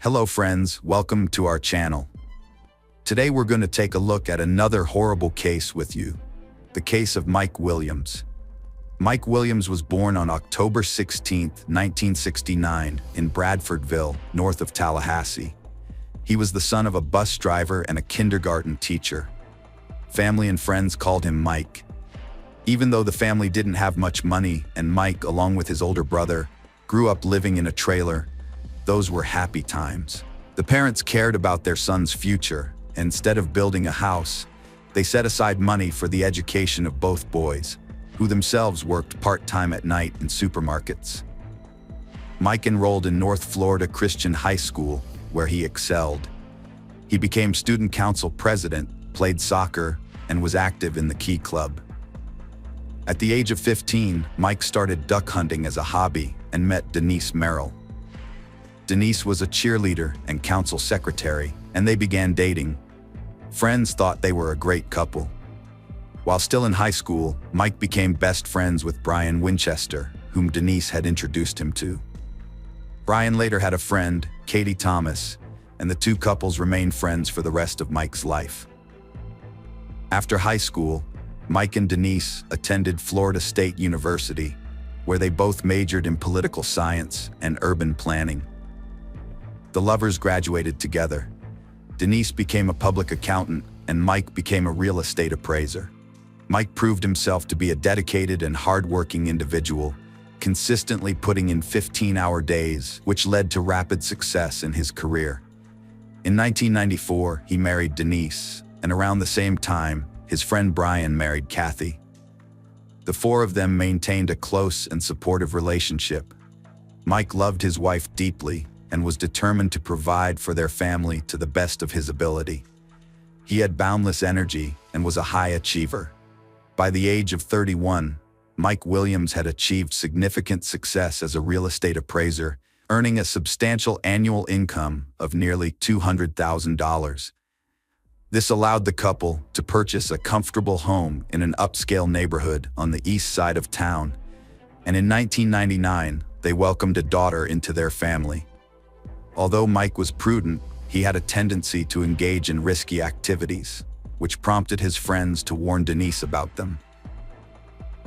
Hello friends, welcome to our channel. Today we're going to take a look at another horrible case with you. The case of Mike Williams. Mike Williams was born on October 16, 1969 in Bradfordville, north of Tallahassee. He was the son of a bus driver and a kindergarten teacher. Family and friends called him Mike. Even though the family didn't have much money and Mike, along with his older brother, grew up living in a trailer, those were happy times. The parents cared about their son's future, and instead of building a house, they set aside money for the education of both boys, who themselves worked part-time at night in supermarkets. Mike enrolled in North Florida Christian High School, where he excelled. He became student council president, played soccer, and was active in the Key Club. At the age of 15, Mike started duck hunting as a hobby and met Denise Merrill. Denise was a cheerleader and council secretary, and they began dating. Friends thought they were a great couple. While still in high school, Mike became best friends with Brian Winchester, whom Denise had introduced him to. Brian later had a friend, Katie Thomas, and the two couples remained friends for the rest of Mike's life. After high school, Mike and Denise attended Florida State University, where they both majored in political science and urban planning. The lovers graduated together. Denise became a public accountant, and Mike became a real estate appraiser. Mike proved himself to be a dedicated and hard-working individual, consistently putting in 15-hour days, which led to rapid success in his career. In 1994, he married Denise, and around the same time, his friend Brian married Kathy. The four of them maintained a close and supportive relationship. Mike loved his wife deeply and was determined to provide for their family to the best of his ability. He had boundless energy and was a high achiever. By the age of 31, Mike Williams had achieved significant success as a real estate appraiser, earning a substantial annual income of nearly $200,000. This allowed the couple to purchase a comfortable home in an upscale neighborhood on the east side of town, and in 1999, they welcomed a daughter into their family. Although Mike was prudent, he had a tendency to engage in risky activities, which prompted his friends to warn Denise about them.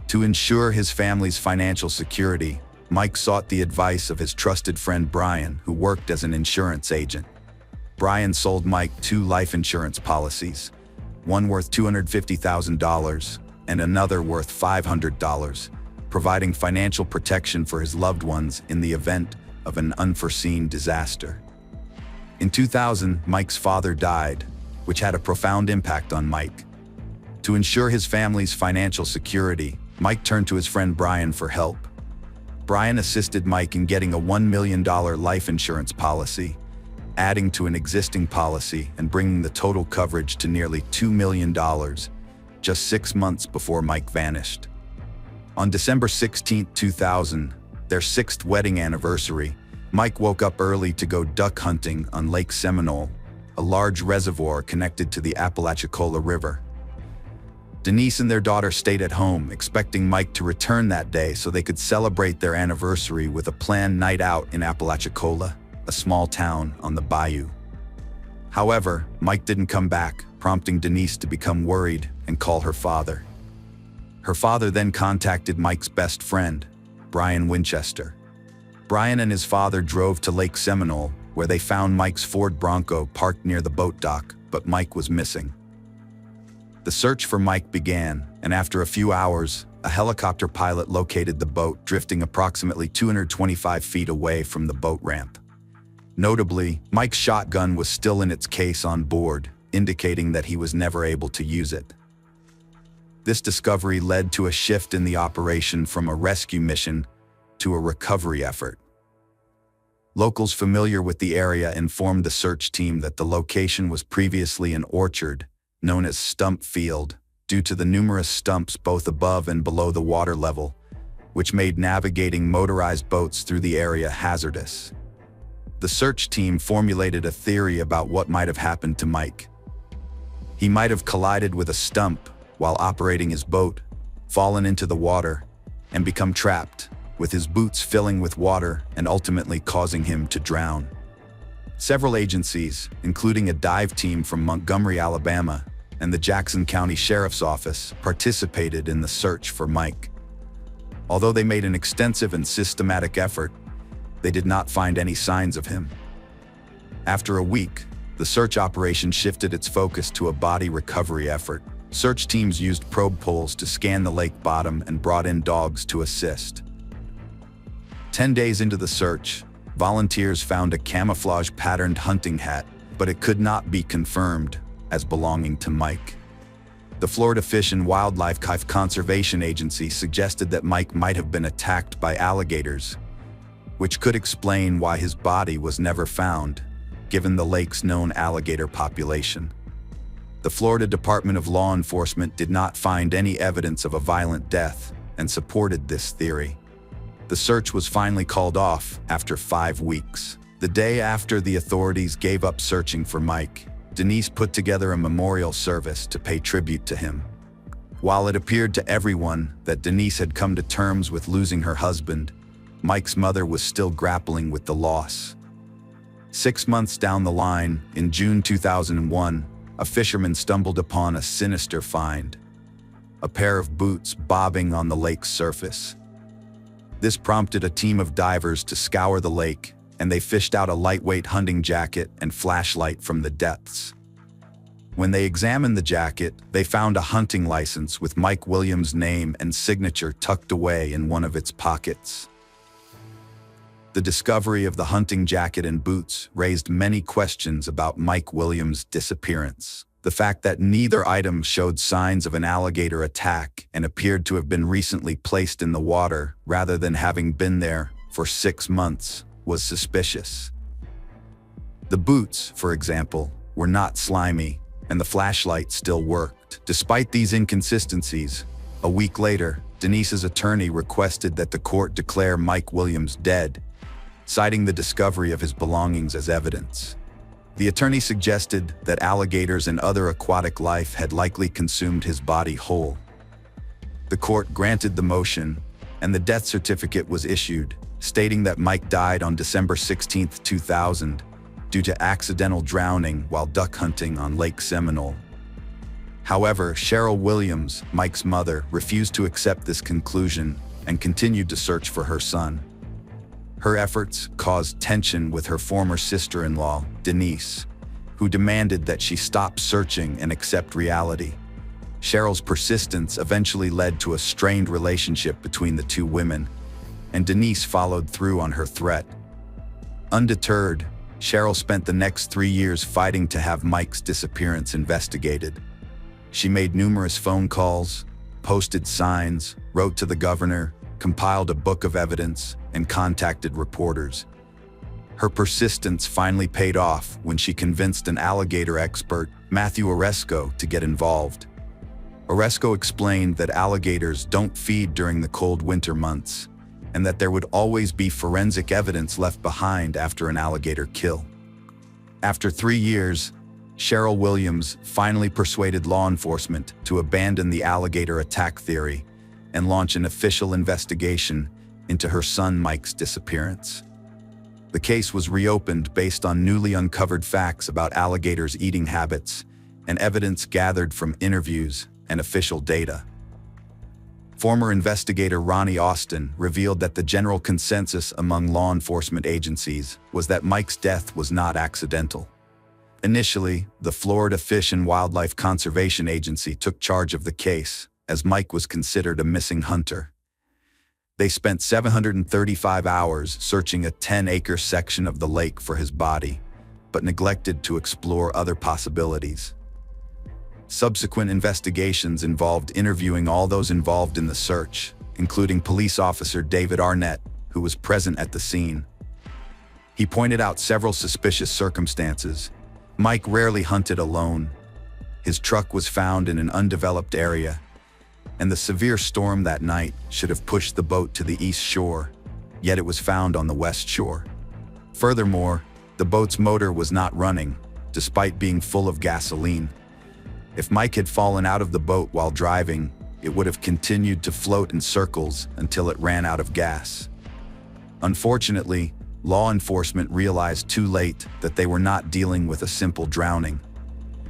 To ensure his family's financial security, Mike sought the advice of his trusted friend Brian, who worked as an insurance agent. Brian sold Mike 2 life insurance policies, one worth $250,000 and another worth $500, providing financial protection for his loved ones in the event of an unforeseen disaster. In 2000, Mike's father died, which had a profound impact on Mike. To ensure his family's financial security, Mike turned to his friend Brian for help. Brian assisted Mike in getting a $1 million life insurance policy, adding to an existing policy and bringing the total coverage to nearly $2 million, just 6 months before Mike vanished. On December 16, 2000, their 6th wedding anniversary, Mike woke up early to go duck hunting on Lake Seminole, a large reservoir connected to the Apalachicola River. Denise and their daughter stayed at home, expecting Mike to return that day so they could celebrate their anniversary with a planned night out in Apalachicola, a small town on the bayou. However, Mike didn't come back, prompting Denise to become worried and call her father. Her father then contacted Mike's best friend, Brian Winchester. Brian and his father drove to Lake Seminole, where they found Mike's Ford Bronco parked near the boat dock, but Mike was missing. The search for Mike began, and after a few hours, a helicopter pilot located the boat drifting approximately 225 feet away from the boat ramp. Notably, Mike's shotgun was still in its case on board, indicating that he was never able to use it. This discovery led to a shift in the operation from a rescue mission to a recovery effort. Locals familiar with the area informed the search team that the location was previously an orchard, known as Stump Field, due to the numerous stumps both above and below the water level, which made navigating motorized boats through the area hazardous. The search team formulated a theory about what might have happened to Mike. He might have collided with a stump while operating his boat, fallen into the water, and become trapped, with his boots filling with water and ultimately causing him to drown. Several agencies, including a dive team from Montgomery, Alabama, and the Jackson County Sheriff's Office, participated in the search for Mike. Although they made an extensive and systematic effort, they did not find any signs of him. After a week, the search operation shifted its focus to a body recovery effort. Search teams used probe poles to scan the lake bottom and brought in dogs to assist. 10 days into the search, volunteers found a camouflage-patterned hunting hat, but it could not be confirmed as belonging to Mike. The Florida Fish and Wildlife Conservation Agency suggested that Mike might have been attacked by alligators, which could explain why his body was never found, given the lake's known alligator population. The Florida Department of Law Enforcement did not find any evidence of a violent death and supported this theory. The search was finally called off after 5 weeks. The day after the authorities gave up searching for Mike, Denise put together a memorial service to pay tribute to him. While it appeared to everyone that Denise had come to terms with losing her husband, Mike's mother was still grappling with the loss. 6 months down the line, in June 2001, a fisherman stumbled upon a sinister find: a pair of boots bobbing on the lake's surface. This prompted a team of divers to scour the lake, and they fished out a lightweight hunting jacket and flashlight from the depths. When they examined the jacket, they found a hunting license with Mike Williams' name and signature tucked away in one of its pockets. The discovery of the hunting jacket and boots raised many questions about Mike Williams' disappearance. The fact that neither item showed signs of an alligator attack and appeared to have been recently placed in the water rather than having been there for 6 months was suspicious. The boots, for example, were not slimy, and the flashlight still worked. Despite these inconsistencies, a week later, Denise's attorney requested that the court declare Mike Williams dead, citing the discovery of his belongings as evidence. The attorney suggested that alligators and other aquatic life had likely consumed his body whole. The court granted the motion, and the death certificate was issued, stating that Mike died on December 16, 2000, due to accidental drowning while duck hunting on Lake Seminole. However, Cheryl Williams, Mike's mother, refused to accept this conclusion and continued to search for her son. Her efforts caused tension with her former sister-in-law, Denise, who demanded that she stop searching and accept reality. Cheryl's persistence eventually led to a strained relationship between the two women, and Denise followed through on her threat. Undeterred, Cheryl spent the next 3 years fighting to have Mike's disappearance investigated. She made numerous phone calls, posted signs, wrote to the governor, compiled a book of evidence, and contacted reporters. Her persistence finally paid off when she convinced an alligator expert, Matthew Oresco, to get involved. Oresco explained that alligators don't feed during the cold winter months, and that there would always be forensic evidence left behind after an alligator kill. After 3 years, Cheryl Williams finally persuaded law enforcement to abandon the alligator attack theory and launch an official investigation into her son Mike's disappearance. The case was reopened based on newly uncovered facts about alligators' eating habits and evidence gathered from interviews and official data. Former investigator Ronnie Austin revealed that the general consensus among law enforcement agencies was that Mike's death was not accidental. Initially, the Florida Fish and Wildlife Conservation Agency took charge of the case, as Mike was considered a missing hunter. They spent 735 hours searching a 10-acre section of the lake for his body, but neglected to explore other possibilities. Subsequent investigations involved interviewing all those involved in the search, including police officer David Arnett, who was present at the scene. He pointed out several suspicious circumstances. Mike rarely hunted alone. His truck was found in an undeveloped area, and the severe storm that night should have pushed the boat to the east shore, yet it was found on the west shore. Furthermore, the boat's motor was not running, despite being full of gasoline. If Mike had fallen out of the boat while driving, it would have continued to float in circles until it ran out of gas. Unfortunately, law enforcement realized too late that they were not dealing with a simple drowning.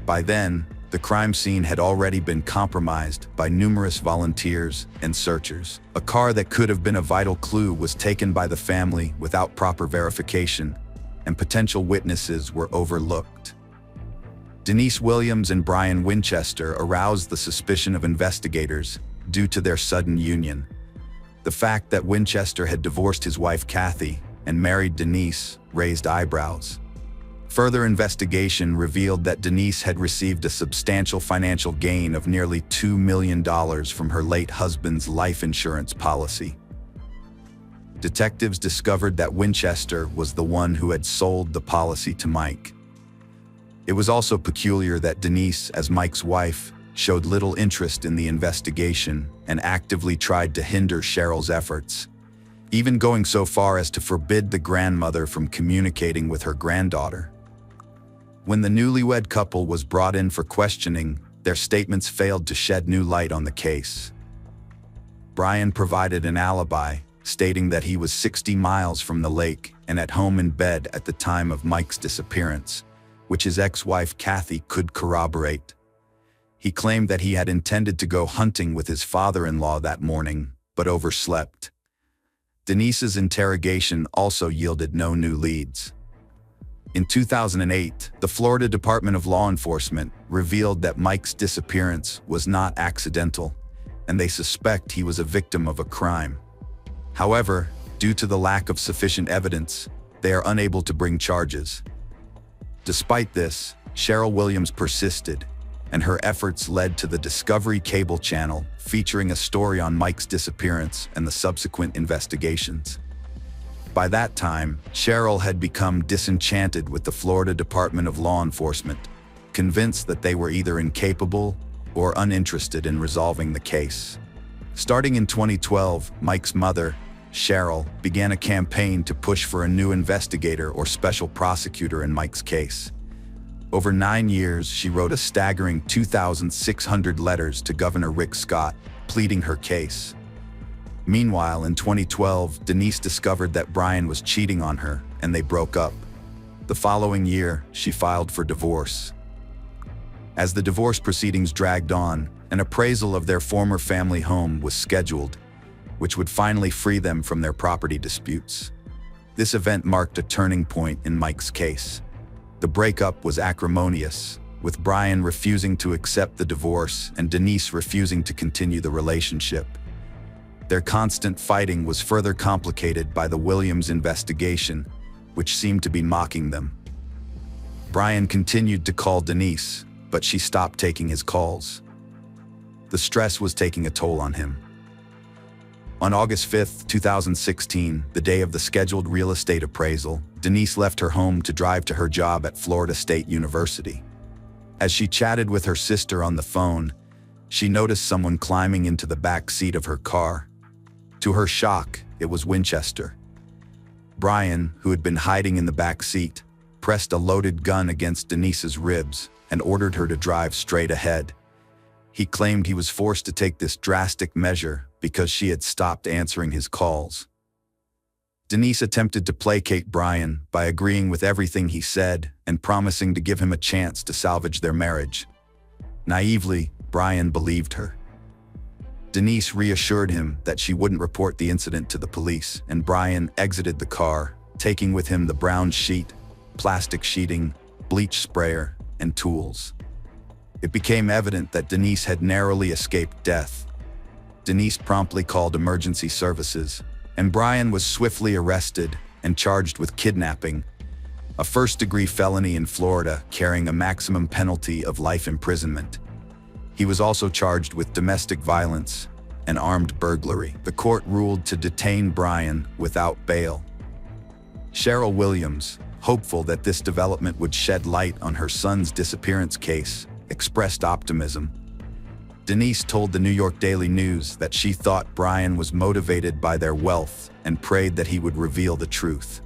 By then, the crime scene had already been compromised by numerous volunteers and searchers. A car that could have been a vital clue was taken by the family without proper verification, and potential witnesses were overlooked. Denise Williams and Brian Winchester aroused the suspicion of investigators due to their sudden union. The fact that Winchester had divorced his wife Kathy and married Denise raised eyebrows. Further investigation revealed that Denise had received a substantial financial gain of nearly $2 million from her late husband's life insurance policy. Detectives discovered that Winchester was the one who had sold the policy to Mike. It was also peculiar that Denise, as Mike's wife, showed little interest in the investigation and actively tried to hinder Cheryl's efforts, even going so far as to forbid the grandmother from communicating with her granddaughter. When the newlywed couple was brought in for questioning, their statements failed to shed new light on the case. Brian provided an alibi, stating that he was 60 miles from the lake and at home in bed at the time of Mike's disappearance, which his ex-wife Kathy could corroborate. He claimed that he had intended to go hunting with his father-in-law that morning, but overslept. Denise's interrogation also yielded no new leads. In 2008, the Florida Department of Law Enforcement revealed that Mike's disappearance was not accidental, and they suspect he was a victim of a crime. However, due to the lack of sufficient evidence, they are unable to bring charges. Despite this, Cheryl Williams persisted, and her efforts led to the Discovery Cable Channel featuring a story on Mike's disappearance and the subsequent investigations. By that time, Cheryl had become disenchanted with the Florida Department of Law Enforcement, convinced that they were either incapable or uninterested in resolving the case. Starting in 2012, Mike's mother, Cheryl, began a campaign to push for a new investigator or special prosecutor in Mike's case. Over 9 years, she wrote a staggering 2,600 letters to Governor Rick Scott, pleading her case. Meanwhile, in 2012, Denise discovered that Brian was cheating on her, and they broke up. The following year, she filed for divorce. As the divorce proceedings dragged on, an appraisal of their former family home was scheduled, which would finally free them from their property disputes. This event marked a turning point in Mike's case. The breakup was acrimonious, with Brian refusing to accept the divorce and Denise refusing to continue the relationship. Their constant fighting was further complicated by the Williams investigation, which seemed to be mocking them. Brian continued to call Denise, but she stopped taking his calls. The stress was taking a toll on him. On August 5, 2016, the day of the scheduled real estate appraisal, Denise left her home to drive to her job at Florida State University. As she chatted with her sister on the phone, she noticed someone climbing into the back seat of her car. To her shock, it was Winchester. Brian, who had been hiding in the back seat, pressed a loaded gun against Denise's ribs and ordered her to drive straight ahead. He claimed he was forced to take this drastic measure because she had stopped answering his calls. Denise attempted to placate Brian by agreeing with everything he said and promising to give him a chance to salvage their marriage. Naively, Brian believed her. Denise reassured him that she wouldn't report the incident to the police, and Brian exited the car, taking with him the brown sheet, plastic sheeting, bleach sprayer, and tools. It became evident that Denise had narrowly escaped death. Denise promptly called emergency services, and Brian was swiftly arrested and charged with kidnapping, a first-degree felony in Florida carrying a maximum penalty of life imprisonment. He was also charged with domestic violence and armed burglary. The court ruled to detain Brian without bail. Cheryl Williams, hopeful that this development would shed light on her son's disappearance case, expressed optimism. Denise told the New York Daily News that she thought Brian was motivated by their wealth and prayed that he would reveal the truth.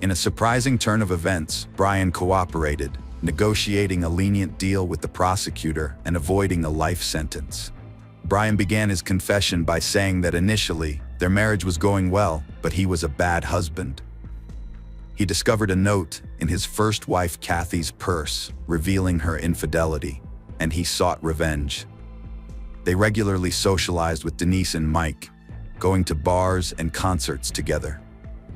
In a surprising turn of events, Brian cooperated, negotiating a lenient deal with the prosecutor and avoiding a life sentence. Brian began his confession by saying that initially, their marriage was going well, but he was a bad husband. He discovered a note in his first wife Kathy's purse revealing her infidelity, and he sought revenge. They regularly socialized with Denise and Mike, going to bars and concerts together.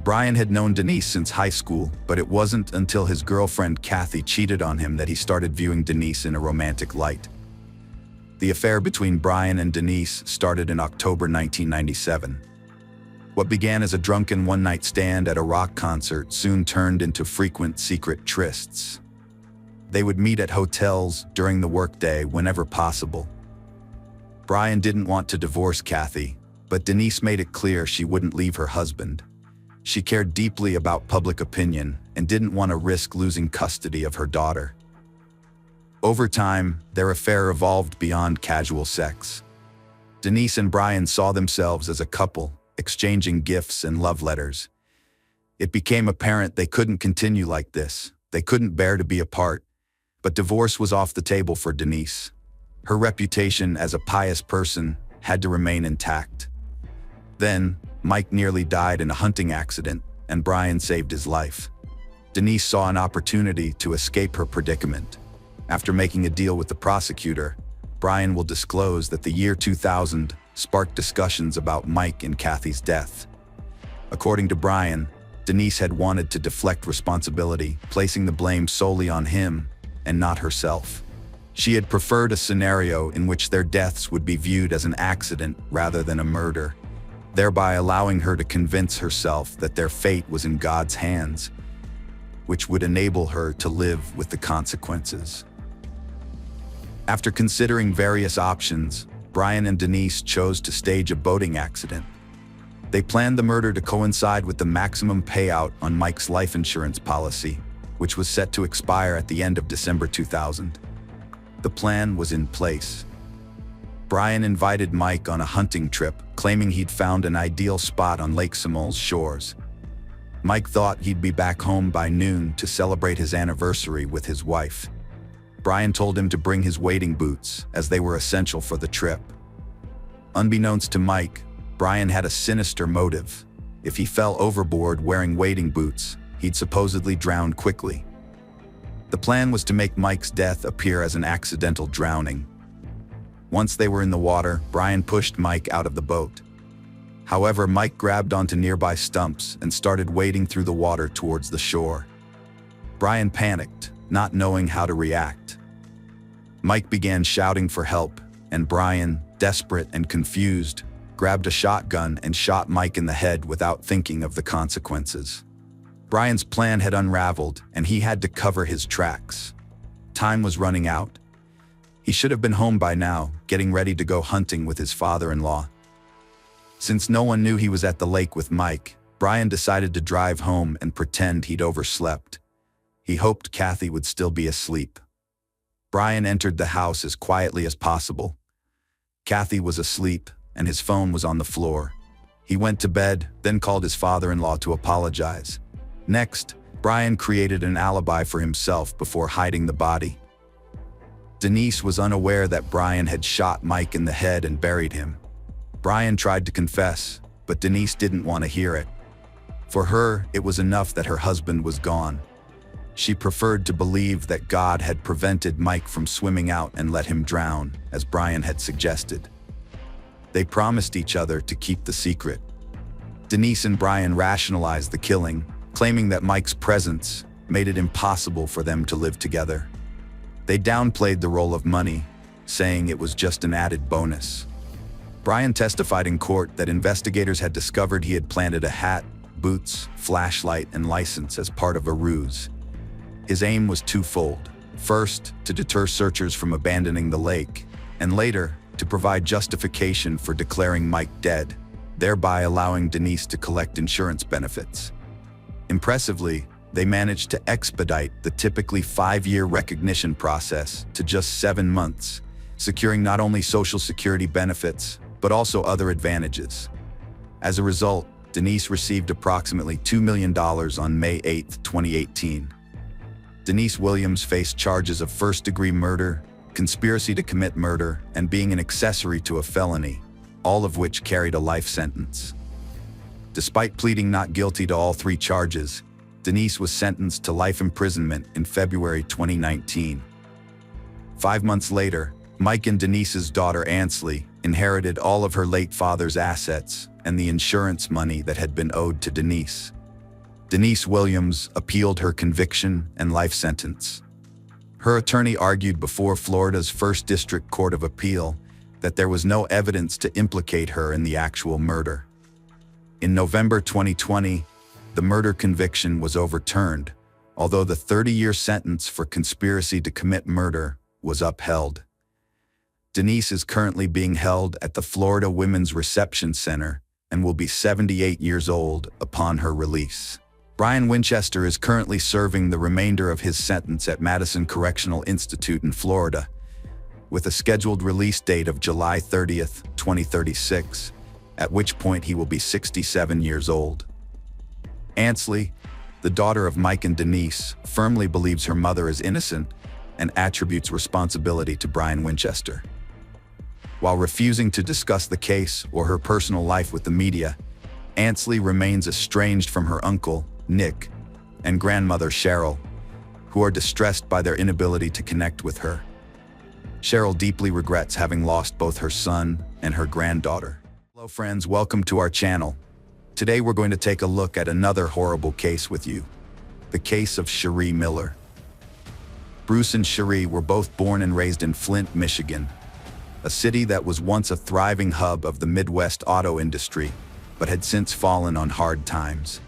Brian had known Denise since high school, but it wasn't until his girlfriend Kathy cheated on him that he started viewing Denise in a romantic light. The affair between Brian and Denise started in October 1997. What began as a drunken one-night stand at a rock concert soon turned into frequent secret trysts. They would meet at hotels during the workday whenever possible. Brian didn't want to divorce Kathy, but Denise made it clear she wouldn't leave her husband. She cared deeply about public opinion and didn't want to risk losing custody of her daughter. Over time, their affair evolved beyond casual sex. Denise and Brian saw themselves as a couple, exchanging gifts and love letters. It became apparent they couldn't continue like this. They couldn't bear to be apart. But divorce was off the table for Denise. Her reputation as a pious person had to remain intact. Then, Mike nearly died in a hunting accident, and Brian saved his life. Denise saw an opportunity to escape her predicament. After making a deal with the prosecutor, Brian will disclose that the year 2000 sparked discussions about Mike and Kathy's death. According to Brian, Denise had wanted to deflect responsibility, placing the blame solely on him and not herself. She had preferred a scenario in which their deaths would be viewed as an accident rather than a murder, thereby allowing her to convince herself that their fate was in God's hands, which would enable her to live with the consequences. After considering various options, Brian and Denise chose to stage a boating accident. They planned the murder to coincide with the maximum payout on Mike's life insurance policy, which was set to expire at the end of December 2000. The plan was in place. Brian invited Mike on a hunting trip, claiming he'd found an ideal spot on Lake Semol's shores. Mike thought he'd be back home by noon to celebrate his anniversary with his wife. Brian told him to bring his wading boots, as they were essential for the trip. Unbeknownst to Mike, Brian had a sinister motive. If he fell overboard wearing wading boots, he'd supposedly drown quickly. The plan was to make Mike's death appear as an accidental drowning. Once they were in the water, Brian pushed Mike out of the boat. However, Mike grabbed onto nearby stumps and started wading through the water towards the shore. Brian panicked, not knowing how to react. Mike began shouting for help, and Brian, desperate and confused, grabbed a shotgun and shot Mike in the head without thinking of the consequences. Brian's plan had unraveled, and he had to cover his tracks. Time was running out. He should have been home by now, getting ready to go hunting with his father-in-law. Since no one knew he was at the lake with Mike, Brian decided to drive home and pretend he'd overslept. He hoped Kathy would still be asleep. Brian entered the house as quietly as possible. Kathy was asleep, and his phone was on the floor. He went to bed, then called his father-in-law to apologize. Next, Brian created an alibi for himself before hiding the body. Denise was unaware that Brian had shot Mike in the head and buried him. Brian tried to confess, but Denise didn't want to hear it. For her, it was enough that her husband was gone. She preferred to believe that God had prevented Mike from swimming out and let him drown, as Brian had suggested. They promised each other to keep the secret. Denise and Brian rationalized the killing, claiming that Mike's presence made it impossible for them to live together. They downplayed the role of money, saying it was just an added bonus. Brian testified in court that investigators had discovered he had planted a hat, boots, flashlight, and license as part of a ruse. His aim was twofold. First, to deter searchers from abandoning the lake, and later, to provide justification for declaring Mike dead, thereby allowing Denise to collect insurance benefits. Impressively, they managed to expedite the typically 5-year recognition process to just 7 months, securing not only Social Security benefits, but also other advantages. As a result, Denise received approximately $2 million on May 8, 2018. Denise Williams faced charges of first-degree murder, conspiracy to commit murder, and being an accessory to a felony, all of which carried a life sentence. Despite pleading not guilty to all 3 charges, Denise was sentenced to life imprisonment in February 2019. 5 months later, Mike and Denise's daughter Ansley inherited all of her late father's assets and the insurance money that had been owed to Denise. Denise Williams appealed her conviction and life sentence. Her attorney argued before Florida's First District Court of Appeal that there was no evidence to implicate her in the actual murder. In November 2020, the murder conviction was overturned, although the 30-year sentence for conspiracy to commit murder was upheld. Denise is currently being held at the Florida Women's Reception Center and will be 78 years old upon her release. Brian Winchester is currently serving the remainder of his sentence at Madison Correctional Institute in Florida, with a scheduled release date of July 30th, 2036, at which point he will be 67 years old. Ansley, the daughter of Mike and Denise, firmly believes her mother is innocent and attributes responsibility to Brian Winchester. While refusing to discuss the case or her personal life with the media, Ansley remains estranged from her uncle, Nick, and grandmother, Cheryl, who are distressed by their inability to connect with her. Cheryl deeply regrets having lost both her son and her granddaughter. Hello friends, welcome to our channel. Today we're going to take a look at another horrible case with you, the case of Cherie Miller. Bruce and Cherie were both born and raised in Flint, Michigan, a city that was once a thriving hub of the Midwest auto industry, but had since fallen on hard times.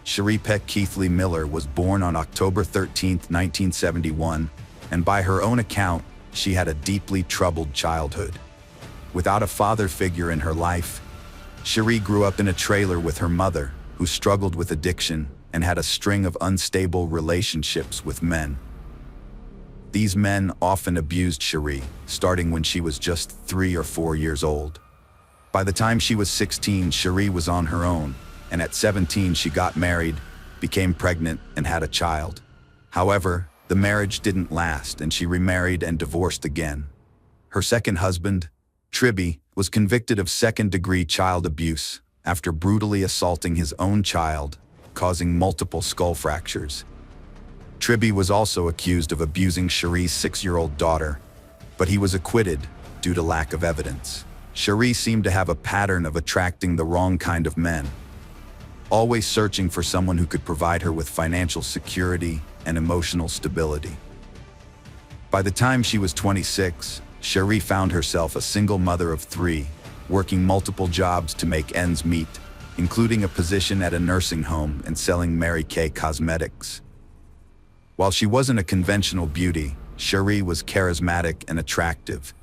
Cherie Peck Keithley Miller was born on October 13, 1971, and by her own account, she had a deeply troubled childhood. Without a father figure in her life, Cherie grew up in a trailer with her mother, who struggled with addiction and had a string of unstable relationships with men. These men often abused Cherie, starting when she was just 3 or 4 years old. By the time she was 16, Cherie was on her own, and at 17 she got married, became pregnant, and had a child. However, the marriage didn't last, and she remarried and divorced again. Her second husband, Tribby, was convicted of second-degree child abuse after brutally assaulting his own child, causing multiple skull fractures. Tribby was also accused of abusing Cherie's 6-year-old daughter, but he was acquitted due to lack of evidence. Cherie seemed to have a pattern of attracting the wrong kind of men, always searching for someone who could provide her with financial security and emotional stability. By the time she was 26, Cherie found herself a single mother of 3, working multiple jobs to make ends meet, including a position at a nursing home and selling Mary Kay cosmetics. While she wasn't a conventional beauty, Cherie was charismatic and attractive.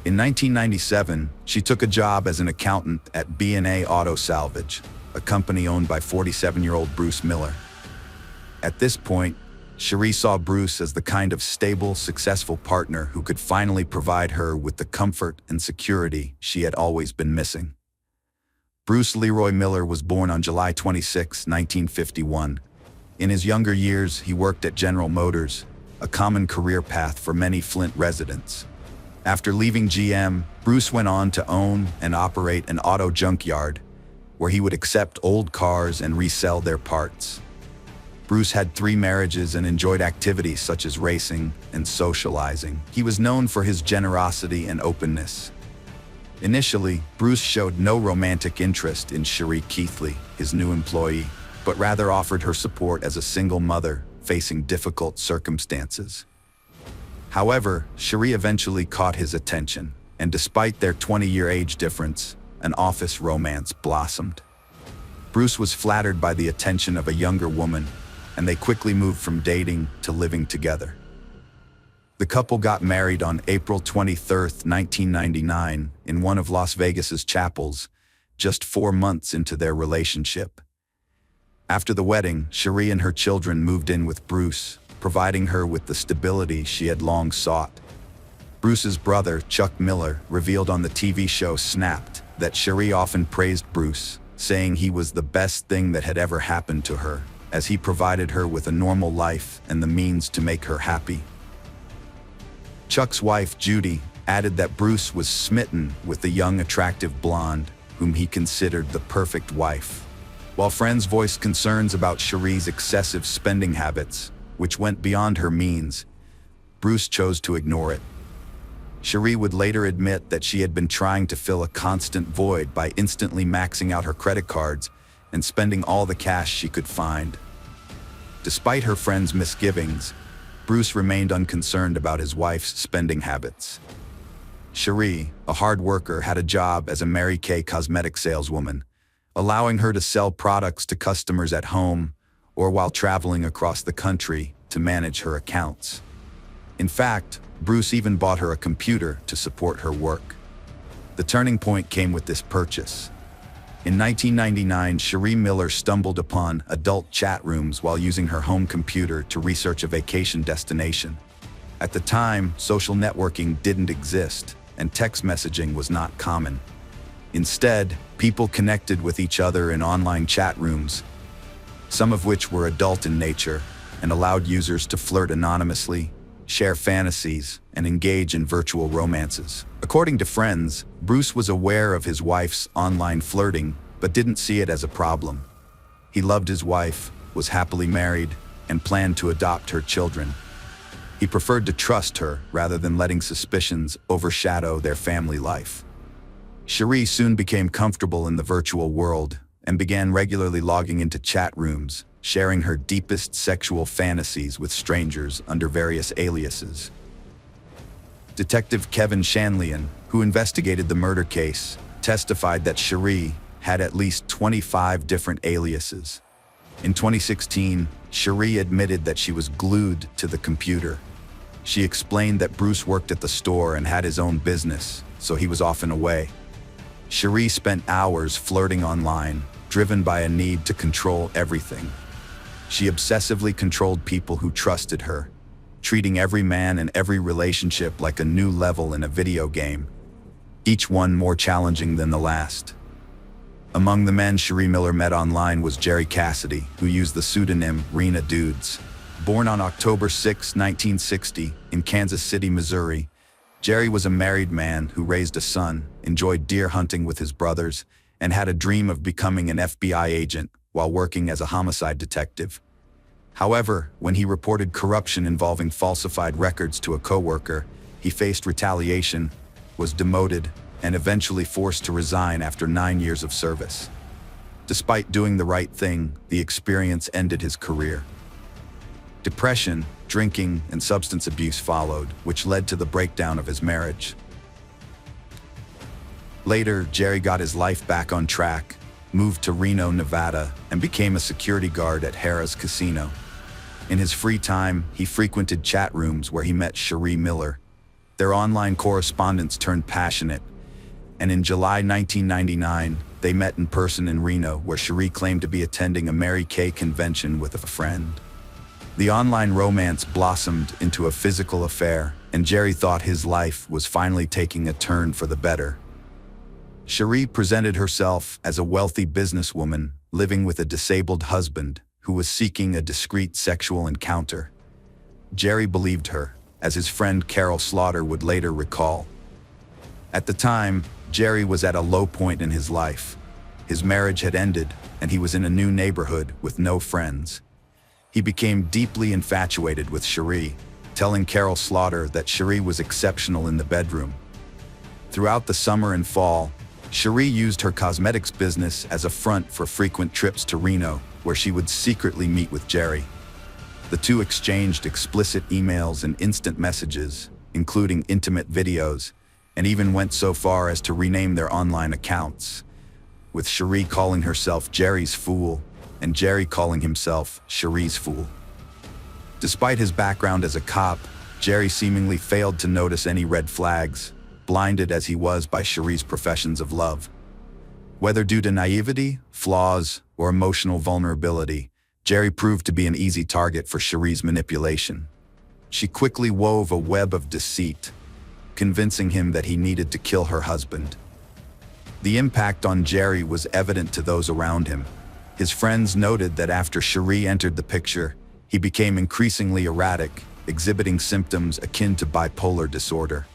In 1997, she took a job as an accountant at B&A Auto Salvage, a company owned by 47-year-old Bruce Miller. At this point, Cherie saw Bruce as the kind of stable, successful partner who could finally provide her with the comfort and security she had always been missing. Bruce Leroy Miller was born on July 26, 1951. In his younger years, he worked at General Motors, a common career path for many Flint residents. After leaving GM, Bruce went on to own and operate an auto junkyard, where he would accept old cars and resell their parts. Bruce had 3 marriages and enjoyed activities such as racing and socializing. He was known for his generosity and openness. Initially, Bruce showed no romantic interest in Cherie Keithley, his new employee, but rather offered her support as a single mother facing difficult circumstances. However, Cherie eventually caught his attention, and despite their 20-year age difference, an office romance blossomed. Bruce was flattered by the attention of a younger woman, and they quickly moved from dating to living together. The couple got married on April 23, 1999, in one of Las Vegas's chapels, just 4 months into their relationship. After the wedding, Cherie and her children moved in with Bruce, providing her with the stability she had long sought. Bruce's brother, Chuck Miller, revealed on the TV show Snapped that Cherie often praised Bruce, saying he was the best thing that had ever happened to her, as he provided her with a normal life and the means to make her happy. Chuck's wife, Judy, added that Bruce was smitten with the young, attractive blonde, whom he considered the perfect wife. While friends voiced concerns about Cherie's excessive spending habits, which went beyond her means, Bruce chose to ignore it. Cherie would later admit that she had been trying to fill a constant void by instantly maxing out her credit cards and spending all the cash she could find. Despite her friends' misgivings, Bruce remained unconcerned about his wife's spending habits. Cherie, a hard worker, had a job as a Mary Kay cosmetic saleswoman, allowing her to sell products to customers at home or while traveling across the country to manage her accounts. In fact, Bruce even bought her a computer to support her work. The turning point came with this purchase. In 1999, Cherie Miller stumbled upon adult chat rooms while using her home computer to research a vacation destination. At the time, social networking didn't exist, and text messaging was not common. Instead, people connected with each other in online chat rooms, some of which were adult in nature and allowed users to flirt anonymously, share fantasies, and engage in virtual romances. According to friends, Bruce was aware of his wife's online flirting, but didn't see it as a problem. He loved his wife, was happily married, and planned to adopt her children. He preferred to trust her rather than letting suspicions overshadow their family life. Cherie soon became comfortable in the virtual world and began regularly logging into chat rooms, sharing her deepest sexual fantasies with strangers under various aliases. Detective Kevin Shanlian, who investigated the murder case, testified that Cherie had at least 25 different aliases. In 2016, Cherie admitted that she was glued to the computer. She explained that Bruce worked at the store and had his own business, so he was often away. Cherie spent hours flirting online, driven by a need to control everything. She obsessively controlled people who trusted her, treating every man and every relationship like a new level in a video game, each one more challenging than the last. Among the men Cherie Miller met online was Jerry Cassidy, who used the pseudonym Rena Dudes. Born on October 6, 1960, in Kansas City, Missouri, Jerry was a married man who raised a son, enjoyed deer hunting with his brothers, and had a dream of becoming an FBI agent while working as a homicide detective. However, when he reported corruption involving falsified records to a coworker, he faced retaliation, was demoted, and eventually forced to resign after 9 years of service. Despite doing the right thing, the experience ended his career. Depression, drinking, and substance abuse followed, which led to the breakdown of his marriage. Later, Jerry got his life back on track, moved to Reno, Nevada, and became a security guard at Harrah's Casino. In his free time, he frequented chat rooms where he met Cherie Miller. Their online correspondence turned passionate, and in July 1999, they met in person in Reno, where Cherie claimed to be attending a Mary Kay convention with a friend. The online romance blossomed into a physical affair, and Jerry thought his life was finally taking a turn for the better. Cherie presented herself as a wealthy businesswoman living with a disabled husband who was seeking a discreet sexual encounter. Jerry believed her, as his friend Carol Slaughter would later recall. At the time, Jerry was at a low point in his life. His marriage had ended, and he was in a new neighborhood with no friends. He became deeply infatuated with Cherie, telling Carol Slaughter that Cherie was exceptional in the bedroom. Throughout the summer and fall, Cherie used her cosmetics business as a front for frequent trips to Reno, where she would secretly meet with Jerry. The two exchanged explicit emails and instant messages, including intimate videos, and even went so far as to rename their online accounts, with Cherie calling herself Jerry's Fool and Jerry calling himself Cherie's Fool. Despite his background as a cop, Jerry seemingly failed to notice any red flags, blinded as he was by Cherie's professions of love. Whether due to naivety, flaws, or emotional vulnerability, Jerry proved to be an easy target for Cherie's manipulation. She quickly wove a web of deceit, convincing him that he needed to kill her husband. The impact on Jerry was evident to those around him. His friends noted that after Cherie entered the picture, he became increasingly erratic, exhibiting symptoms akin to bipolar disorder.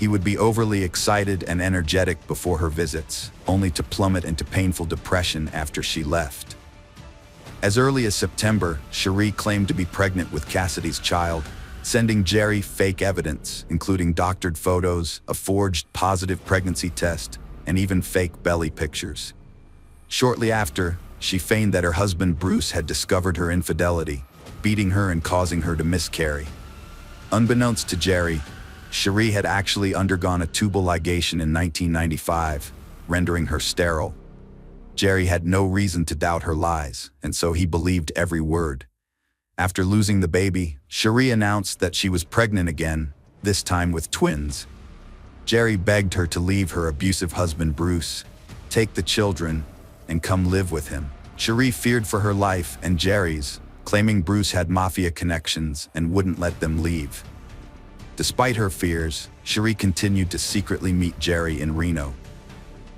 He would be overly excited and energetic before her visits, only to plummet into painful depression after she left. As early as September, Cherie claimed to be pregnant with Cassidy's child, sending Jerry fake evidence, including doctored photos, a forged positive pregnancy test, and even fake belly pictures. Shortly after, she feigned that her husband Bruce had discovered her infidelity, beating her and causing her to miscarry. Unbeknownst to Jerry, Cherie had actually undergone a tubal ligation in 1995, rendering her sterile. Jerry had no reason to doubt her lies, and so he believed every word. After losing the baby, Cherie announced that she was pregnant again, this time with twins. Jerry begged her to leave her abusive husband Bruce, take the children, and come live with him. Cherie feared for her life and Jerry's, claiming Bruce had mafia connections and wouldn't let them leave. Despite her fears, Cherie continued to secretly meet Jerry in Reno.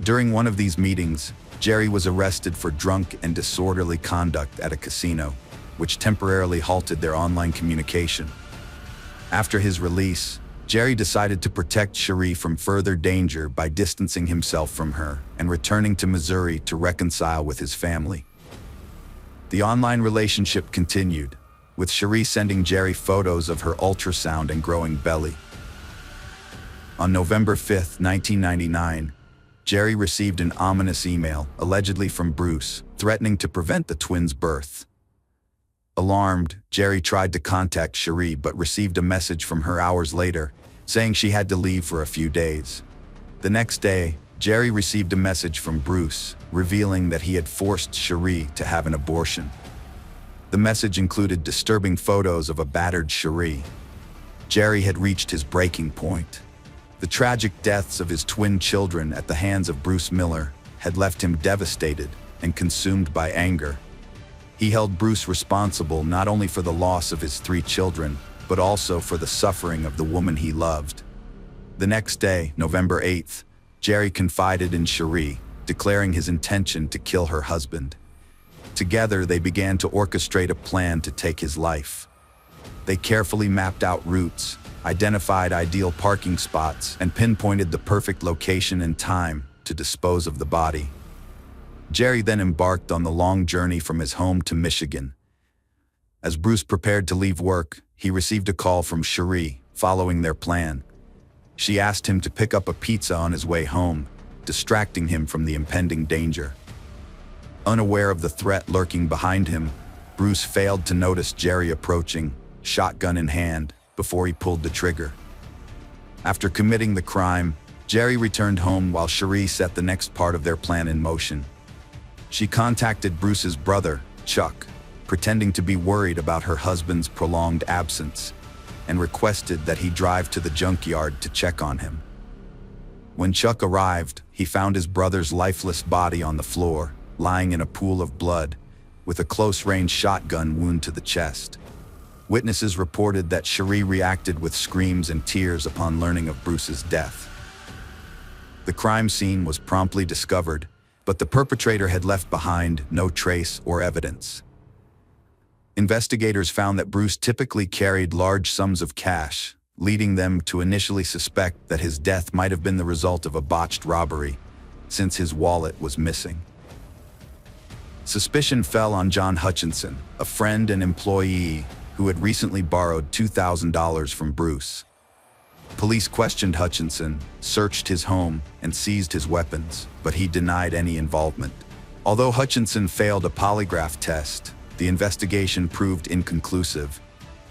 During one of these meetings, Jerry was arrested for drunk and disorderly conduct at a casino, which temporarily halted their online communication. After his release, Jerry decided to protect Cherie from further danger by distancing himself from her and returning to Missouri to reconcile with his family. The online relationship continued, with Cherie sending Jerry photos of her ultrasound and growing belly. On November 5, 1999, Jerry received an ominous email, allegedly from Bruce, threatening to prevent the twins' birth. Alarmed, Jerry tried to contact Cherie but received a message from her hours later, saying she had to leave for a few days. The next day, Jerry received a message from Bruce, revealing that he had forced Cherie to have an abortion. The message included disturbing photos of a battered Cherie. Jerry had reached his breaking point. The tragic deaths of his twin children at the hands of Bruce Miller had left him devastated and consumed by anger. He held Bruce responsible not only for the loss of his 3 children, but also for the suffering of the woman he loved. The next day, November 8th, Jerry confided in Cherie, declaring his intention to kill her husband. Together, they began to orchestrate a plan to take his life. They carefully mapped out routes, identified ideal parking spots, and pinpointed the perfect location and time to dispose of the body. Jerry then embarked on the long journey from his home to Michigan. As Bruce prepared to leave work, he received a call from Cherie, following their plan. She asked him to pick up a pizza on his way home, distracting him from the impending danger. Unaware of the threat lurking behind him, Bruce failed to notice Jerry approaching, shotgun in hand, before he pulled the trigger. After committing the crime, Jerry returned home while Cherie set the next part of their plan in motion. She contacted Bruce's brother, Chuck, pretending to be worried about her husband's prolonged absence, and requested that he drive to the junkyard to check on him. When Chuck arrived, he found his brother's lifeless body on the floor, lying in a pool of blood, with a close-range shotgun wound to the chest. Witnesses reported that Cherie reacted with screams and tears upon learning of Bruce's death. The crime scene was promptly discovered, but the perpetrator had left behind no trace or evidence. Investigators found that Bruce typically carried large sums of cash, leading them to initially suspect that his death might have been the result of a botched robbery, since his wallet was missing. Suspicion fell on John Hutchinson, a friend and employee who had recently borrowed $2,000 from Bruce. Police questioned Hutchinson, searched his home, and seized his weapons, but he denied any involvement. Although Hutchinson failed a polygraph test, the investigation proved inconclusive,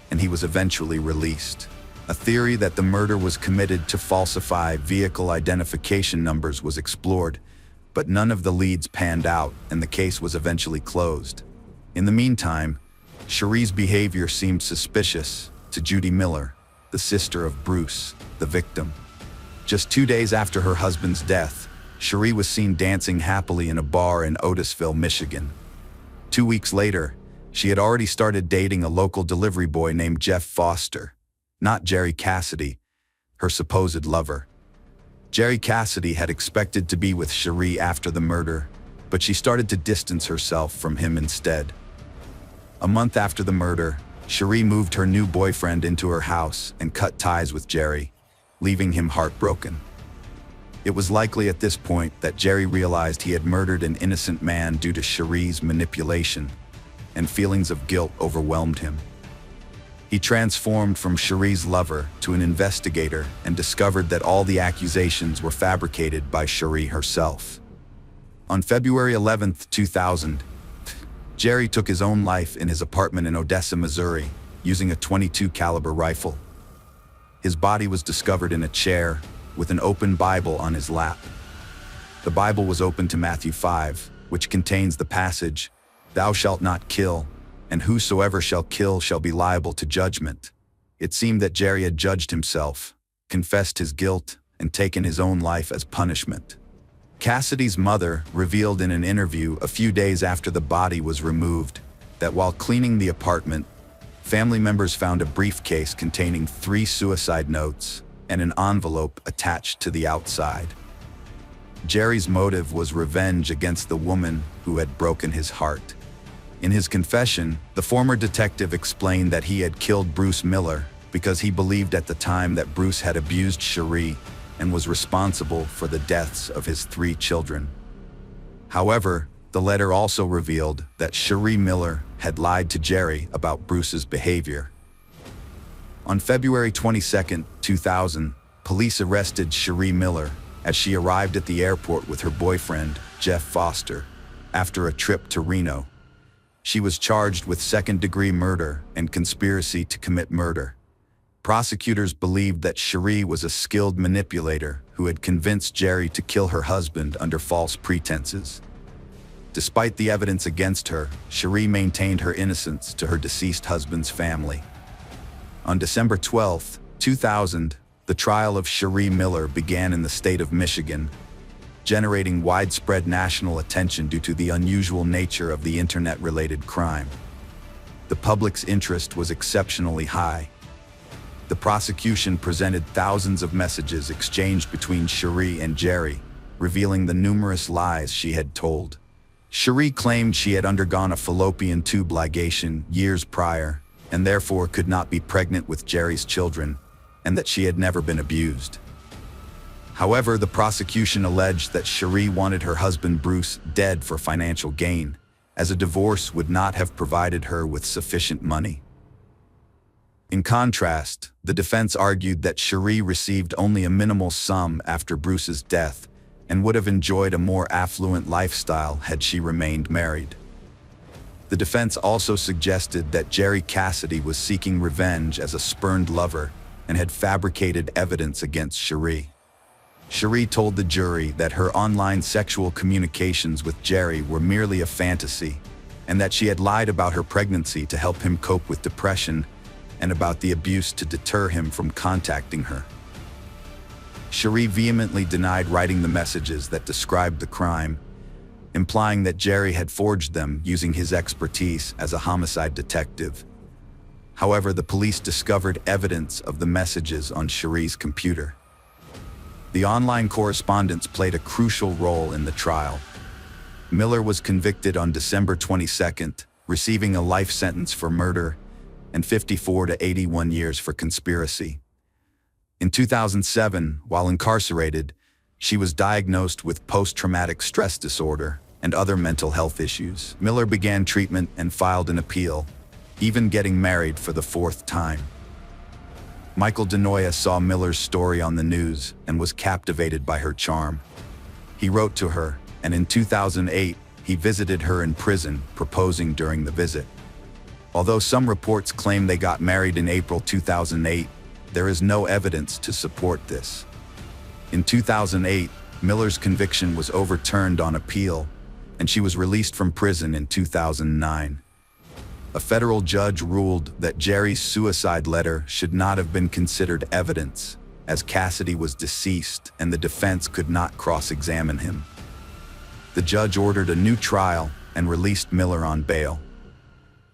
and he was eventually released. A theory that the murder was committed to falsify vehicle identification numbers was explored, but none of the leads panned out, and the case was eventually closed. In the meantime, Cherie's behavior seemed suspicious to Judy Miller, the sister of Bruce, the victim. Just 2 days after her husband's death, Cherie was seen dancing happily in a bar in Otisville, Michigan. 2 weeks later, she had already started dating a local delivery boy named Jeff Foster, not Jerry Cassidy, her supposed lover. Jerry Cassidy had expected to be with Cherie after the murder, but she started to distance herself from him instead. A month after the murder, Cherie moved her new boyfriend into her house and cut ties with Jerry. leaving him heartbroken. It was likely at this point that Jerry realized he had murdered an innocent man due to Cherie's manipulation, and feelings of guilt overwhelmed him. He transformed from Cherie's lover to an investigator and discovered that all the accusations were fabricated by Cherie herself. On February 11, 2000, Jerry took his own life in his apartment in Odessa, Missouri, using a .22 caliber rifle. His body was discovered in a chair with an open Bible on his lap. The Bible was open to Matthew 5, which contains the passage, "Thou shalt not kill, and whosoever shall kill shall be liable to judgment." It seemed that Jerry had judged himself, confessed his guilt, and taken his own life as punishment. Cassidy's mother revealed in an interview a few days after the body was removed that while cleaning the apartment, family members found a briefcase containing 3 suicide notes and an envelope attached to the outside. Jerry's motive was revenge against the woman who had broken his heart. In his confession, the former detective explained that he had killed Bruce Miller because he believed at the time that Bruce had abused Cherie and was responsible for the deaths of his 3 children. However, the letter also revealed that Cherie Miller had lied to Jerry about Bruce's behavior. On February 22, 2000, police arrested Cherie Miller as she arrived at the airport with her boyfriend, Jeff Foster, after a trip to Reno. She was charged with second-degree murder and conspiracy to commit murder. Prosecutors believed that Cherie was a skilled manipulator who had convinced Jerry to kill her husband under false pretenses. Despite the evidence against her, Cherie maintained her innocence to her deceased husband's family. On December 12, 2000, the trial of Cherie Miller began in the state of Michigan, generating widespread national attention due to the unusual nature of the internet-related crime. The public's interest was exceptionally high. The prosecution presented thousands of messages exchanged between Cherie and Jerry, revealing the numerous lies she had told. Cherie claimed she had undergone a fallopian tube ligation years prior and therefore could not be pregnant with Jerry's children, and that she had never been abused. However, the prosecution alleged that Cherie wanted her husband Bruce dead for financial gain, as a divorce would not have provided her with sufficient money. In contrast, the defense argued that Cherie received only a minimal sum after Bruce's death and would have enjoyed a more affluent lifestyle had she remained married. The defense also suggested that Jerry Cassidy was seeking revenge as a spurned lover and had fabricated evidence against Cherie. Cherie told the jury that her online sexual communications with Jerry were merely a fantasy, and that she had lied about her pregnancy to help him cope with depression and about the abuse to deter him from contacting her. Cherie vehemently denied writing the messages that described the crime, implying that Jerry had forged them using his expertise as a homicide detective. However, the police discovered evidence of the messages on Cherie's computer. The online correspondence played a crucial role in the trial. Miller was convicted on December 22nd, receiving a life sentence for murder and 54 to 81 years for conspiracy. In 2007, while incarcerated, she was diagnosed with post-traumatic stress disorder and other mental health issues. Miller began treatment and filed an appeal, even getting married for the 4th time. Michael DeNoia saw Miller's story on the news and was captivated by her charm. He wrote to her, and in 2008, he visited her in prison, proposing during the visit. Although some reports claim they got married in April 2008, there is no evidence to support this. In 2008, Miller's conviction was overturned on appeal, and she was released from prison in 2009. A federal judge ruled that Jerry's suicide letter should not have been considered evidence, as Cassidy was deceased and the defense could not cross-examine him. The judge ordered a new trial and released Miller on bail.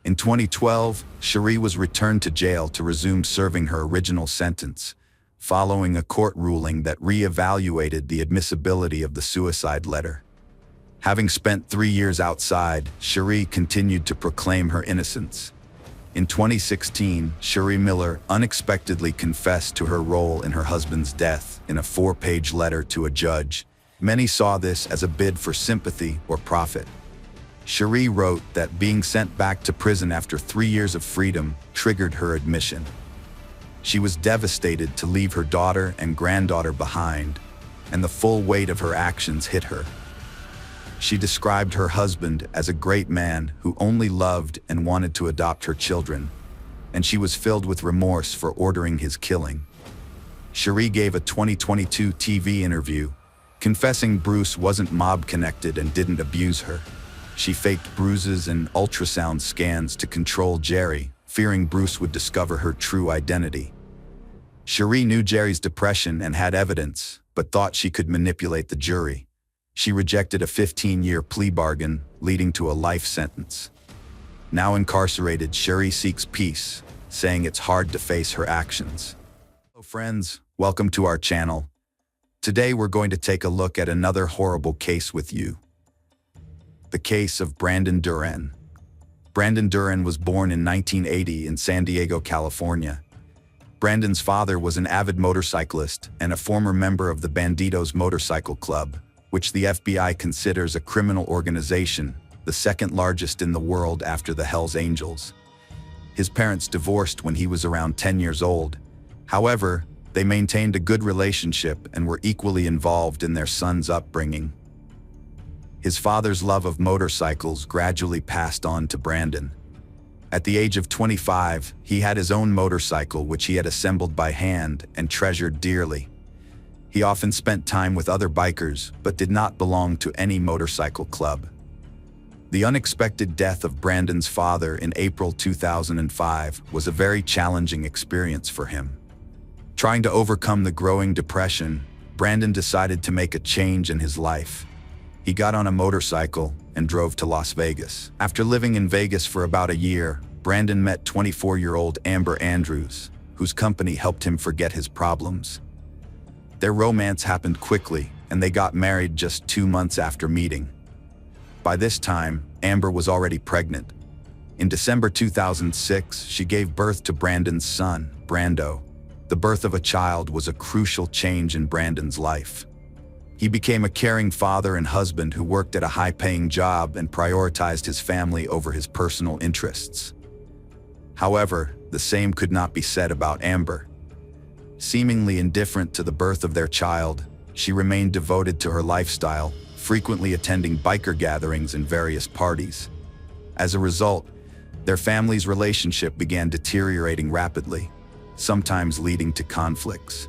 In 2012, Cherie was returned to jail to resume serving her original sentence, following a court ruling that re-evaluated the admissibility of the suicide letter. Having spent 3 years outside, Cherie continued to proclaim her innocence. In 2016, Cherie Miller unexpectedly confessed to her role in her husband's death in a 4-page letter to a judge. Many saw this as a bid for sympathy or profit. Cherie wrote that being sent back to prison after 3 years of freedom triggered her admission. She was devastated to leave her daughter and granddaughter behind, and the full weight of her actions hit her. She described her husband as a great man who only loved and wanted to adopt her children, and she was filled with remorse for ordering his killing. Cherie gave a 2022 TV interview, confessing Bruce wasn't mob-connected and didn't abuse her. She faked bruises and ultrasound scans to control Jerry, fearing Bruce would discover her true identity. Cherie knew Jerry's depression and had evidence, but thought she could manipulate the jury. She rejected a 15-year plea bargain, leading to a life sentence. Now incarcerated, Cherie seeks peace, saying it's hard to face her actions. Hello friends, welcome to our channel. Today we're going to take a look at another horrible case with you. The case of Brandon Duran. Brandon Duran was born in 1980 in San Diego, California. Brandon's father was an avid motorcyclist and a former member of the Bandidos Motorcycle Club, which the FBI considers a criminal organization, the second largest in the world after the Hells Angels. His parents divorced when he was around 10 years old. However, they maintained a good relationship and were equally involved in their son's upbringing. His father's love of motorcycles gradually passed on to Brandon. At the age of 25, he had his own motorcycle which he had assembled by hand and treasured dearly. He often spent time with other bikers, but did not belong to any motorcycle club. The unexpected death of Brandon's father in April 2005 was a very challenging experience for him. Trying to overcome the growing depression, Brandon decided to make a change in his life. He got on a motorcycle and drove to Las Vegas. After living in Vegas for about a year, Brandon met 24-year-old Amber Andrews, whose company helped him forget his problems. Their romance happened quickly, and they got married just 2 months after meeting. By this time, Amber was already pregnant. In December 2006, she gave birth to Brandon's son, Brando. The birth of a child was a crucial change in Brandon's life. He became a caring father and husband who worked at a high-paying job and prioritized his family over his personal interests. However, the same could not be said about Amber. Seemingly indifferent to the birth of their child, she remained devoted to her lifestyle, frequently attending biker gatherings and various parties. As a result, their family's relationship began deteriorating rapidly, sometimes leading to conflicts.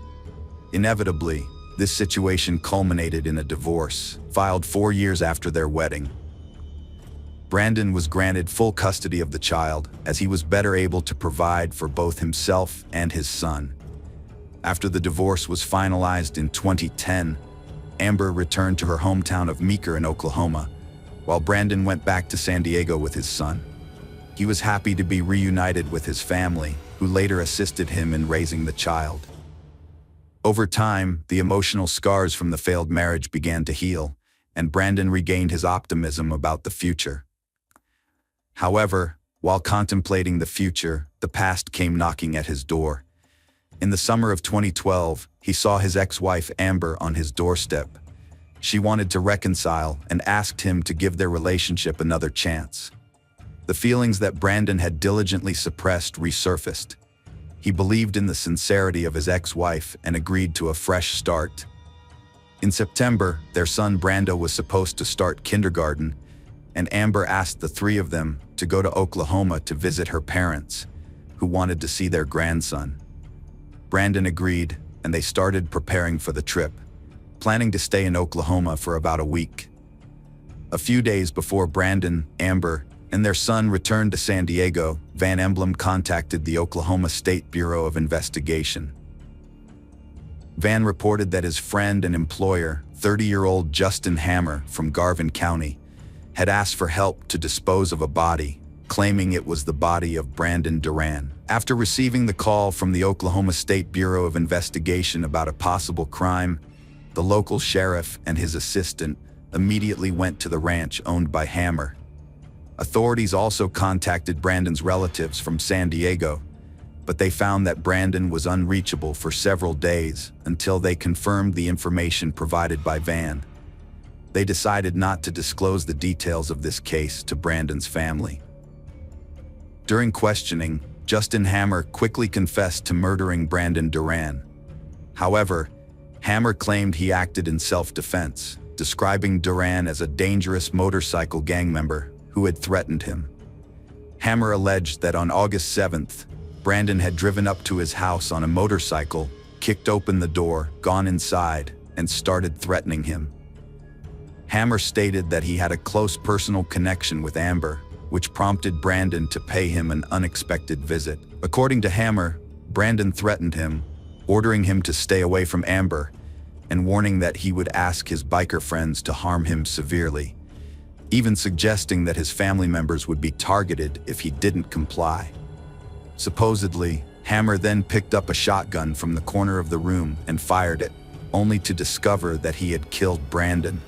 Inevitably, this situation culminated in a divorce, filed 4 years after their wedding. Brandon was granted full custody of the child, as he was better able to provide for both himself and his son. After the divorce was finalized in 2010, Amber returned to her hometown of Meeker in Oklahoma, while Brandon went back to San Diego with his son. He was happy to be reunited with his family, who later assisted him in raising the child. Over time, the emotional scars from the failed marriage began to heal, and Brandon regained his optimism about the future. However, while contemplating the future, the past came knocking at his door. In the summer of 2012, he saw his ex-wife Amber on his doorstep. She wanted to reconcile and asked him to give their relationship another chance. The feelings that Brandon had diligently suppressed resurfaced. He believed in the sincerity of his ex-wife and agreed to a fresh start. In September, their son Brando was supposed to start kindergarten, and Amber asked the three of them to go to Oklahoma to visit her parents, who wanted to see their grandson. Brandon agreed, and they started preparing for the trip, planning to stay in Oklahoma for about a week. A few days before Brandon, Amber, and their son returned to San Diego, Van Emblem contacted the Oklahoma State Bureau of Investigation. Van reported that his friend and employer, 30-year-old Justin Hammer from Garvin County, had asked for help to dispose of a body, claiming it was the body of Brandon Duran. After receiving the call from the Oklahoma State Bureau of Investigation about a possible crime, the local sheriff and his assistant immediately went to the ranch owned by Hammer. Authorities also contacted Brandon's relatives from San Diego, but they found that Brandon was unreachable for several days until they confirmed the information provided by Van. They decided not to disclose the details of this case to Brandon's family. During questioning, Justin Hammer quickly confessed to murdering Brandon Duran. However, Hammer claimed he acted in self-defense, describing Duran as a dangerous motorcycle gang member who had threatened him. Hammer alleged that on August 7th, Brandon had driven up to his house on a motorcycle, kicked open the door, gone inside, and started threatening him. Hammer stated that he had a close personal connection with Amber, which prompted Brandon to pay him an unexpected visit. According to Hammer, Brandon threatened him, ordering him to stay away from Amber, and warning that he would ask his biker friends to harm him severely, even suggesting that his family members would be targeted if he didn't comply. Supposedly, Hammer then picked up a shotgun from the corner of the room and fired it, only to discover that he had killed Brandon.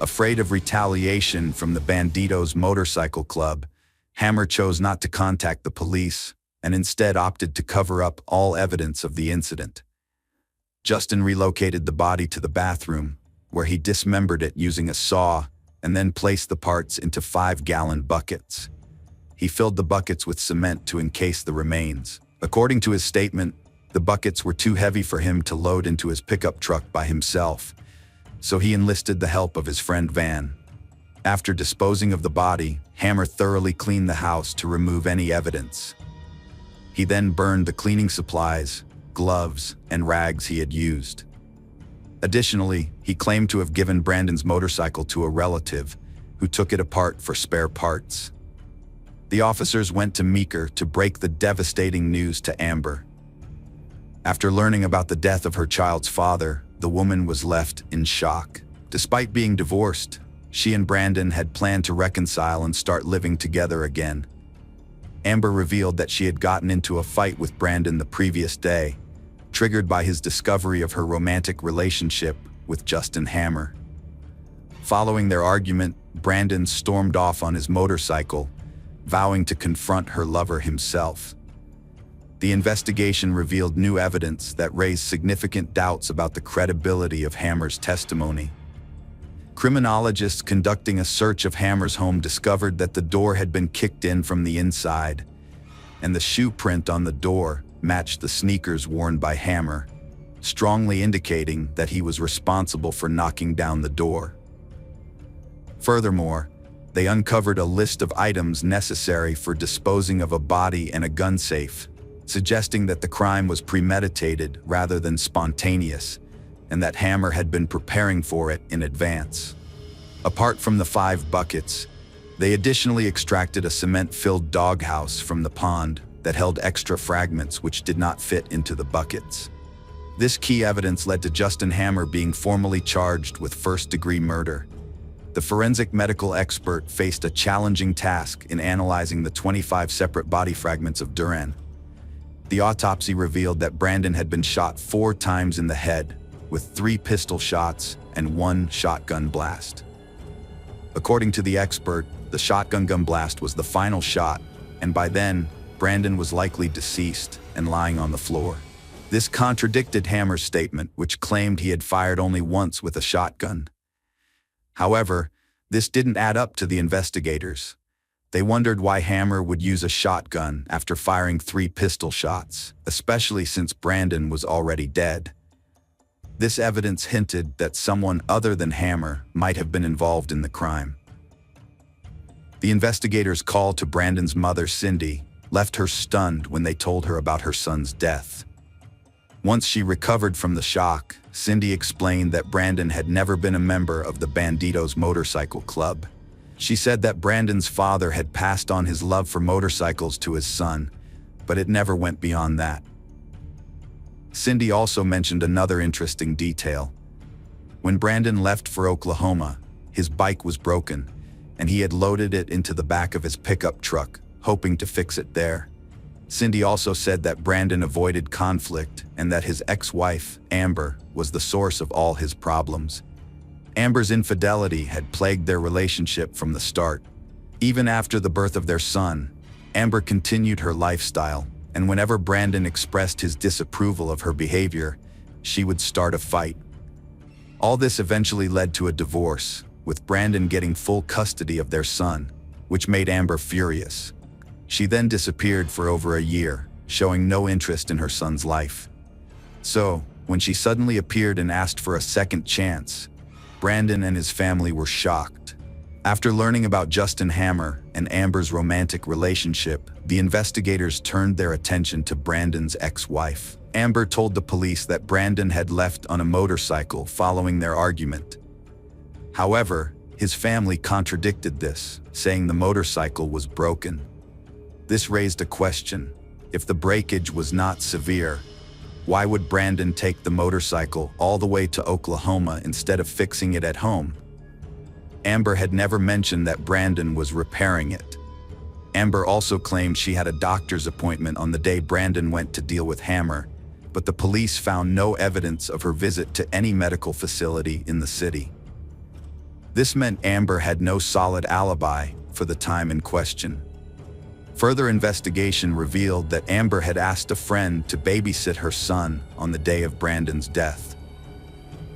Afraid of retaliation from the Banditos Motorcycle Club, Hammer chose not to contact the police and instead opted to cover up all evidence of the incident. Justin relocated the body to the bathroom, where he dismembered it using a saw and then placed the parts into 5-gallon buckets. He filled the buckets with cement to encase the remains. According to his statement, the buckets were too heavy for him to load into his pickup truck by himself, so he enlisted the help of his friend Van. After disposing of the body, Hammer thoroughly cleaned the house to remove any evidence. He then burned the cleaning supplies, gloves, and rags he had used. Additionally, he claimed to have given Brandon's motorcycle to a relative, who took it apart for spare parts. The officers went to Meeker to break the devastating news to Amber. After learning about the death of her child's father, the woman was left in shock. Despite being divorced, she and Brandon had planned to reconcile and start living together again. Amber revealed that she had gotten into a fight with Brandon the previous day, triggered by his discovery of her romantic relationship with Justin Hammer. Following their argument, Brandon stormed off on his motorcycle, vowing to confront her lover himself. The investigation revealed new evidence that raised significant doubts about the credibility of Hammer's testimony. Criminologists conducting a search of Hammer's home discovered that the door had been kicked in from the inside, and the shoe print on the door matched the sneakers worn by Hammer, strongly indicating that he was responsible for knocking down the door. Furthermore, they uncovered a list of items necessary for disposing of a body and a gun safe, suggesting that the crime was premeditated rather than spontaneous, and that Hammer had been preparing for it in advance. Apart from the 5 buckets, they additionally extracted a cement-filled doghouse from the pond that held extra fragments which did not fit into the buckets. This key evidence led to Justin Hammer being formally charged with first-degree murder. The forensic medical expert faced a challenging task in analyzing the 25 separate body fragments of Duran. The autopsy revealed that Brandon had been shot 4 times in the head, with 3 pistol shots and 1 shotgun blast. According to the expert, the shotgun gun blast was the final shot, and by then, Brandon was likely deceased and lying on the floor. This contradicted Hammer's statement, which claimed he had fired only once with a shotgun. However, this didn't add up to the investigators. They wondered why Hammer would use a shotgun after firing 3 pistol shots, especially since Brandon was already dead. This evidence hinted that someone other than Hammer might have been involved in the crime. The investigators' call to Brandon's mother, Cindy, left her stunned when they told her about her son's death. Once she recovered from the shock, Cindy explained that Brandon had never been a member of the Banditos Motorcycle Club. She said that Brandon's father had passed on his love for motorcycles to his son, but it never went beyond that. Cindy also mentioned another interesting detail. When Brandon left for Oklahoma, his bike was broken, and he had loaded it into the back of his pickup truck, hoping to fix it there. Cindy also said that Brandon avoided conflict and that his ex-wife, Amber, was the source of all his problems. Amber's infidelity had plagued their relationship from the start. Even after the birth of their son, Amber continued her lifestyle, and whenever Brandon expressed his disapproval of her behavior, she would start a fight. All this eventually led to a divorce, with Brandon getting full custody of their son, which made Amber furious. She then disappeared for over a year, showing no interest in her son's life. So, when she suddenly appeared and asked for a second chance, Brandon and his family were shocked. After learning about Justin Hammer and Amber's romantic relationship, the investigators turned their attention to Brandon's ex-wife. Amber told the police that Brandon had left on a motorcycle following their argument. However, his family contradicted this, saying the motorcycle was broken. This raised a question. If the breakage was not severe, why would Brandon take the motorcycle all the way to Oklahoma instead of fixing it at home? Amber had never mentioned that Brandon was repairing it. Amber also claimed she had a doctor's appointment on the day Brandon went to deal with Hammer, but the police found no evidence of her visit to any medical facility in the city. This meant Amber had no solid alibi for the time in question. Further investigation revealed that Amber had asked a friend to babysit her son on the day of Brandon's death.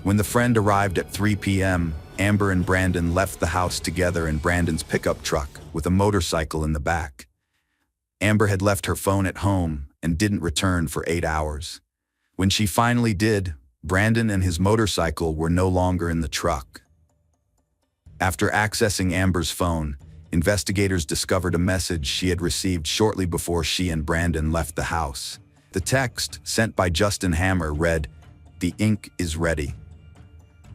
When the friend arrived at 3 p.m., Amber and Brandon left the house together in Brandon's pickup truck with a motorcycle in the back. Amber had left her phone at home and didn't return for 8 hours. When she finally did, Brandon and his motorcycle were no longer in the truck. After accessing Amber's phone, investigators discovered a message she had received shortly before she and Brandon left the house. The text, sent by Justin Hammer, read, "The ink is ready."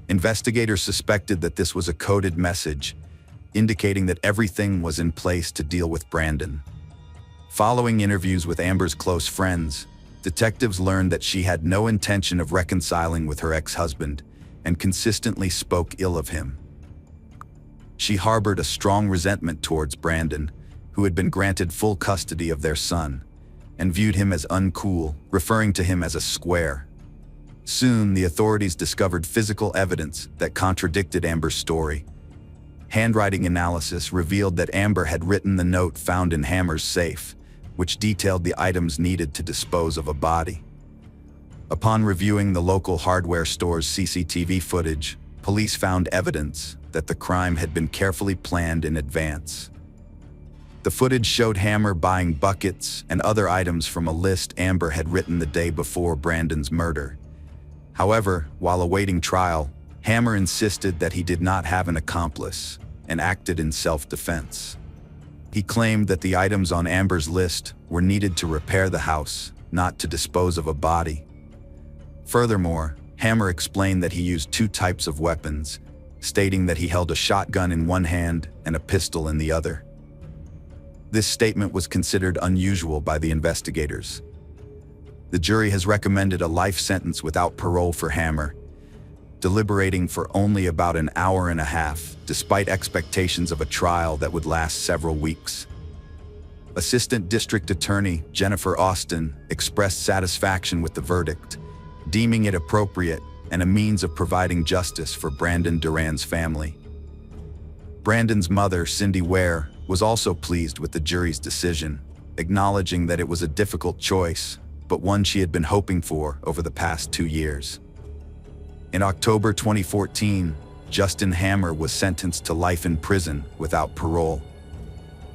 Investigators suspected that this was a coded message, indicating that everything was in place to deal with Brandon. Following interviews with Amber's close friends, detectives learned that she had no intention of reconciling with her ex-husband and consistently spoke ill of him. She harbored a strong resentment towards Brandon, who had been granted full custody of their son, and viewed him as uncool, referring to him as a square. Soon, the authorities discovered physical evidence that contradicted Amber's story. Handwriting analysis revealed that Amber had written the note found in Hammer's safe, which detailed the items needed to dispose of a body. Upon reviewing the local hardware store's CCTV footage, police found evidence that the crime had been carefully planned in advance. The footage showed Hammer buying buckets and other items from a list Amber had written the day before Brandon's murder. However, while awaiting trial, Hammer insisted that he did not have an accomplice and acted in self-defense. He claimed that the items on Amber's list were needed to repair the house, not to dispose of a body. Furthermore, Hammer explained that he used 2 types of weapons, stating that he held a shotgun in one hand and a pistol in the other. This statement was considered unusual by the investigators. The jury has recommended a life sentence without parole for Hammer, deliberating for only about an hour and a half, despite expectations of a trial that would last several weeks. Assistant District Attorney Jennifer Austin expressed satisfaction with the verdict, deeming it appropriate and a means of providing justice for Brandon Duran's family. Brandon's mother, Cindy Ware, was also pleased with the jury's decision, acknowledging that it was a difficult choice, but one she had been hoping for over the past 2 years. In October 2014, Justin Hammer was sentenced to life in prison without parole.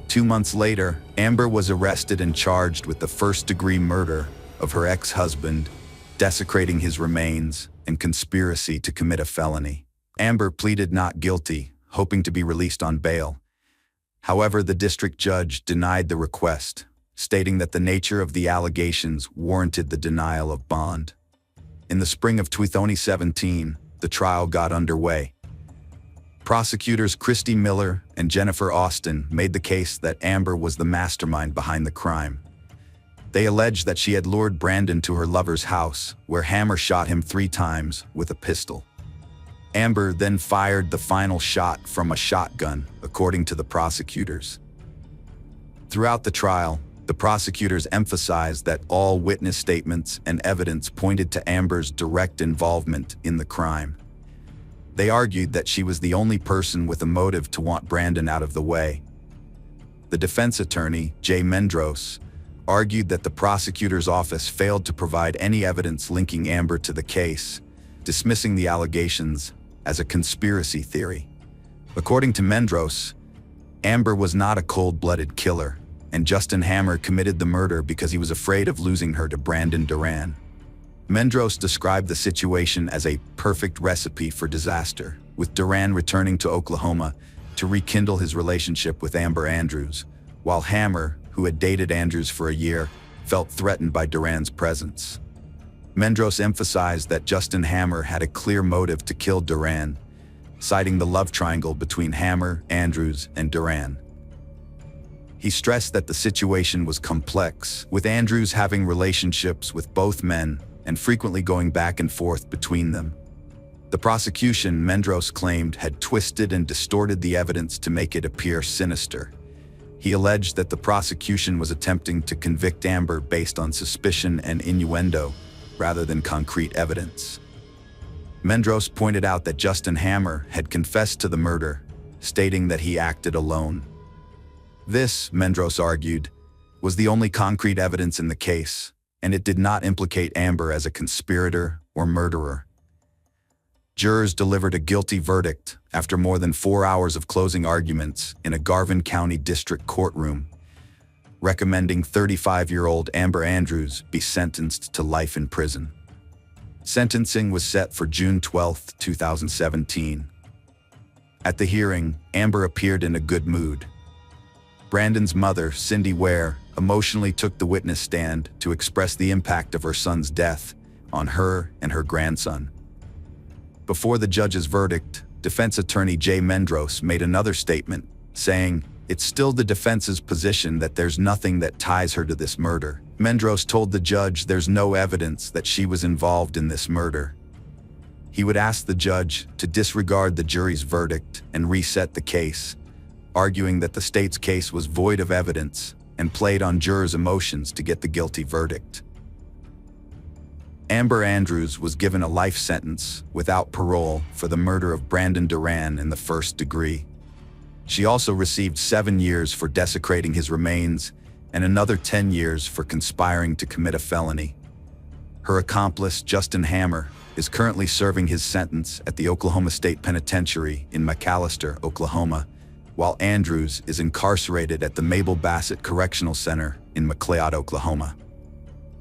2 months later, Amber was arrested and charged with the first-degree murder of her ex-husband, desecrating his remains, and conspiracy to commit a felony. Amber pleaded not guilty, hoping to be released on bail. However, the district judge denied the request, stating that the nature of the allegations warranted the denial of bond. In the spring of 2017, the trial got underway. Prosecutors Christy Miller and Jennifer Austin made the case that Amber was the mastermind behind the crime. They alleged that she had lured Brandon to her lover's house, where Hammer shot him 3 times with a pistol. Amber then fired the final shot from a shotgun, according to the prosecutors. Throughout the trial, the prosecutors emphasized that all witness statements and evidence pointed to Amber's direct involvement in the crime. They argued that she was the only person with a motive to want Brandon out of the way. The defense attorney, Jay Mendros, argued that the prosecutor's office failed to provide any evidence linking Amber to the case, dismissing the allegations as a conspiracy theory. According to Mendros, Amber was not a cold-blooded killer, and Justin Hammer committed the murder because he was afraid of losing her to Brandon Duran. Mendros described the situation as a perfect recipe for disaster, with Duran returning to Oklahoma to rekindle his relationship with Amber Andrews, while Hammer, who had dated Andrews for a year, felt threatened by Duran's presence. Mendros emphasized that Justin Hammer had a clear motive to kill Duran, citing the love triangle between Hammer, Andrews, and Duran. He stressed that the situation was complex, with Andrews having relationships with both men and frequently going back and forth between them. The prosecution, Mendros claimed, had twisted and distorted the evidence to make it appear sinister. He alleged that the prosecution was attempting to convict Amber based on suspicion and innuendo, rather than concrete evidence. Mendros pointed out that Justin Hammer had confessed to the murder, stating that he acted alone. This, Mendros argued, was the only concrete evidence in the case, and it did not implicate Amber as a conspirator or murderer. Jurors delivered a guilty verdict after more than 4 hours of closing arguments in a Garvin County District courtroom, recommending 35-year-old Amber Andrews be sentenced to life in prison. Sentencing was set for June 12, 2017. At the hearing, Amber appeared in a good mood. Brandon's mother, Cindy Ware, emotionally took the witness stand to express the impact of her son's death on her and her grandson. Before the judge's verdict, defense attorney Jay Mendros made another statement, saying, "It's still the defense's position that there's nothing that ties her to this murder." Mendros told the judge there's no evidence that she was involved in this murder. He would ask the judge to disregard the jury's verdict and reset the case, arguing that the state's case was void of evidence and played on jurors' emotions to get the guilty verdict. Amber Andrews was given a life sentence without parole for the murder of Brandon Duran in the first degree. She also received 7 years for desecrating his remains and another 10 years for conspiring to commit a felony. Her accomplice, Justin Hammer, is currently serving his sentence at the Oklahoma State Penitentiary in McAlester, Oklahoma, while Andrews is incarcerated at the Mabel Bassett Correctional Center in McLeod, Oklahoma.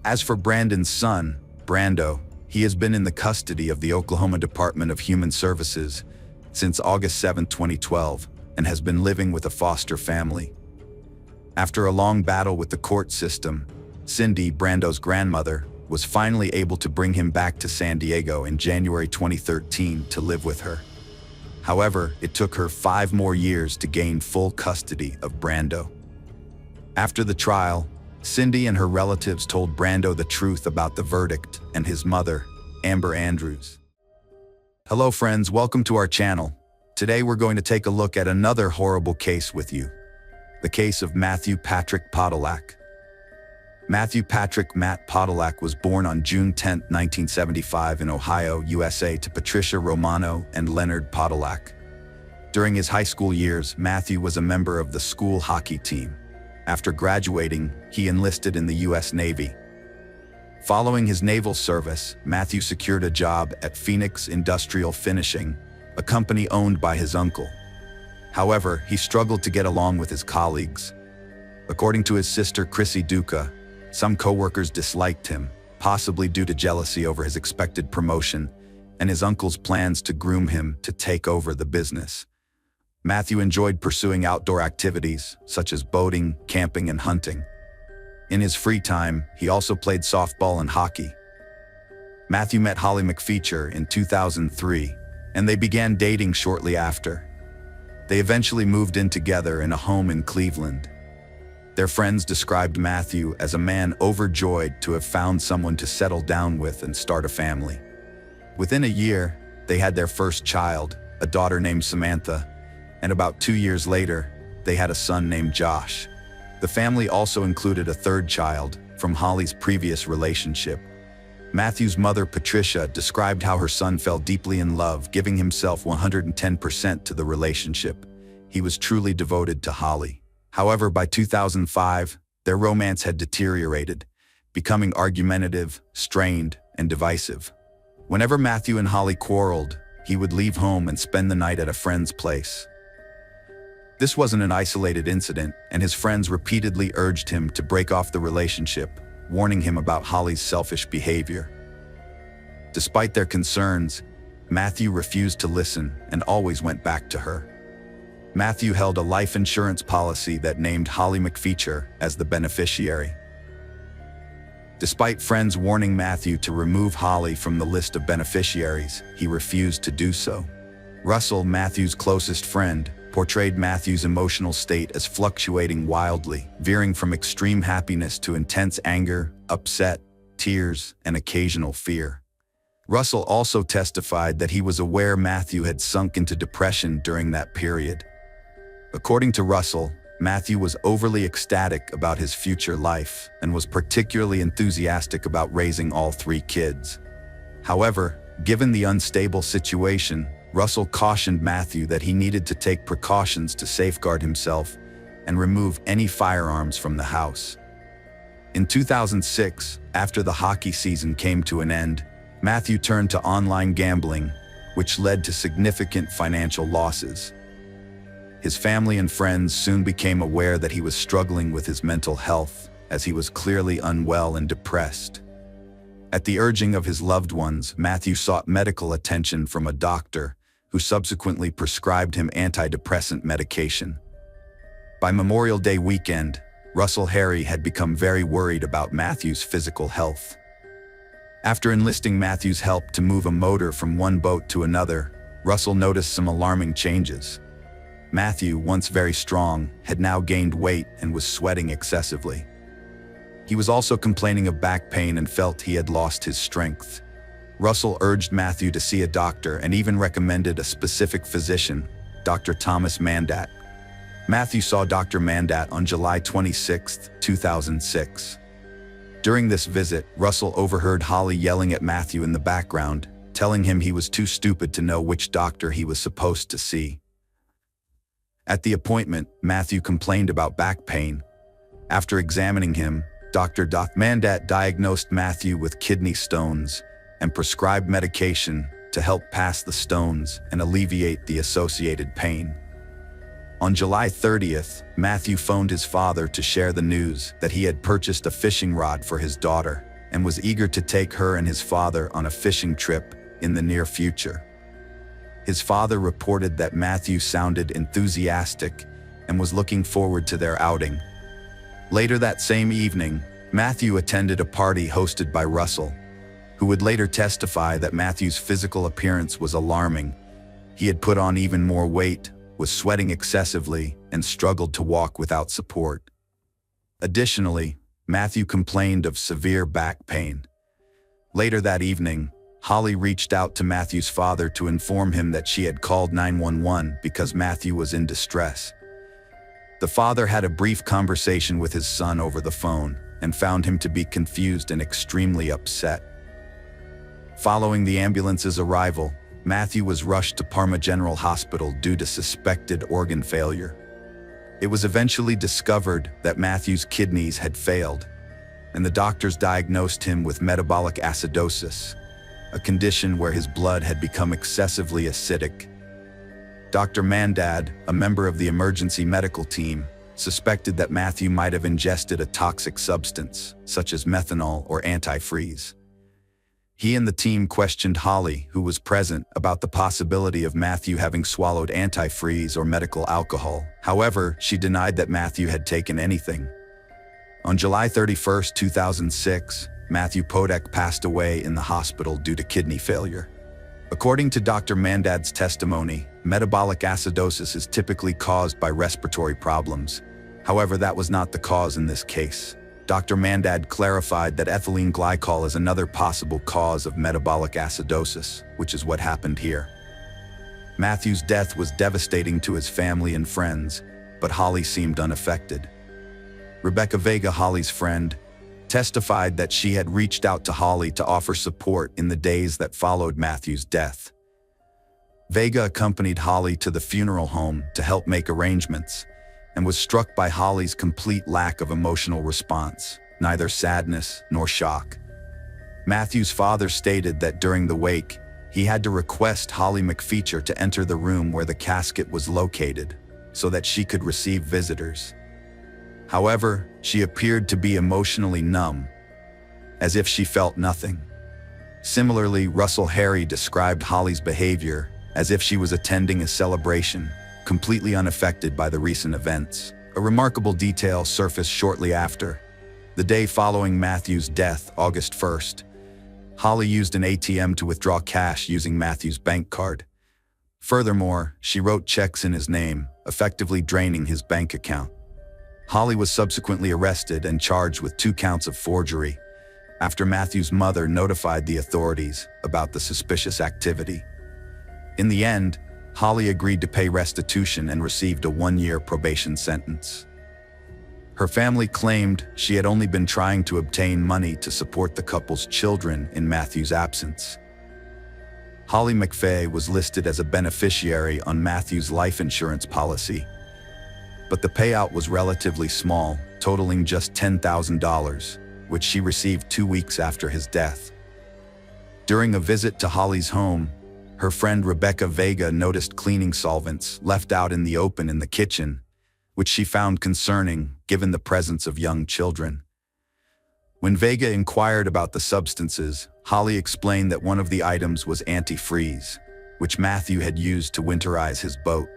As for Brandon's son, Brando, he has been in the custody of the Oklahoma Department of Human Services since August 7, 2012, and has been living with a foster family. After a long battle with the court system, Cindy, Brando's grandmother, was finally able to bring him back to San Diego in January 2013 to live with her. However, it took her 5 more years to gain full custody of Brando. After the trial, Cindy and her relatives told Brando the truth about the verdict and his mother, Amber Andrews. Hello friends, welcome to our channel. Today we're going to take a look at another horrible case with you. The case of Matthew Patrick Podolak. Matthew Patrick Matt Podolak was born on June 10, 1975 in Ohio, USA to Patricia Romano and Leonard Podolak. During his high school years, Matthew was a member of the school hockey team. After graduating, he enlisted in the U.S. Navy. Following his naval service, Matthew secured a job at Phoenix Industrial Finishing, a company owned by his uncle. However, he struggled to get along with his colleagues. According to his sister Chrissy Duca, some coworkers disliked him, possibly due to jealousy over his expected promotion and his uncle's plans to groom him to take over the business. Matthew enjoyed pursuing outdoor activities, such as boating, camping, and hunting. In his free time, he also played softball and hockey. Matthew met Holly McFeature in 2003, and they began dating shortly after. They eventually moved in together in a home in Cleveland. Their friends described Matthew as a man overjoyed to have found someone to settle down with and start a family. Within a year, they had their first child, a daughter named Samantha, and about 2 years later, they had a son named Josh. The family also included a third child from Holly's previous relationship. Matthew's mother, Patricia, described how her son fell deeply in love, giving himself 110% to the relationship. He was truly devoted to Holly. However, by 2005, their romance had deteriorated, becoming argumentative, strained, and divisive. Whenever Matthew and Holly quarreled, he would leave home and spend the night at a friend's place. This wasn't an isolated incident, and his friends repeatedly urged him to break off the relationship, warning him about Holly's selfish behavior. Despite their concerns, Matthew refused to listen and always went back to her. Matthew held a life insurance policy that named Holly McFeature as the beneficiary. Despite friends warning Matthew to remove Holly from the list of beneficiaries, he refused to do so. Russell, Matthew's closest friend, portrayed Matthew's emotional state as fluctuating wildly, veering from extreme happiness to intense anger, upset, tears, and occasional fear. Russell also testified that he was aware Matthew had sunk into depression during that period. According to Russell, Matthew was overly ecstatic about his future life and was particularly enthusiastic about raising all 3 kids. However, given the unstable situation, Russell cautioned Matthew that he needed to take precautions to safeguard himself and remove any firearms from the house. In 2006, after the hockey season came to an end, Matthew turned to online gambling, which led to significant financial losses. His family and friends soon became aware that he was struggling with his mental health, as he was clearly unwell and depressed. At the urging of his loved ones, Matthew sought medical attention from a doctor, who subsequently prescribed him antidepressant medication. By Memorial Day weekend, Russell Harry had become very worried about Matthew's physical health. After enlisting Matthew's help to move a motor from one boat to another, Russell noticed some alarming changes. Matthew, once very strong, had now gained weight and was sweating excessively. He was also complaining of back pain and felt he had lost his strength. Russell urged Matthew to see a doctor and even recommended a specific physician, Dr. Thomas Mandat. Matthew saw Dr. Mandat on July 26, 2006. During this visit, Russell overheard Holly yelling at Matthew in the background, telling him he was too stupid to know which doctor he was supposed to see. At the appointment, Matthew complained about back pain. After examining him, Dr. Mandat diagnosed Matthew with kidney stones and prescribed medication to help pass the stones and alleviate the associated pain. On July 30th, Matthew phoned his father to share the news that he had purchased a fishing rod for his daughter and was eager to take her and his father on a fishing trip in the near future. His father reported that Matthew sounded enthusiastic and was looking forward to their outing. Later that same evening, Matthew attended a party hosted by Russell, who would later testify that Matthew's physical appearance was alarming. He had put on even more weight, was sweating excessively, and struggled to walk without support. Additionally, Matthew complained of severe back pain. Later that evening, Holly reached out to Matthew's father to inform him that she had called 911 because Matthew was in distress. The father had a brief conversation with his son over the phone and found him to be confused and extremely upset. Following the ambulance's arrival, Matthew was rushed to Parma General Hospital due to suspected organ failure. It was eventually discovered that Matthew's kidneys had failed, and the doctors diagnosed him with metabolic acidosis, a condition where his blood had become excessively acidic. Dr. Mandad, a member of the emergency medical team, suspected that Matthew might have ingested a toxic substance, such as methanol or antifreeze. He and the team questioned Holly, who was present, about the possibility of Matthew having swallowed antifreeze or medical alcohol. However, she denied that Matthew had taken anything. On July 31, 2006, Matthew Podek passed away in the hospital due to kidney failure. According to Dr. Mandad's testimony, metabolic acidosis is typically caused by respiratory problems. However, that was not the cause in this case. Dr. Mandad clarified that ethylene glycol is another possible cause of metabolic acidosis, which is what happened here. Matthew's death was devastating to his family and friends, but Holly seemed unaffected. Rebecca Vega, Holly's friend, testified that she had reached out to Holly to offer support in the days that followed Matthew's death. Vega accompanied Holly to the funeral home to help make arrangements, and was struck by Holly's complete lack of emotional response, neither sadness nor shock. Matthew's father stated that during the wake, he had to request Holly McFeature to enter the room where the casket was located so that she could receive visitors. However, she appeared to be emotionally numb, as if she felt nothing. Similarly, Russell Harry described Holly's behavior as if she was attending a celebration, completely unaffected by the recent events. A remarkable detail surfaced shortly after. The day following Matthew's death, August 1st, Holly used an ATM to withdraw cash using Matthew's bank card. Furthermore, she wrote checks in his name, effectively draining his bank account. Holly was subsequently arrested and charged with 2 counts of forgery after Matthew's mother notified the authorities about the suspicious activity. In the end, Holly agreed to pay restitution and received a 1-year probation sentence. Her family claimed she had only been trying to obtain money to support the couple's children in Matthew's absence. Holly McFay was listed as a beneficiary on Matthew's life insurance policy, but the payout was relatively small, totaling just $10,000, which she received 2 weeks after his death. During a visit to Holly's home, her friend Rebecca Vega noticed cleaning solvents left out in the open in the kitchen, which she found concerning given the presence of young children. When Vega inquired about the substances, Holly explained that one of the items was antifreeze, which Matthew had used to winterize his boat.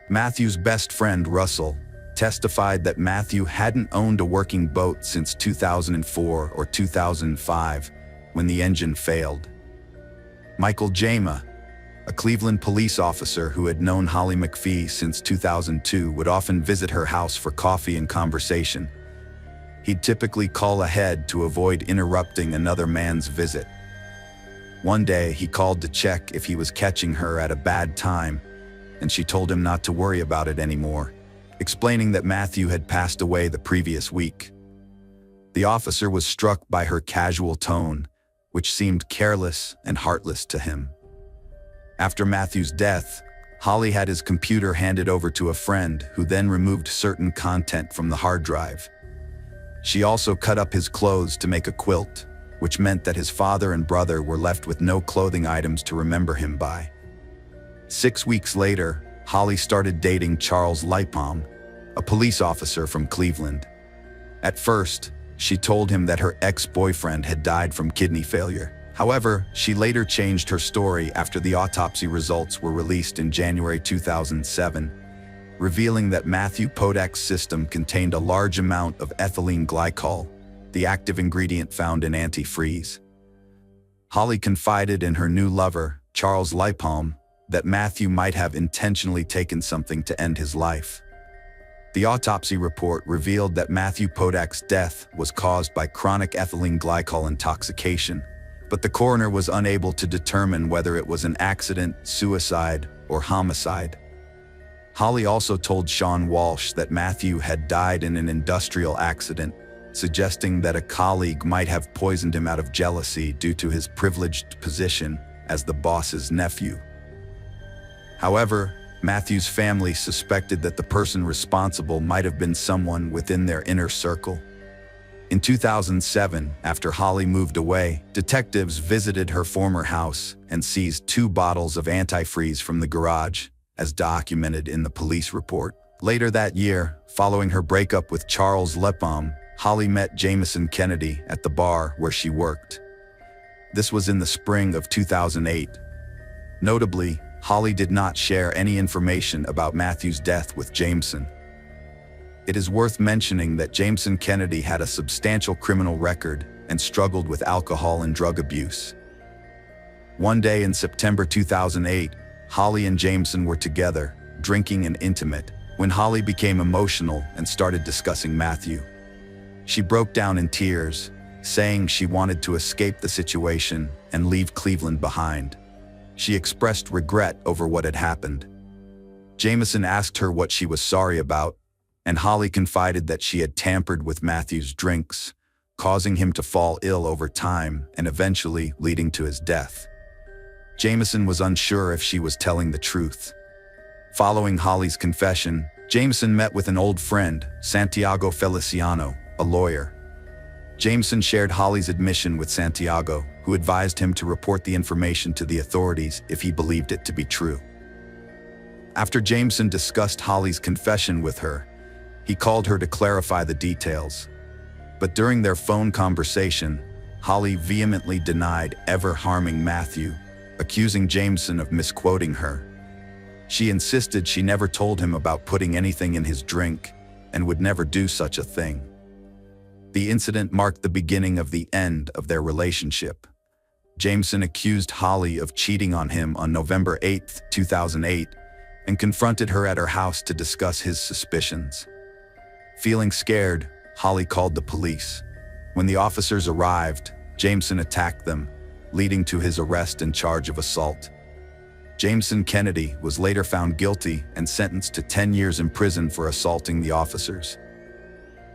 Matthew's best friend, Russell, testified that Matthew hadn't owned a working boat since 2004 or 2005, when the engine failed. Michael Jama, a Cleveland police officer who had known Holly McFee since 2002, would often visit her house for coffee and conversation. He'd typically call ahead to avoid interrupting another man's visit. One day, he called to check if he was catching her at a bad time, and she told him not to worry about it anymore, explaining that Matthew had passed away the previous week. The officer was struck by her casual tone, which seemed careless and heartless to him. After Matthew's death, Holly had his computer handed over to a friend who then removed certain content from the hard drive. She also cut up his clothes to make a quilt, which meant that his father and brother were left with no clothing items to remember him by. 6 weeks later, Holly started dating Charles Lightbaum, a police officer from Cleveland. At first, she told him that her ex-boyfriend had died from kidney failure. However, she later changed her story after the autopsy results were released in January 2007, revealing that Matthew Podak's system contained a large amount of ethylene glycol, the active ingredient found in antifreeze. Holly confided in her new lover, Charles Lightbaum, that Matthew might have intentionally taken something to end his life. The autopsy report revealed that Matthew Podak's death was caused by chronic ethylene glycol intoxication, but the coroner was unable to determine whether it was an accident, suicide, or homicide. Holly also told Sean Walsh that Matthew had died in an industrial accident, suggesting that a colleague might have poisoned him out of jealousy due to his privileged position as the boss's nephew. However, Matthew's family suspected that the person responsible might have been someone within their inner circle. In 2007, after Holly moved away, detectives visited her former house and seized 2 bottles of antifreeze from the garage, as documented in the police report. Later that year, following her breakup with Charles Lightbaum, Holly met Jameson Kennedy at the bar where she worked. This was in the spring of 2008. Notably, Holly did not share any information about Matthew's death with Jameson. It is worth mentioning that Jameson Kennedy had a substantial criminal record and struggled with alcohol and drug abuse. One day in September 2008, Holly and Jameson were together, drinking and intimate, when Holly became emotional and started discussing Matthew. She broke down in tears, saying she wanted to escape the situation and leave Cleveland behind. She expressed regret over what had happened. Jameson asked her what she was sorry about, and Holly confided that she had tampered with Matthew's drinks, causing him to fall ill over time and eventually leading to his death. Jameson was unsure if she was telling the truth. Following Holly's confession, Jameson met with an old friend, Santiago Feliciano, a lawyer. Jameson shared Holly's admission with Santiago, who advised him to report the information to the authorities if he believed it to be true. After Jameson discussed Holly's confession with her, he called her to clarify the details. But during their phone conversation, Holly vehemently denied ever harming Matthew, accusing Jameson of misquoting her. She insisted she never told him about putting anything in his drink and would never do such a thing. The incident marked the beginning of the end of their relationship. Jameson accused Holly of cheating on him on November 8, 2008, and confronted her at her house to discuss his suspicions. Feeling scared, Holly called the police. When the officers arrived, Jameson attacked them, leading to his arrest and charge of assault. Jameson Kennedy was later found guilty and sentenced to 10 years in prison for assaulting the officers.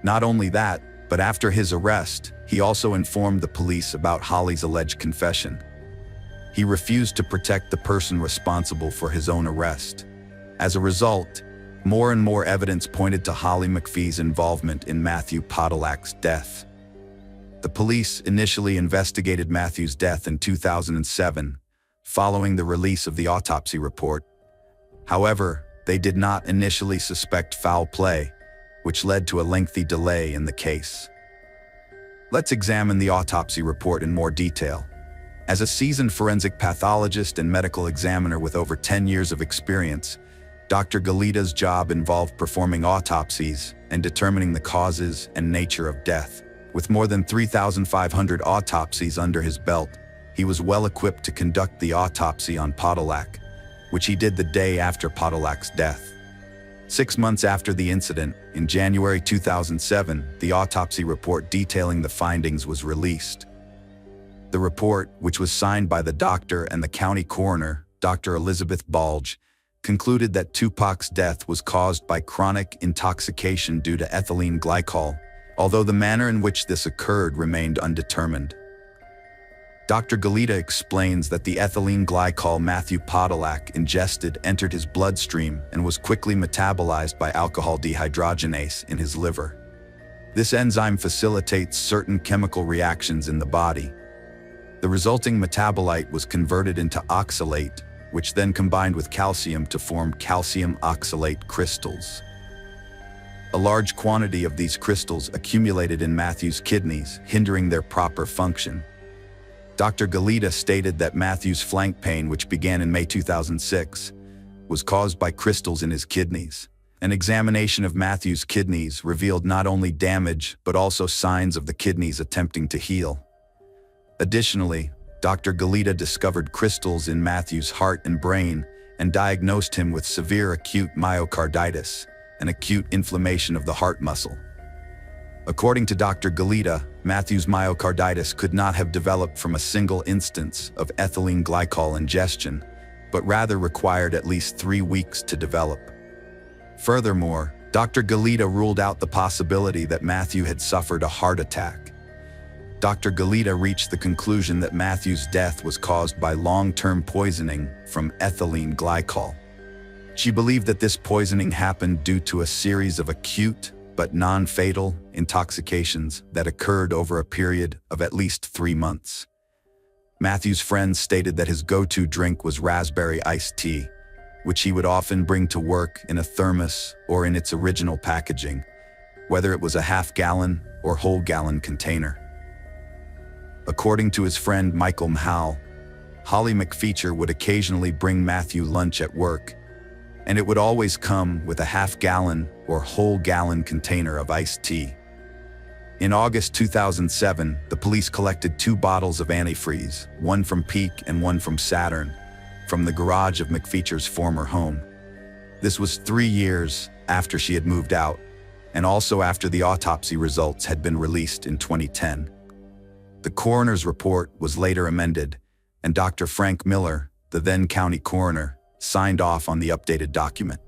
Not only that, but after his arrest, he also informed the police about Holly's alleged confession. He refused to protect the person responsible for his own arrest. As a result, more and more evidence pointed to Holly McPhee's involvement in Matthew Podolak's death. The police initially investigated Matthew's death in 2007, following the release of the autopsy report. However, they did not initially suspect foul play, which led to a lengthy delay in the case. Let's examine the autopsy report in more detail. As a seasoned forensic pathologist and medical examiner with over 10 years of experience, Dr. Galita's job involved performing autopsies and determining the causes and nature of death. With more than 3,500 autopsies under his belt, he was well equipped to conduct the autopsy on Podolak, which he did the day after Podolak's death. 6 months after the incident, in January 2007, the autopsy report detailing the findings was released. The report, which was signed by the doctor and the county coroner, Dr. Elizabeth Balge, concluded that Tupac's death was caused by chronic intoxication due to ethylene glycol, although the manner in which this occurred remained undetermined. Dr. Galita explains that the ethylene glycol Matthew Podolak ingested entered his bloodstream and was quickly metabolized by alcohol dehydrogenase in his liver. This enzyme facilitates certain chemical reactions in the body. The resulting metabolite was converted into oxalate, which then combined with calcium to form calcium oxalate crystals. A large quantity of these crystals accumulated in Matthew's kidneys, hindering their proper function. Dr. Galita stated that Matthew's flank pain, which began in May 2006, was caused by crystals in his kidneys. An examination of Matthew's kidneys revealed not only damage, but also signs of the kidneys attempting to heal. Additionally, Dr. Galita discovered crystals in Matthew's heart and brain and diagnosed him with severe acute myocarditis, an acute inflammation of the heart muscle. According to Dr. Galita, Matthew's myocarditis could not have developed from a single instance of ethylene glycol ingestion, but rather required at least 3 weeks to develop. Furthermore, Dr. Galita ruled out the possibility that Matthew had suffered a heart attack. Dr. Galita reached the conclusion that Matthew's death was caused by long-term poisoning from ethylene glycol. She believed that this poisoning happened due to a series of acute but non-fatal intoxications that occurred over a period of at least 3 months. Matthew's friends stated that his go-to drink was raspberry iced tea, which he would often bring to work in a thermos or in its original packaging, whether it was a half-gallon or whole-gallon container. According to his friend Michael Mahal, Holly McPheecher would occasionally bring Matthew lunch at work, and it would always come with a half-gallon or whole-gallon container of iced tea. In August 2007, the police collected 2 bottles of antifreeze, one from Peak and one from Saturn, from the garage of McPheecher's former home. This was 3 years after she had moved out, and also after the autopsy results had been released in 2010. The coroner's report was later amended, and Dr. Frank Miller, the then county coroner, signed off on the updated document.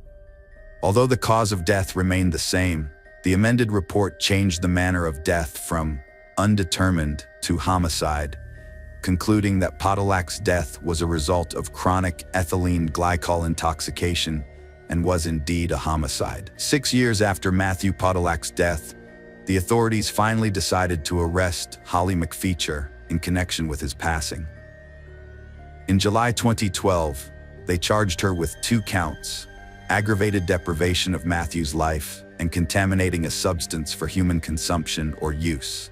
Although the cause of death remained the same, the amended report changed the manner of death from undetermined to homicide, concluding that Podolak's death was a result of chronic ethylene glycol intoxication and was indeed a homicide. 6 years after Matthew Podolak's death, the authorities finally decided to arrest Holly McFeature in connection with his passing. In July 2012, they charged her with 2 counts: aggravated deprivation of Matthew's life and contaminating a substance for human consumption or use.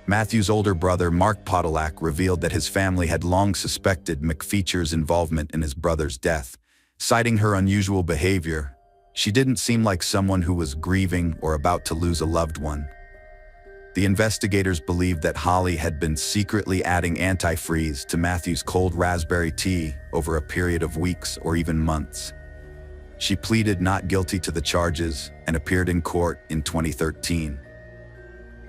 Matthew's older brother, Mark Podolak, revealed that his family had long suspected McFeature's involvement in his brother's death, citing her unusual behavior. She didn't seem like someone who was grieving or about to lose a loved one. The investigators believed that Holly had been secretly adding antifreeze to Matthew's cold raspberry tea over a period of weeks or even months. She pleaded not guilty to the charges and appeared in court in 2013.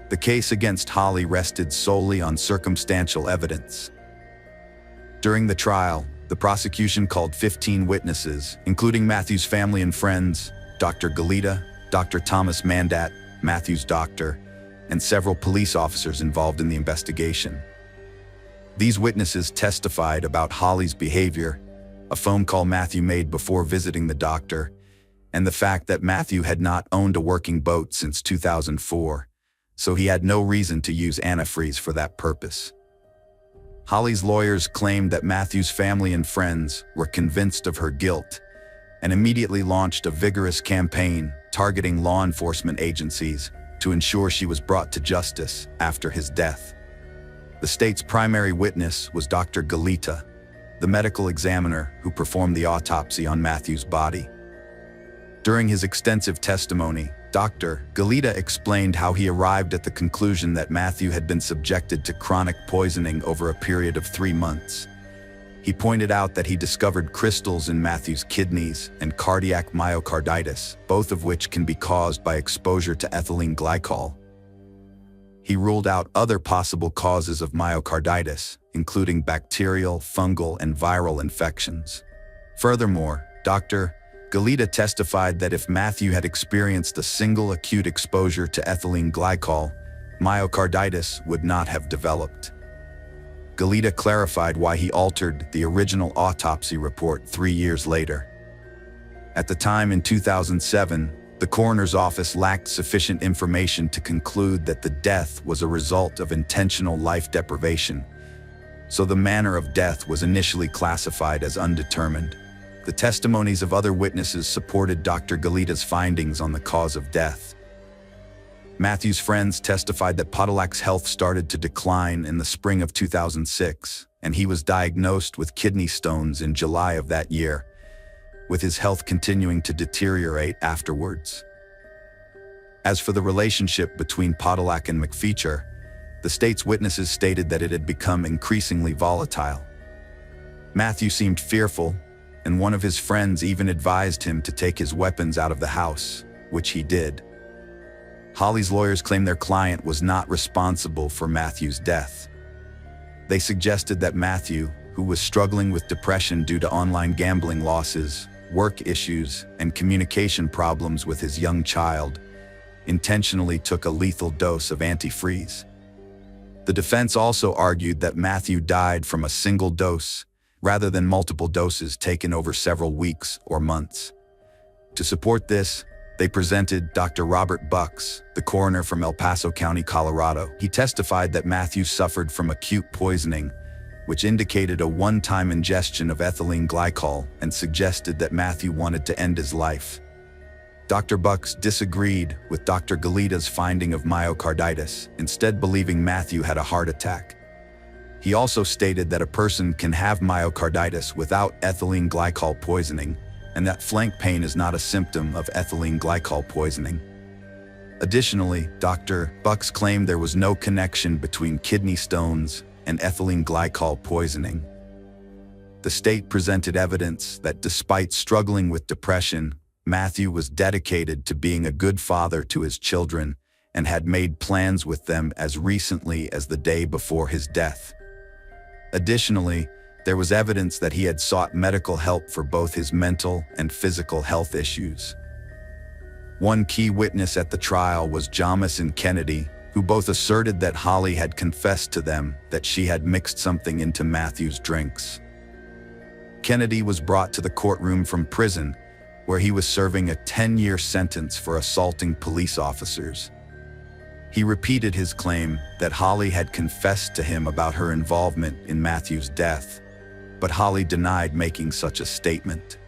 The case against Holly rested solely on circumstantial evidence. During the trial, the prosecution called 15 witnesses, including Matthew's family and friends, Dr. Galita, Dr. Thomas Mandat, Matthew's doctor, and several police officers involved in the investigation. These witnesses testified about Holly's behavior, a phone call Matthew made before visiting the doctor, and the fact that Matthew had not owned a working boat since 2004, so he had no reason to use antifreeze for that purpose. Holly's lawyers claimed that Matthew's family and friends were convinced of her guilt and immediately launched a vigorous campaign targeting law enforcement agencies to ensure she was brought to justice after his death. The state's primary witness was Dr. Galita, the medical examiner who performed the autopsy on Matthew's body. During his extensive testimony, Dr. Galita explained how he arrived at the conclusion that Matthew had been subjected to chronic poisoning over a period of 3 months. He pointed out that he discovered crystals in Matthew's kidneys and cardiac myocarditis, both of which can be caused by exposure to ethylene glycol. He ruled out other possible causes of myocarditis, including bacterial, fungal, and viral infections. Furthermore, Dr. Galita testified that if Matthew had experienced a single acute exposure to ethylene glycol, myocarditis would not have developed. Galita clarified why he altered the original autopsy report 3 years later. At the time in 2007, the coroner's office lacked sufficient information to conclude that the death was a result of intentional life deprivation, so the manner of death was initially classified as undetermined. The testimonies of other witnesses supported Dr. Galita's findings on the cause of death. Matthew's friends testified that Podolak's health started to decline in the spring of 2006, and he was diagnosed with kidney stones in July of that year, with his health continuing to deteriorate afterwards. As for the relationship between Podolak and McFeature, the state's witnesses stated that it had become increasingly volatile. Matthew seemed fearful, and one of his friends even advised him to take his weapons out of the house, which he did. Holly's lawyers claim their client was not responsible for Matthew's death. They suggested that Matthew, who was struggling with depression due to online gambling losses, work issues, and communication problems with his young child, intentionally took a lethal dose of antifreeze. The defense also argued that Matthew died from a single dose, rather than multiple doses taken over several weeks or months. To support this, they presented Dr. Robert Bucks, the coroner from El Paso County, Colorado. He testified that Matthew suffered from acute poisoning, which indicated a one-time ingestion of ethylene glycol and suggested that Matthew wanted to end his life. Dr. Bucks disagreed with Dr. Galita's finding of myocarditis, instead believing Matthew had a heart attack. He also stated that a person can have myocarditis without ethylene glycol poisoning, and that flank pain is not a symptom of ethylene glycol poisoning. Additionally, Dr. Bucks claimed there was no connection between kidney stones and ethylene glycol poisoning. The state presented evidence that despite struggling with depression, Matthew was dedicated to being a good father to his children and had made plans with them as recently as the day before his death. Additionally, there was evidence that he had sought medical help for both his mental and physical health issues. One key witness at the trial was Jamison Kennedy, who both asserted that Holly had confessed to them that she had mixed something into Matthew's drinks. Kennedy was brought to the courtroom from prison, where he was serving a 10-year sentence for assaulting police officers. He repeated his claim that Holly had confessed to him about her involvement in Matthew's death, but Holly denied making such a statement.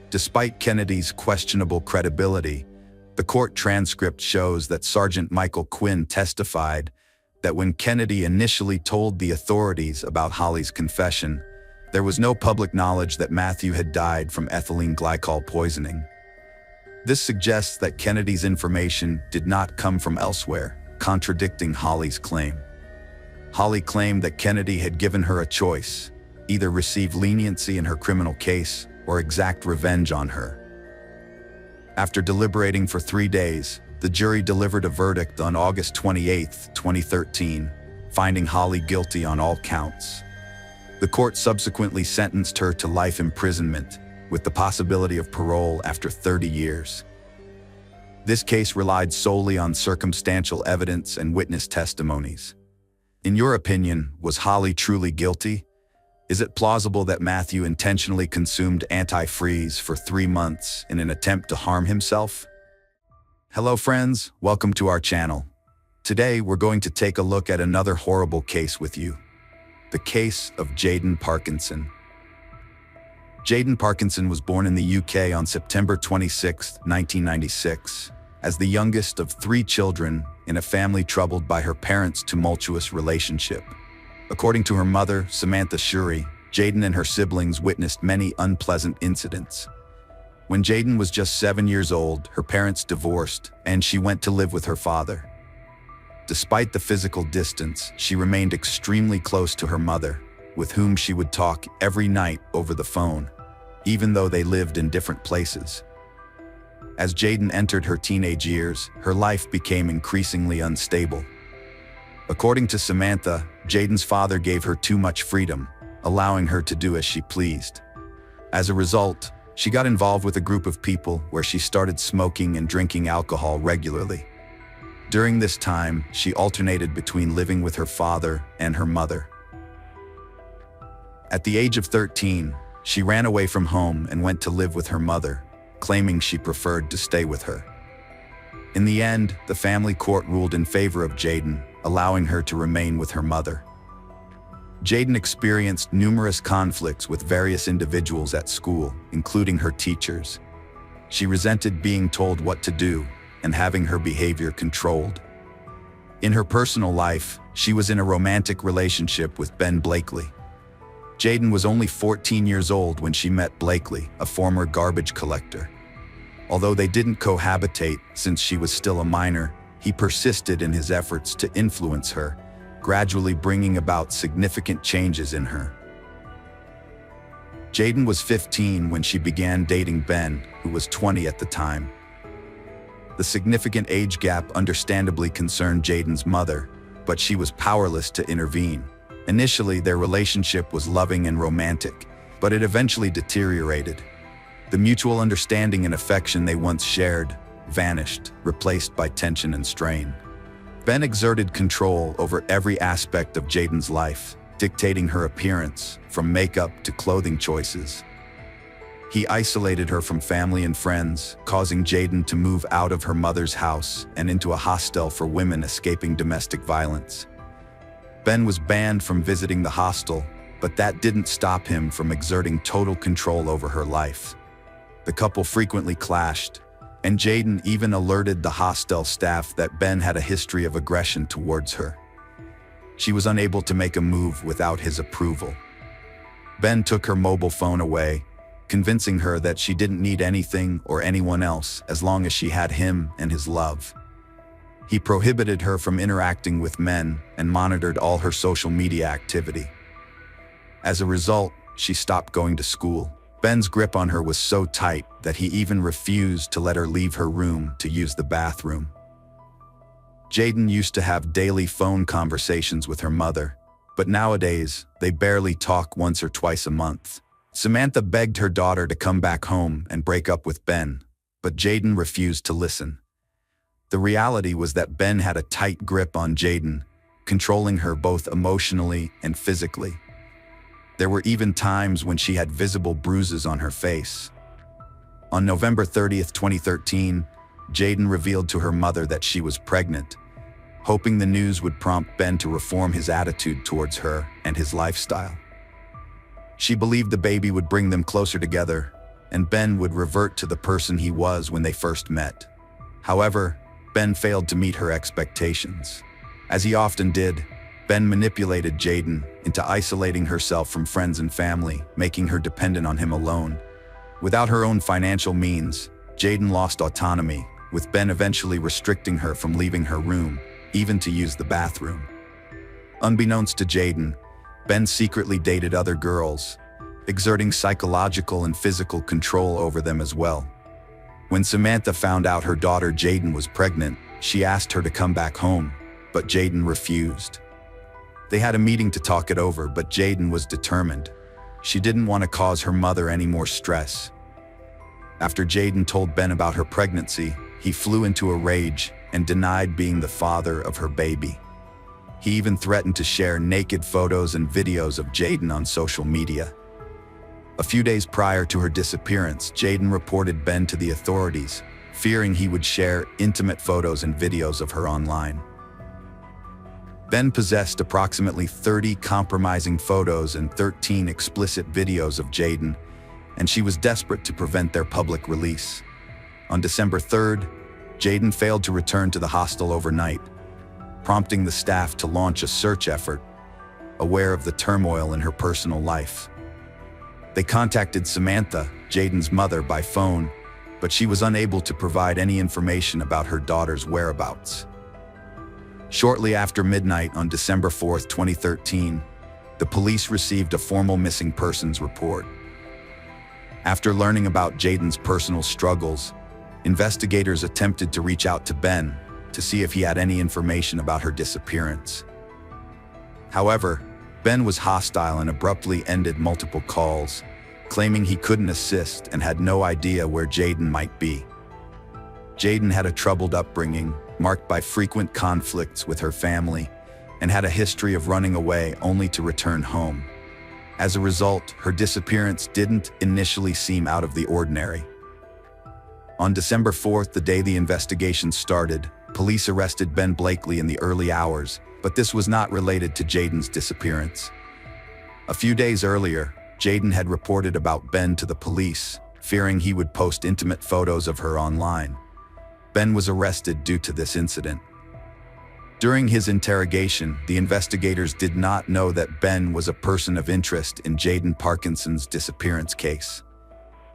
Despite Kennedy's questionable credibility, the court transcript shows that Sergeant Michael Quinn testified that when Kennedy initially told the authorities about Holly's confession, there was no public knowledge that Matthew had died from ethylene glycol poisoning. This suggests that Kennedy's information did not come from elsewhere, contradicting Holly's claim. Holly claimed that Kennedy had given her a choice: either receive leniency in her criminal case or exact revenge on her. After deliberating for 3 days, the jury delivered a verdict on August 28, 2013, finding Holly guilty on all counts. The court subsequently sentenced her to life imprisonment, with the possibility of parole after 30 years. This case relied solely on circumstantial evidence and witness testimonies. In your opinion, was Holly truly guilty? Is it plausible that Matthew intentionally consumed antifreeze for 3 months in an attempt to harm himself? Hello friends, welcome to our channel. Today we're going to take a look at another horrible case with you. The case of Jayden Parkinson. Jayden Parkinson was born in the UK on September 26, 1996, as the youngest of 3 children in a family troubled by her parents' tumultuous relationship. According to her mother, Samantha Shuri, Jayden and her siblings witnessed many unpleasant incidents. When Jayden was just 7 years old, her parents divorced, and she went to live with her father. Despite the physical distance, she remained extremely close to her mother, with whom she would talk every night over the phone, even though they lived in different places. As Jayden entered her teenage years, her life became increasingly unstable. According to Samantha, Jayden's father gave her too much freedom, allowing her to do as she pleased. As a result, she got involved with a group of people where she started smoking and drinking alcohol regularly. During this time, she alternated between living with her father and her mother. At the age of 13, she ran away from home and went to live with her mother, claiming she preferred to stay with her. In the end, the family court ruled in favor of Jayden, allowing her to remain with her mother. Jayden experienced numerous conflicts with various individuals at school, including her teachers. She resented being told what to do and having her behavior controlled. In her personal life, she was in a romantic relationship with Ben Blakely. Jayden was only 14 years old when she met Blakely, a former garbage collector. Although they didn't cohabitate since she was still a minor, he persisted in his efforts to influence her, gradually bringing about significant changes in her. Jayden was 15 when she began dating Ben, who was 20 at the time. The significant age gap understandably concerned Jayden's mother, but she was powerless to intervene. Initially, their relationship was loving and romantic, but it eventually deteriorated. The mutual understanding and affection they once shared vanished, replaced by tension and strain. Ben exerted control over every aspect of Jayden's life, dictating her appearance, from makeup to clothing choices. He isolated her from family and friends, causing Jayden to move out of her mother's house and into a hostel for women escaping domestic violence. Ben was banned from visiting the hostel, but that didn't stop him from exerting total control over her life. The couple frequently clashed, and Jayden even alerted the hostel staff that Ben had a history of aggression towards her. She was unable to make a move without his approval. Ben took her mobile phone away, convincing her that she didn't need anything or anyone else as long as she had him and his love. He prohibited her from interacting with men and monitored all her social media activity. As a result, she stopped going to school. Ben's grip on her was so tight that he even refused to let her leave her room to use the bathroom. Jayden used to have daily phone conversations with her mother, but nowadays, they barely talk once or twice a month. Samantha begged her daughter to come back home and break up with Ben, but Jayden refused to listen. The reality was that Ben had a tight grip on Jayden, controlling her both emotionally and physically. There were even times when she had visible bruises on her face. On November 30th, 2013, Jayden revealed to her mother that she was pregnant, hoping the news would prompt Ben to reform his attitude towards her and his lifestyle. She believed the baby would bring them closer together, and Ben would revert to the person he was when they first met. However, Ben failed to meet her expectations. As he often did, Ben manipulated Jayden into isolating herself from friends and family, making her dependent on him alone. Without her own financial means, Jayden lost autonomy, with Ben eventually restricting her from leaving her room, even to use the bathroom. Unbeknownst to Jayden, Ben secretly dated other girls, exerting psychological and physical control over them as well. When Samantha found out her daughter Jayden was pregnant, she asked her to come back home, but Jayden refused. They had a meeting to talk it over, but Jayden was determined. She didn't want to cause her mother any more stress. After Jayden told Ben about her pregnancy, he flew into a rage and denied being the father of her baby. He even threatened to share naked photos and videos of Jayden on social media. A few days prior to her disappearance, Jayden reported Ben to the authorities, fearing he would share intimate photos and videos of her online. Ben possessed approximately 30 compromising photos and 13 explicit videos of Jayden, and she was desperate to prevent their public release. On December 3rd, Jayden failed to return to the hostel overnight, prompting the staff to launch a search effort, aware of the turmoil in her personal life. They contacted Samantha, Jayden's mother, by phone, but she was unable to provide any information about her daughter's whereabouts. Shortly after midnight on December 4th, 2013, the police received a formal missing persons report. After learning about Jayden's personal struggles, investigators attempted to reach out to Ben to see if he had any information about her disappearance. However, Ben was hostile and abruptly ended multiple calls, claiming he couldn't assist and had no idea where Jayden might be. Jayden had a troubled upbringing, marked by frequent conflicts with her family, and had a history of running away only to return home. As a result, her disappearance didn't initially seem out of the ordinary. On December 4th, the day the investigation started, police arrested Ben Blakely in the early hours, but this was not related to Jayden's disappearance. A few days earlier, Jayden had reported about Ben to the police, fearing he would post intimate photos of her online. Ben was arrested due to this incident. During his interrogation, the investigators did not know that Ben was a person of interest in Jayden Parkinson's disappearance case.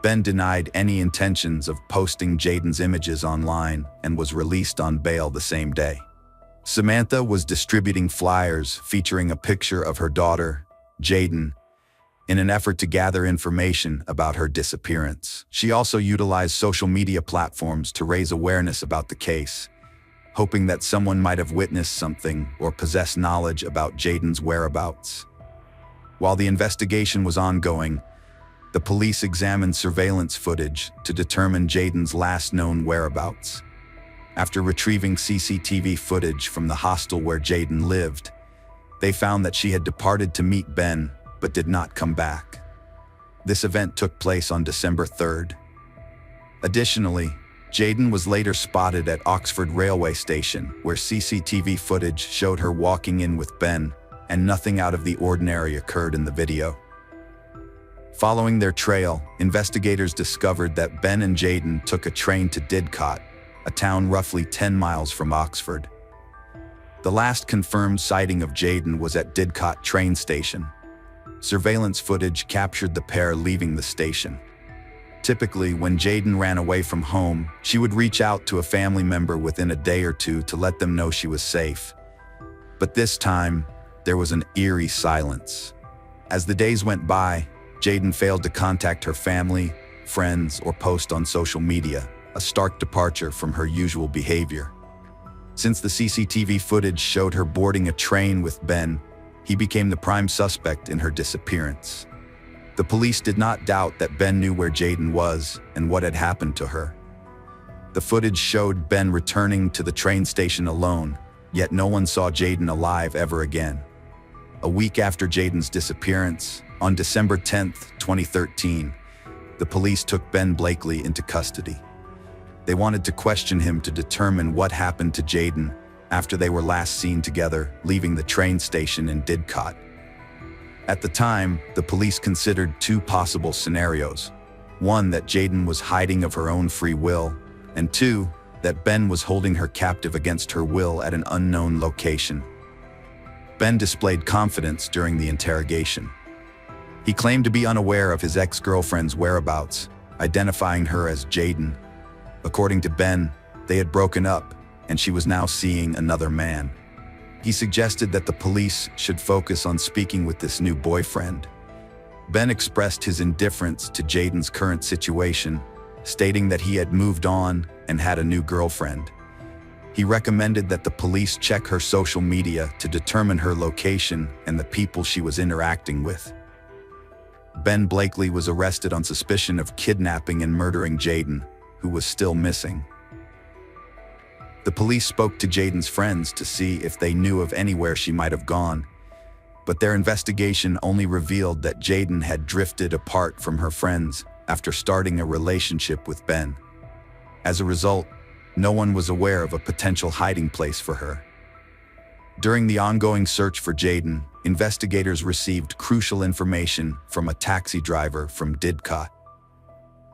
Ben denied any intentions of posting Jayden's images online and was released on bail the same day. Samantha was distributing flyers featuring a picture of her daughter, Jayden, in an effort to gather information about her disappearance. She also utilized social media platforms to raise awareness about the case, hoping that someone might have witnessed something or possess knowledge about Jayden's whereabouts. While the investigation was ongoing, the police examined surveillance footage to determine Jayden's last known whereabouts. After retrieving CCTV footage from the hostel where Jayden lived, they found that she had departed to meet Ben but did not come back. This event took place on December 3rd. Additionally, Jayden was later spotted at Oxford railway station, where CCTV footage showed her walking in with Ben, and nothing out of the ordinary occurred in the video. Following their trail, investigators discovered that Ben and Jayden took a train to Didcot, a town roughly 10 miles from Oxford. The last confirmed sighting of Jayden was at Didcot train station. Surveillance footage captured the pair leaving the station. Typically, when Jayden ran away from home, she would reach out to a family member within a day or two to let them know she was safe. But this time, there was an eerie silence. As the days went by, Jayden failed to contact her family, friends, or post on social media, a stark departure from her usual behavior. Since the CCTV footage showed her boarding a train with Ben, he became the prime suspect in her disappearance. The police did not doubt that Ben knew where Jayden was and what had happened to her. The footage showed Ben returning to the train station alone, yet no one saw Jayden alive ever again. A week after Jayden's disappearance, on December 10th, 2013, the police took Ben Blakely into custody. They wanted to question him to determine what happened to Jaden after they were last seen together leaving the train station in Didcot. At the time, the police considered two possible scenarios. One, that Jaden was hiding of her own free will, and two, that Ben was holding her captive against her will at an unknown location. Ben displayed confidence during the interrogation. He claimed to be unaware of his ex-girlfriend's whereabouts, identifying her as Jaden. According to Ben, they had broken up, and she was now seeing another man. He suggested that the police should focus on speaking with this new boyfriend. Ben expressed his indifference to Jaden's current situation, stating that he had moved on and had a new girlfriend. He recommended that the police check her social media to determine her location and the people she was interacting with. Ben Blakely was arrested on suspicion of kidnapping and murdering Jaden, who was still missing. The police spoke to Jaden's friends to see if they knew of anywhere she might have gone, but their investigation only revealed that Jaden had drifted apart from her friends after starting a relationship with Ben. As a result, no one was aware of a potential hiding place for her. During the ongoing search for Jaden, investigators received crucial information from a taxi driver from Didcot.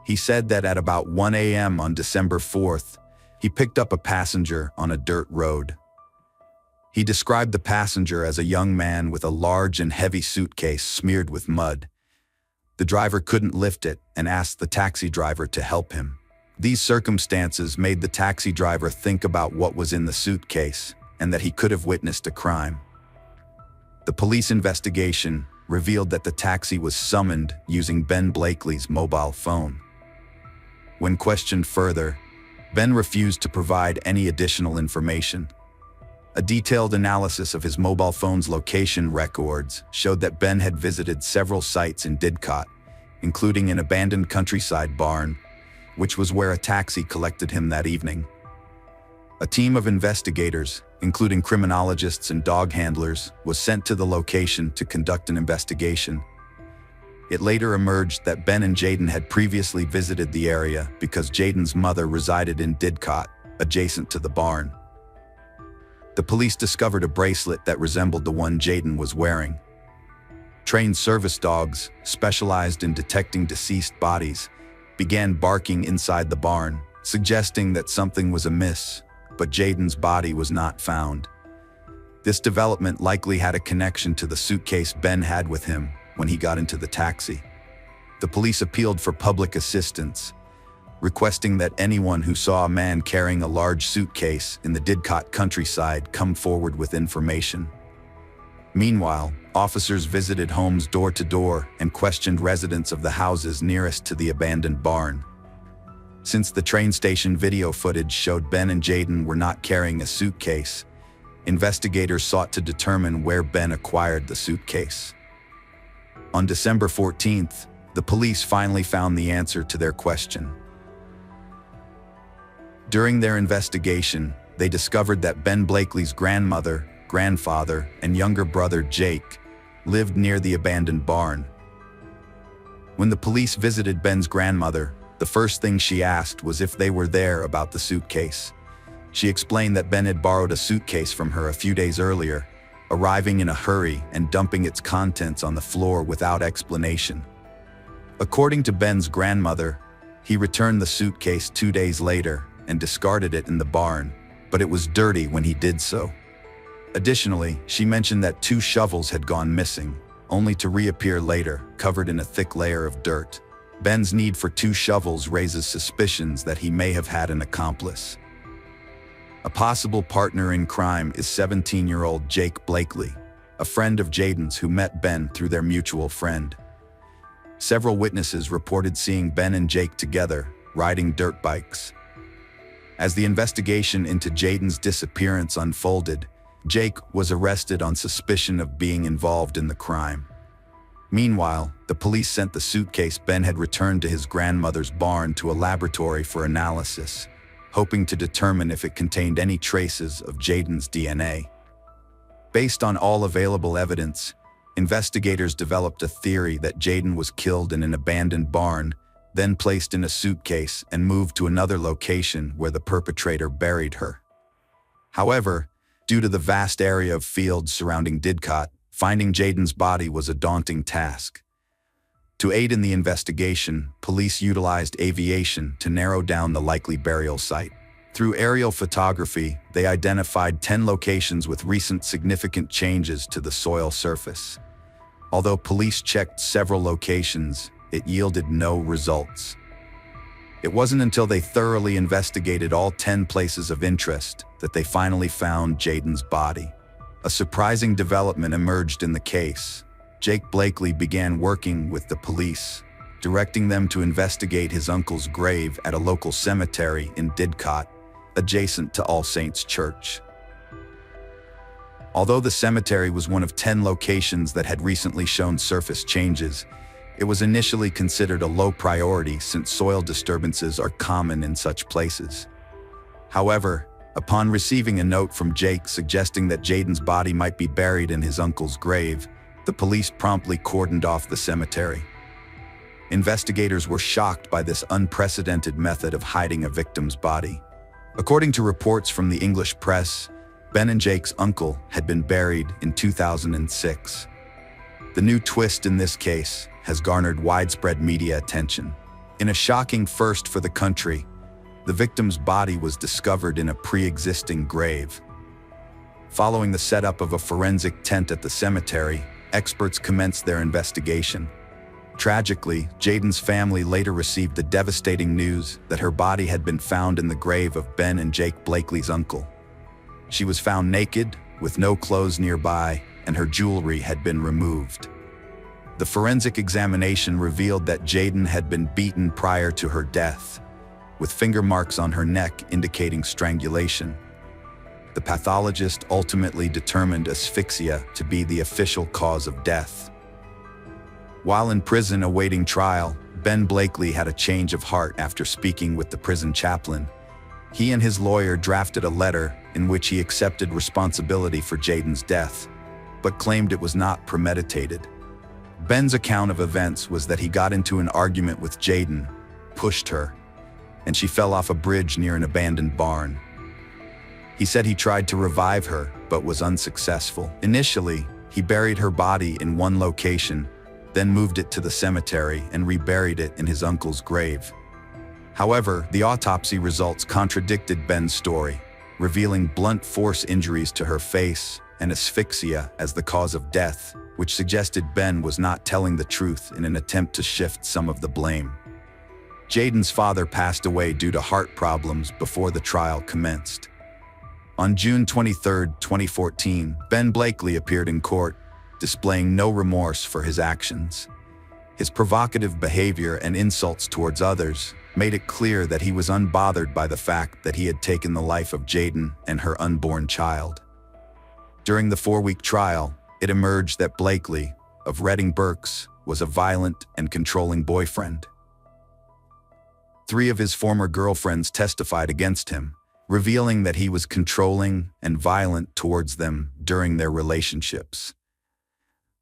He said that at about 1 a.m. on December 4th, he picked up a passenger on a dirt road. He described the passenger as a young man with a large and heavy suitcase smeared with mud. The driver couldn't lift it and asked the taxi driver to help him. These circumstances made the taxi driver think about what was in the suitcase and that he could have witnessed a crime. The police investigation revealed that the taxi was summoned using Ben Blakely's mobile phone. When questioned further, Ben refused to provide any additional information. A detailed analysis of his mobile phone's location records showed that Ben had visited several sites in Didcot, including an abandoned countryside barn, which was where a taxi collected him that evening. A team of investigators, including criminologists and dog handlers, was sent to the location to conduct an investigation. It later emerged that Ben and Jaden had previously visited the area because Jaden's mother resided in Didcot, adjacent to the barn. The police discovered a bracelet that resembled the one Jaden was wearing. Trained service dogs, specialized in detecting deceased bodies, began barking inside the barn, suggesting that something was amiss, but Jaden's body was not found. This development likely had a connection to the suitcase Ben had with him when he got into the taxi. The police appealed for public assistance, requesting that anyone who saw a man carrying a large suitcase in the Didcot countryside come forward with information. Meanwhile, officers visited homes door to door and questioned residents of the houses nearest to the abandoned barn. Since the train station video footage showed Ben and Jaden were not carrying a suitcase, investigators sought to determine where Ben acquired the suitcase. On December 14th, the police finally found the answer to their question. During their investigation, they discovered that Ben Blakely's grandmother, grandfather, and younger brother Jake lived near the abandoned barn. When the police visited Ben's grandmother, the first thing she asked was if they were there about the suitcase. She explained that Ben had borrowed a suitcase from her a few days earlier, arriving in a hurry and dumping its contents on the floor without explanation. According to Ben's grandmother, he returned the suitcase 2 days later and discarded it in the barn, but it was dirty when he did so. Additionally, she mentioned that 2 shovels had gone missing, only to reappear later, covered in a thick layer of dirt. Ben's need for 2 shovels raises suspicions that he may have had an accomplice. A possible partner in crime is 17-year-old Jake Blakely, a friend of Jaden's who met Ben through their mutual friend. Several witnesses reported seeing Ben and Jake together, riding dirt bikes. As the investigation into Jaden's disappearance unfolded, Jake was arrested on suspicion of being involved in the crime. Meanwhile, the police sent the suitcase Ben had returned to his grandmother's barn to a laboratory for analysis, hoping to determine if it contained any traces of Jaden's DNA. Based on all available evidence, investigators developed a theory that Jaden was killed in an abandoned barn then placed in a suitcase and moved to another location where the perpetrator buried her. However, due to the vast area of fields surrounding Didcot, finding Jayden's body was a daunting task. To aid in the investigation, police utilized aviation to narrow down the likely burial site. Through aerial photography, they identified 10 locations with recent significant changes to the soil surface. Although police checked several locations, it yielded no results. It wasn't until they thoroughly investigated all 10 places of interest that they finally found Jayden's body. A surprising development emerged in the case. Jake Blakely began working with the police, directing them to investigate his uncle's grave at a local cemetery in Didcot, adjacent to All Saints Church. Although the cemetery was one of 10 locations that had recently shown surface changes, it was initially considered a low priority since soil disturbances are common in such places. However, upon receiving a note from Jake suggesting that Jayden's body might be buried in his uncle's grave, the police promptly cordoned off the cemetery. Investigators were shocked by this unprecedented method of hiding a victim's body. According to reports from the English press, Ben and Jake's uncle had been buried in 2006. The new twist in this case has garnered widespread media attention. In a shocking first for the country, the victim's body was discovered in a pre-existing grave. Following the setup of a forensic tent at the cemetery, experts commenced their investigation. Tragically, Jayden's family later received the devastating news that her body had been found in the grave of Ben and Jake Blakely's uncle. She was found naked, with no clothes nearby, and her jewelry had been removed. The forensic examination revealed that Jayden had been beaten prior to her death, with finger marks on her neck indicating strangulation. The pathologist ultimately determined asphyxia to be the official cause of death. While in prison awaiting trial, Ben Blakely had a change of heart after speaking with the prison chaplain. He and his lawyer drafted a letter in which he accepted responsibility for Jayden's death, but claimed it was not premeditated. Ben's account of events was that he got into an argument with Jayden, pushed her, and she fell off a bridge near an abandoned barn. He said he tried to revive her, but was unsuccessful. Initially, he buried her body in one location, then moved it to the cemetery and reburied it in his uncle's grave. However, the autopsy results contradicted Ben's story, revealing blunt force injuries to her face and asphyxia as the cause of death, which suggested Ben was not telling the truth in an attempt to shift some of the blame. Jayden's father passed away due to heart problems before the trial commenced. On June 23, 2014, Ben Blakely appeared in court, displaying no remorse for his actions. His provocative behavior and insults towards others made it clear that he was unbothered by the fact that he had taken the life of Jayden and her unborn child. During the 4-week trial, it emerged that Blakely, of Reading Berks, was a violent and controlling boyfriend. 3 of his former girlfriends testified against him, revealing that he was controlling and violent towards them during their relationships.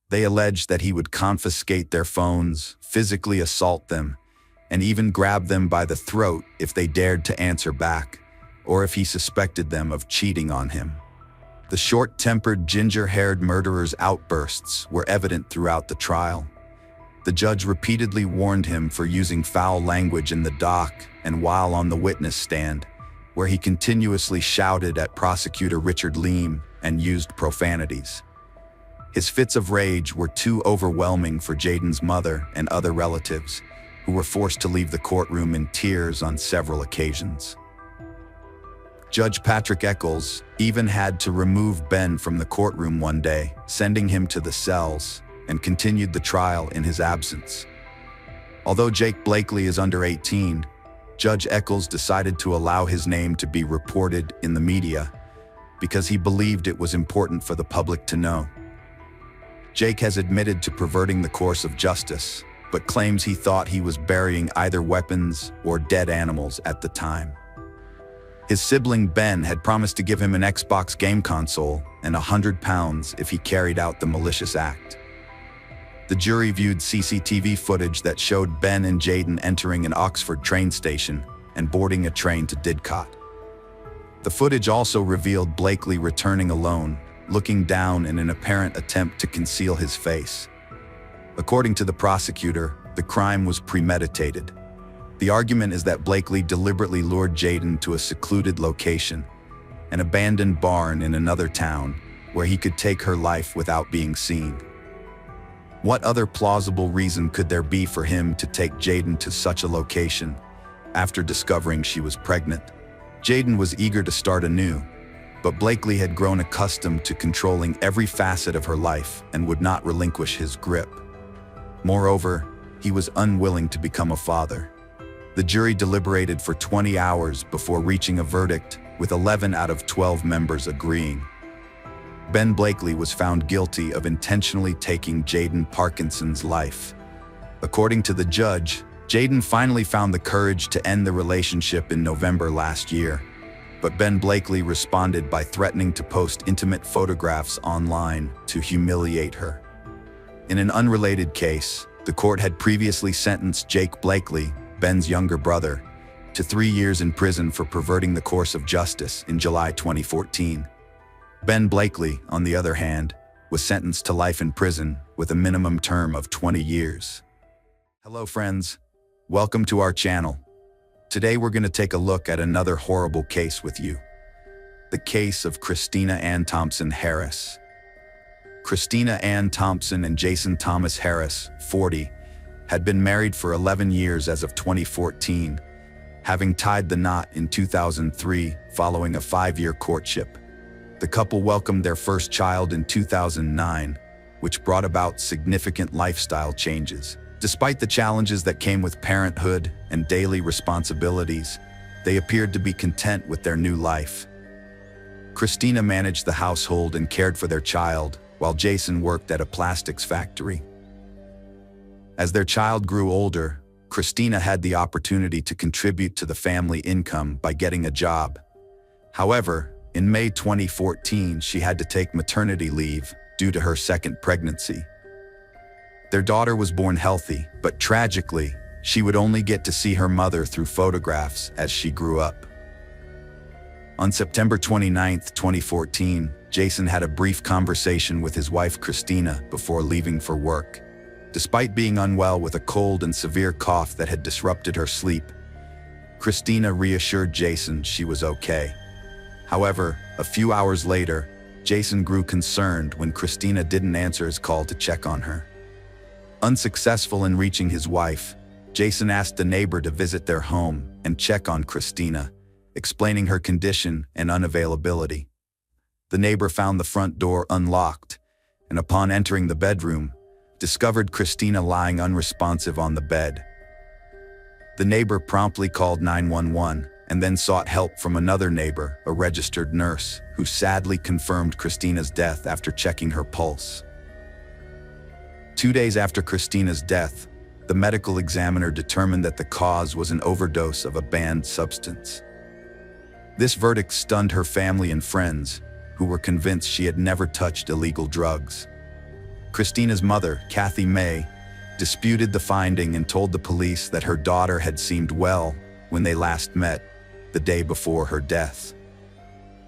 They alleged that he would confiscate their phones, physically assault them, and even grab them by the throat if they dared to answer back, or if he suspected them of cheating on him. The short-tempered, ginger-haired murderer's outbursts were evident throughout the trial. The judge repeatedly warned him for using foul language in the dock and while on the witness stand, where he continuously shouted at prosecutor Richard Leam and used profanities. His fits of rage were too overwhelming for Jayden's mother and other relatives, who were forced to leave the courtroom in tears on several occasions. Judge Patrick Eccles even had to remove Ben from the courtroom one day, sending him to the cells, and continued the trial in his absence. Although Jake Blakely is under 18, Judge Eccles decided to allow his name to be reported in the media because he believed it was important for the public to know. Jake has admitted to perverting the course of justice, but claims he thought he was burying either weapons or dead animals at the time. His sibling Ben had promised to give him an Xbox game console and £100 if he carried out the malicious act. The jury viewed CCTV footage that showed Ben and Jayden entering an Oxford train station and boarding a train to Didcot. The footage also revealed Blakely returning alone, looking down in an apparent attempt to conceal his face. According to the prosecutor, the crime was premeditated. The argument is that Blakely deliberately lured Jayden to a secluded location, an abandoned barn in another town, where he could take her life without being seen. What other plausible reason could there be for him to take Jayden to such a location after discovering she was pregnant? Jayden was eager to start anew, but Blakely had grown accustomed to controlling every facet of her life and would not relinquish his grip. Moreover, he was unwilling to become a father. The jury deliberated for 20 hours before reaching a verdict, with 11 out of 12 members agreeing. Ben Blakely was found guilty of intentionally taking Jayden Parkinson's life. According to the judge, Jayden finally found the courage to end the relationship in November last year, but Ben Blakely responded by threatening to post intimate photographs online to humiliate her. In an unrelated case, the court had previously sentenced Jake Blakely, Ben's younger brother, to 3 years in prison for perverting the course of justice in July 2014. Ben Blakely, on the other hand, was sentenced to life in prison with a minimum term of 20 years. Hello friends, welcome to our channel. Today we're going to take a look at another horrible case with you. The case of Christina Ann Thompson Harris. Christina Ann Thompson and Jason Thomas Harris, 40, had been married for 11 years as of 2014, having tied the knot in 2003 following a 5-year courtship. The couple welcomed their first child in 2009, which brought about significant lifestyle changes. Despite the challenges that came with parenthood and daily responsibilities, they appeared to be content with their new life. Christina managed the household and cared for their child, while Jason worked at a plastics factory. As their child grew older, Christina had the opportunity to contribute to the family income by getting a job. However, in May 2014, she had to take maternity leave due to her second pregnancy. Their daughter was born healthy, but tragically, she would only get to see her mother through photographs as she grew up. On September 29, 2014, Jason had a brief conversation with his wife Christina before leaving for work. Despite being unwell with a cold and severe cough that had disrupted her sleep, Christina reassured Jason she was okay. However, a few hours later, Jason grew concerned when Christina didn't answer his call to check on her. Unsuccessful in reaching his wife, Jason asked a neighbor to visit their home and check on Christina, explaining her condition and unavailability. The neighbor found the front door unlocked, and upon entering the bedroom, discovered Christina lying unresponsive on the bed. The neighbor promptly called 911 and then sought help from another neighbor, a registered nurse, who sadly confirmed Christina's death after checking her pulse. 2 days after Christina's death, the medical examiner determined that the cause was an overdose of a banned substance. This verdict stunned her family and friends, who were convinced she had never touched illegal drugs. Christina's mother, Kathy May, disputed the finding and told the police that her daughter had seemed well when they last met, the day before her death.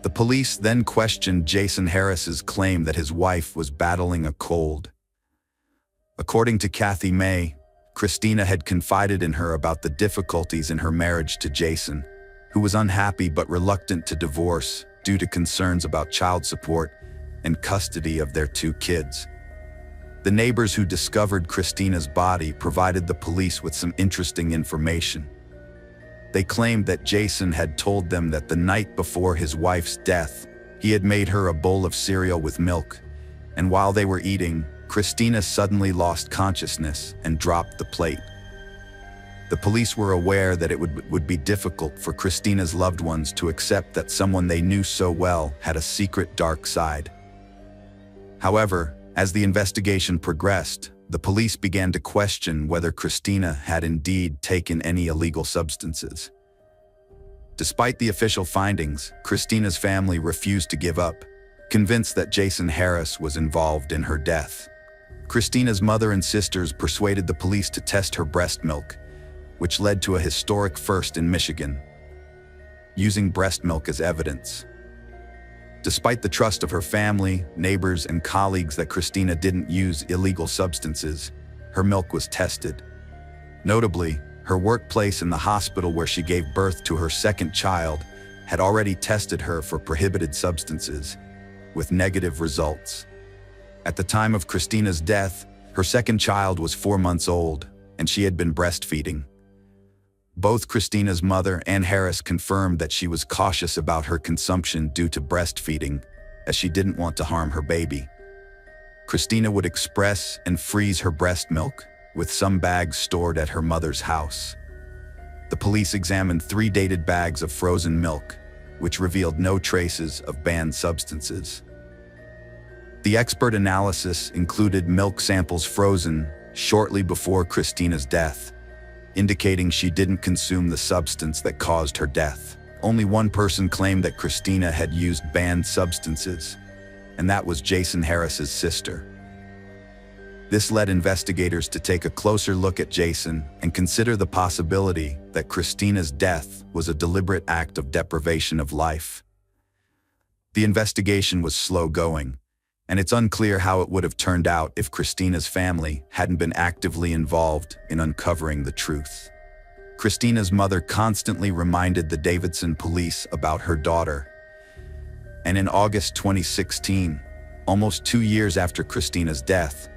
The police then questioned Jason Harris's claim that his wife was battling a cold. According to Kathy May, Christina had confided in her about the difficulties in her marriage to Jason, who was unhappy but reluctant to divorce due to concerns about child support and custody of their 2 kids. The neighbors who discovered Christina's body provided the police with some interesting information. They claimed that Jason had told them that the night before his wife's death, he had made her a bowl of cereal with milk, and while they were eating, Christina suddenly lost consciousness and dropped the plate. The police were aware that it would be difficult for Christina's loved ones to accept that someone they knew so well had a secret dark side. However, as the investigation progressed, the police began to question whether Christina had indeed taken any illegal substances. Despite the official findings, Christina's family refused to give up, convinced that Jason Harris was involved in her death. Christina's mother and sisters persuaded the police to test her breast milk, which led to a historic first in Michigan, using breast milk as evidence. Despite the trust of her family, neighbors, and colleagues that Christina didn't use illegal substances, her milk was tested. Notably, her workplace and the hospital where she gave birth to her second child had already tested her for prohibited substances, with negative results. At the time of Christina's death, her second child was 4 months old, and she had been breastfeeding. Both Christina's mother and Harris confirmed that she was cautious about her consumption due to breastfeeding, as she didn't want to harm her baby. Christina would express and freeze her breast milk, with some bags stored at her mother's house. The police examined 3 dated bags of frozen milk, which revealed no traces of banned substances. The expert analysis included milk samples frozen shortly before Christina's death, indicating she didn't consume the substance that caused her death. Only one person claimed that Christina had used banned substances, and that was Jason Harris's sister. This led investigators to take a closer look at Jason and consider the possibility that Christina's death was a deliberate act of deprivation of life. The investigation was slow going, and it's unclear how it would have turned out if Christina's family hadn't been actively involved in uncovering the truth. Christina's mother constantly reminded the Davidson police about her daughter, and in August 2016, almost 2 years after Christina's death,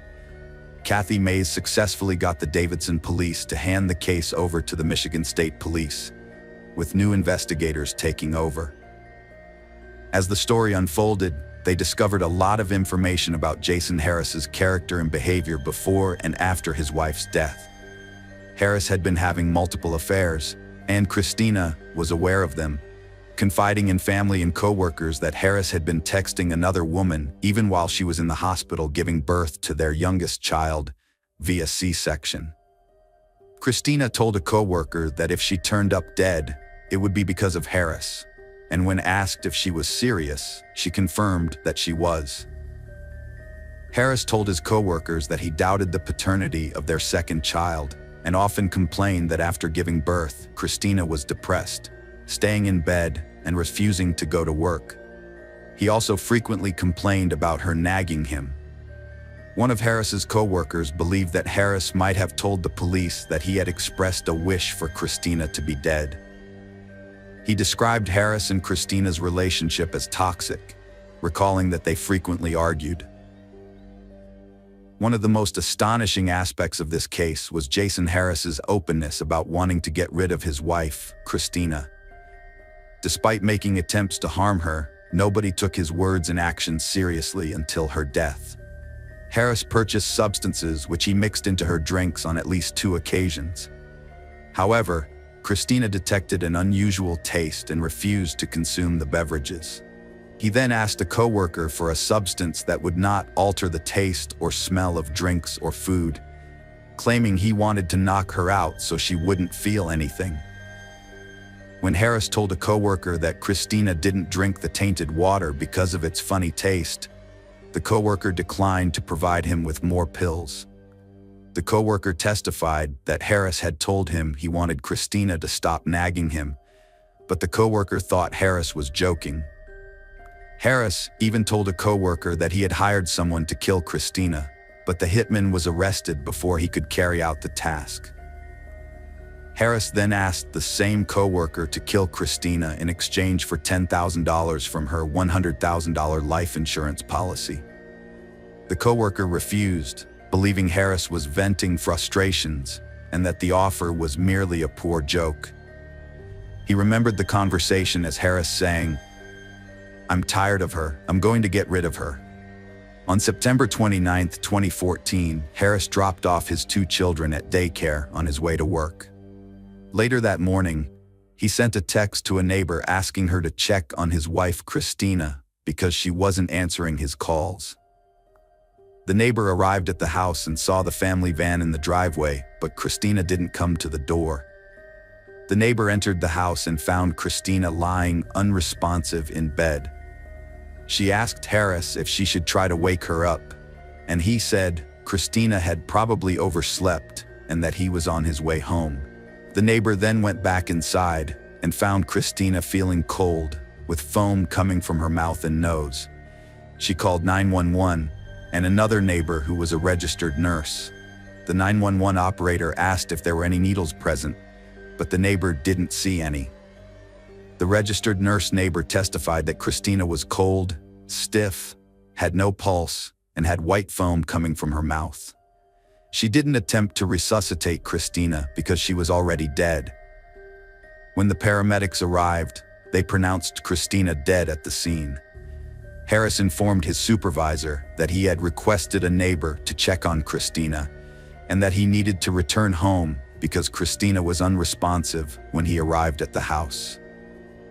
Kathy Mays successfully got the Davidson police to hand the case over to the Michigan State Police, with new investigators taking over. As the story unfolded, they discovered a lot of information about Jason Harris's character and behavior before and after his wife's death. Harris had been having multiple affairs, and Christina was aware of them, confiding in family and coworkers that Harris had been texting another woman even while she was in the hospital giving birth to their youngest child via C-section. Christina told a coworker that if she turned up dead, it would be because of Harris, and when asked if she was serious, she confirmed that she was. Harris told his coworkers that he doubted the paternity of their second child and often complained that after giving birth, Christina was depressed, staying in bed, and refusing to go to work. He also frequently complained about her nagging him. One of Harris's coworkers believed that Harris might have told the police that he had expressed a wish for Christina to be dead. He described Harris and Christina's relationship as toxic, recalling that they frequently argued. One of the most astonishing aspects of this case was Jason Harris's openness about wanting to get rid of his wife, Christina. Despite making attempts to harm her, nobody took his words and actions seriously until her death. Harris purchased substances which he mixed into her drinks on at least 2 occasions. However, Christina detected an unusual taste and refused to consume the beverages. He then asked a coworker for a substance that would not alter the taste or smell of drinks or food, claiming he wanted to knock her out so she wouldn't feel anything. When Harris told a coworker that Christina didn't drink the tainted water because of its funny taste, the coworker declined to provide him with more pills. The coworker testified that Harris had told him he wanted Christina to stop nagging him, but the coworker thought Harris was joking. Harris even told a coworker that he had hired someone to kill Christina, but the hitman was arrested before he could carry out the task. Harris then asked the same coworker to kill Christina in exchange for $10,000 from her $100,000 life insurance policy. The coworker refused, believing Harris was venting frustrations and that the offer was merely a poor joke. He remembered the conversation as Harris saying, "I'm tired of her. I'm going to get rid of her." On September 29, 2014, Harris dropped off his 2 children at daycare on his way to work. Later that morning, he sent a text to a neighbor asking her to check on his wife Christina because she wasn't answering his calls. The neighbor arrived at the house and saw the family van in the driveway, but Christina didn't come to the door. The neighbor entered the house and found Christina lying unresponsive in bed. She asked Harris if she should try to wake her up, and he said, Christina had probably overslept and that he was on his way home. The neighbor then went back inside and found Christina feeling cold, with foam coming from her mouth and nose. She called 911 and another neighbor who was a registered nurse. The 911 operator asked if there were any needles present, but the neighbor didn't see any. The registered nurse neighbor testified that Christina was cold, stiff, had no pulse, and had white foam coming from her mouth. She didn't attempt to resuscitate Christina because she was already dead. When the paramedics arrived, they pronounced Christina dead at the scene. Harris informed his supervisor that he had requested a neighbor to check on Christina and that he needed to return home because Christina was unresponsive when he arrived at the house.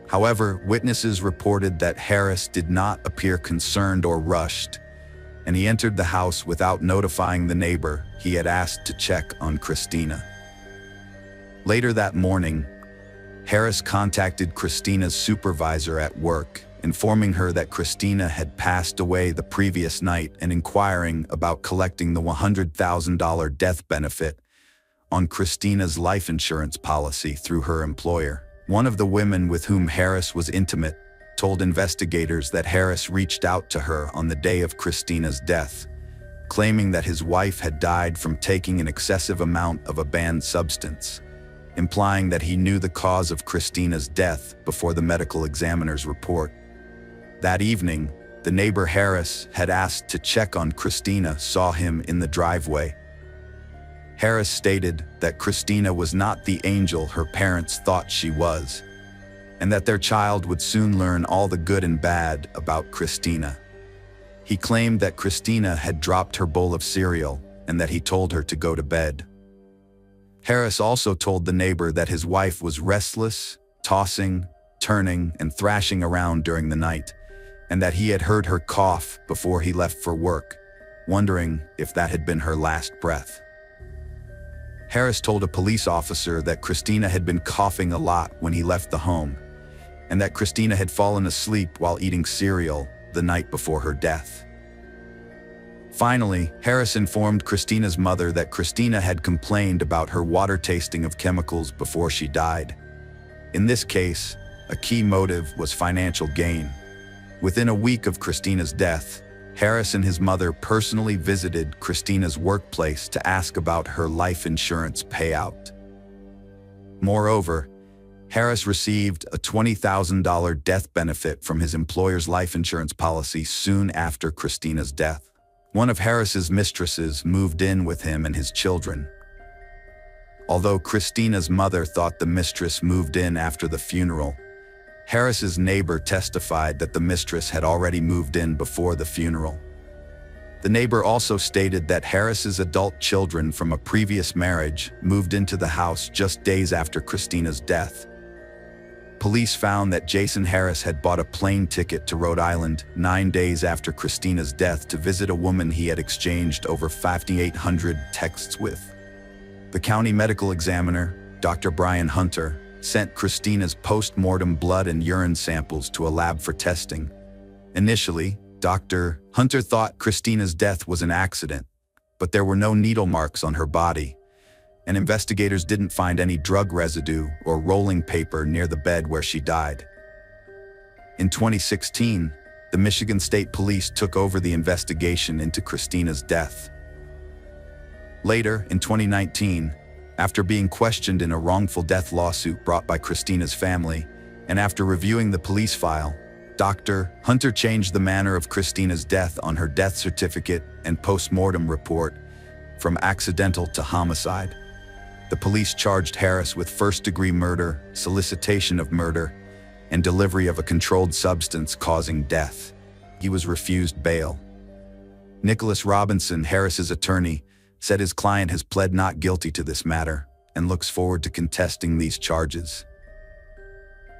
However, witnesses reported that Harris did not appear concerned or rushed, and he entered the house without notifying the neighbor he had asked to check on Christina. Later that morning, Harris contacted Christina's supervisor at work, informing her that Christina had passed away the previous night and inquiring about collecting the $100,000 death benefit on Christina's life insurance policy through her employer. One of the women with whom Harris was intimate told investigators that Harris reached out to her on the day of Christina's death, claiming that his wife had died from taking an excessive amount of a banned substance, implying that he knew the cause of Christina's death before the medical examiner's report. That evening, the neighbor Harris had asked to check on Christina saw him in the driveway. Harris stated that Christina was not the angel her parents thought she was, and that their child would soon learn all the good and bad about Christina. He claimed that Christina had dropped her bowl of cereal and that he told her to go to bed. Harris also told the neighbor that his wife was restless, tossing, turning, and thrashing around during the night, and that he had heard her cough before he left for work, wondering if that had been her last breath. Harris told a police officer that Christina had been coughing a lot when he left the home, and that Christina had fallen asleep while eating cereal the night before her death. Finally, Harris informed Christina's mother that Christina had complained about her water tasting of chemicals before she died. In this case, a key motive was financial gain. Within a week of Christina's death, Harris and his mother personally visited Christina's workplace to ask about her life insurance payout. Moreover, Harris received a $20,000 death benefit from his employer's life insurance policy soon after Christina's death. One of Harris's mistresses moved in with him and his children. Although Christina's mother thought the mistress moved in after the funeral, Harris's neighbor testified that the mistress had already moved in before the funeral. The neighbor also stated that Harris's adult children from a previous marriage moved into the house just days after Christina's death. Police found that Jason Harris had bought a plane ticket to Rhode Island 9 days after Christina's death to visit a woman he had exchanged over 5,800 texts with. The county medical examiner, Dr. Brian Hunter, sent Christina's post-mortem blood and urine samples to a lab for testing. Initially, Dr. Hunter thought Christina's death was an accident, but there were no needle marks on her body, and investigators didn't find any drug residue or rolling paper near the bed where she died. In 2016, the Michigan State Police took over the investigation into Christina's death. Later, in 2019, after being questioned in a wrongful death lawsuit brought by Christina's family, and after reviewing the police file, Dr. Hunter changed the manner of Christina's death on her death certificate and post-mortem report from accidental to homicide. The police charged Harris with first-degree murder, solicitation of murder, and delivery of a controlled substance causing death. He was refused bail. Nicholas Robinson, Harris's attorney, said his client has pled not guilty to this matter and looks forward to contesting these charges.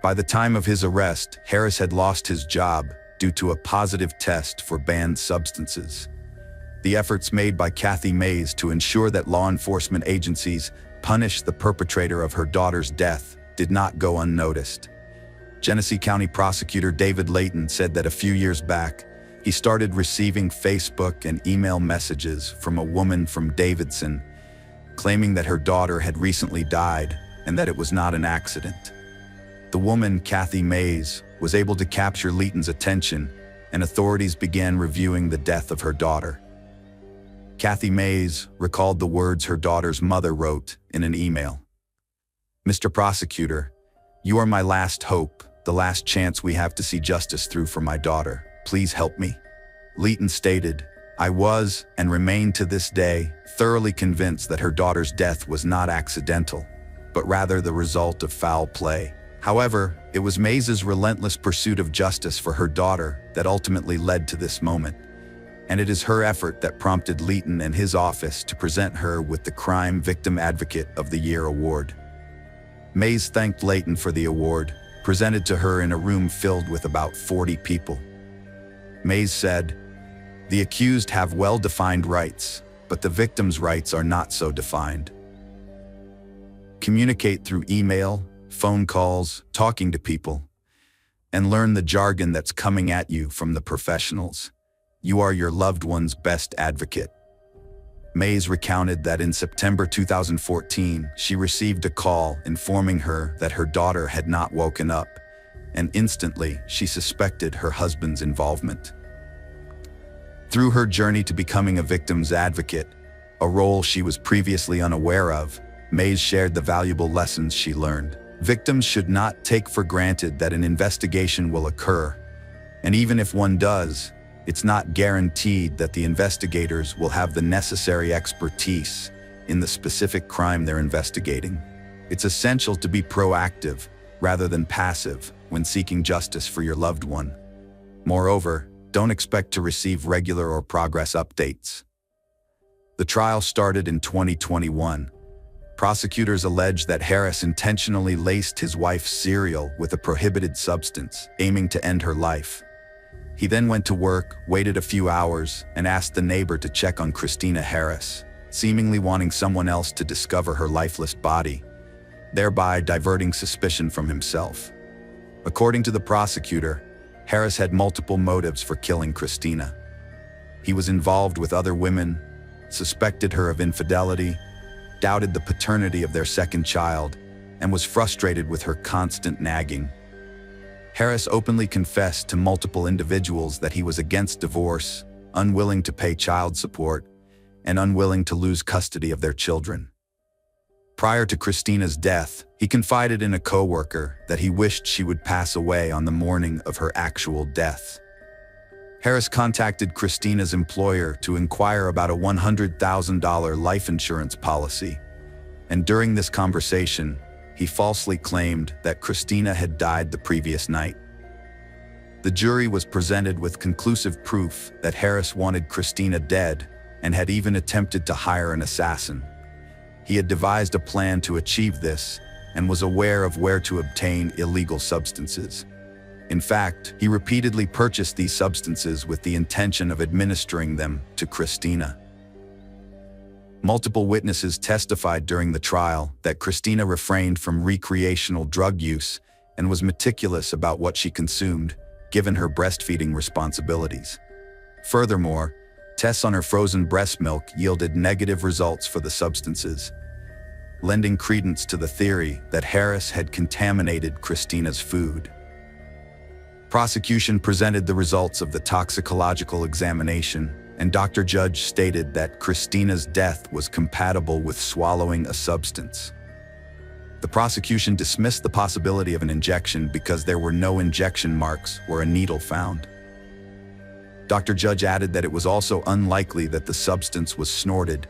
By the time of his arrest, Harris had lost his job due to a positive test for banned substances. The efforts made by Kathy Mays to ensure that law enforcement agencies punish the perpetrator of her daughter's death did not go unnoticed. Genesee County Prosecutor David Layton said that a few years back, He started receiving Facebook and email messages from a woman from Davidson, claiming that her daughter had recently died and that it was not an accident. The woman, Kathy Mays, was able to capture Leighton's attention, and authorities began reviewing the death of her daughter. Kathy Mays recalled the words her daughter's mother wrote in an email. "Mr. Prosecutor, you are my last hope, the last chance we have to see justice through for my daughter. Please help me." Leighton stated, "I was, and remain to this day, thoroughly convinced that her daughter's death was not accidental, but rather the result of foul play. However, it was Mays's relentless pursuit of justice for her daughter that ultimately led to this moment, and it is her effort that prompted Leighton and his office to present her with the Crime Victim Advocate of the Year award." Mays thanked Leighton for the award, presented to her in a room filled with about 40 people. Mays said, "The accused have well-defined rights, but the victim's rights are not so defined. Communicate through email, phone calls, talking to people, and learn the jargon that's coming at you from the professionals. You are your loved one's best advocate." Mays recounted that in September 2014, she received a call informing her that her daughter had not woken up, and instantly she suspected her husband's involvement. Through her journey to becoming a victim's advocate, a role she was previously unaware of, Mays shared the valuable lessons she learned. Victims should not take for granted that an investigation will occur, and even if one does, it's not guaranteed that the investigators will have the necessary expertise in the specific crime they're investigating. It's essential to be proactive rather than passive when seeking justice for your loved one. Moreover, don't expect to receive regular or progress updates. The trial started in 2021. Prosecutors allege that Harris intentionally laced his wife's cereal with a prohibited substance, aiming to end her life. He then went to work, waited a few hours, and asked the neighbor to check on Christina Harris, seemingly wanting someone else to discover her lifeless body, thereby diverting suspicion from himself. According to the prosecutor, Harris had multiple motives for killing Christina. He was involved with other women, suspected her of infidelity, doubted the paternity of their second child, and was frustrated with her constant nagging. Harris openly confessed to multiple individuals that he was against divorce, unwilling to pay child support, and unwilling to lose custody of their children. Prior to Christina's death, he confided in a coworker that he wished she would pass away on the morning of her actual death. Harris contacted Christina's employer to inquire about a $100,000 life insurance policy, and during this conversation, he falsely claimed that Christina had died the previous night. The jury was presented with conclusive proof that Harris wanted Christina dead and had even attempted to hire an assassin. He had devised a plan to achieve this and was aware of where to obtain illegal substances. In fact, he repeatedly purchased these substances with the intention of administering them to Christina. Multiple witnesses testified during the trial that Christina refrained from recreational drug use and was meticulous about what she consumed, given her breastfeeding responsibilities. Furthermore, tests on her frozen breast milk yielded negative results for the substances, lending credence to the theory that Harris had contaminated Christina's food. Prosecution presented the results of the toxicological examination, and Dr. Judge stated that Christina's death was compatible with swallowing a substance. The prosecution dismissed the possibility of an injection because there were no injection marks or a needle found. Dr. Judge added that it was also unlikely that the substance was snorted,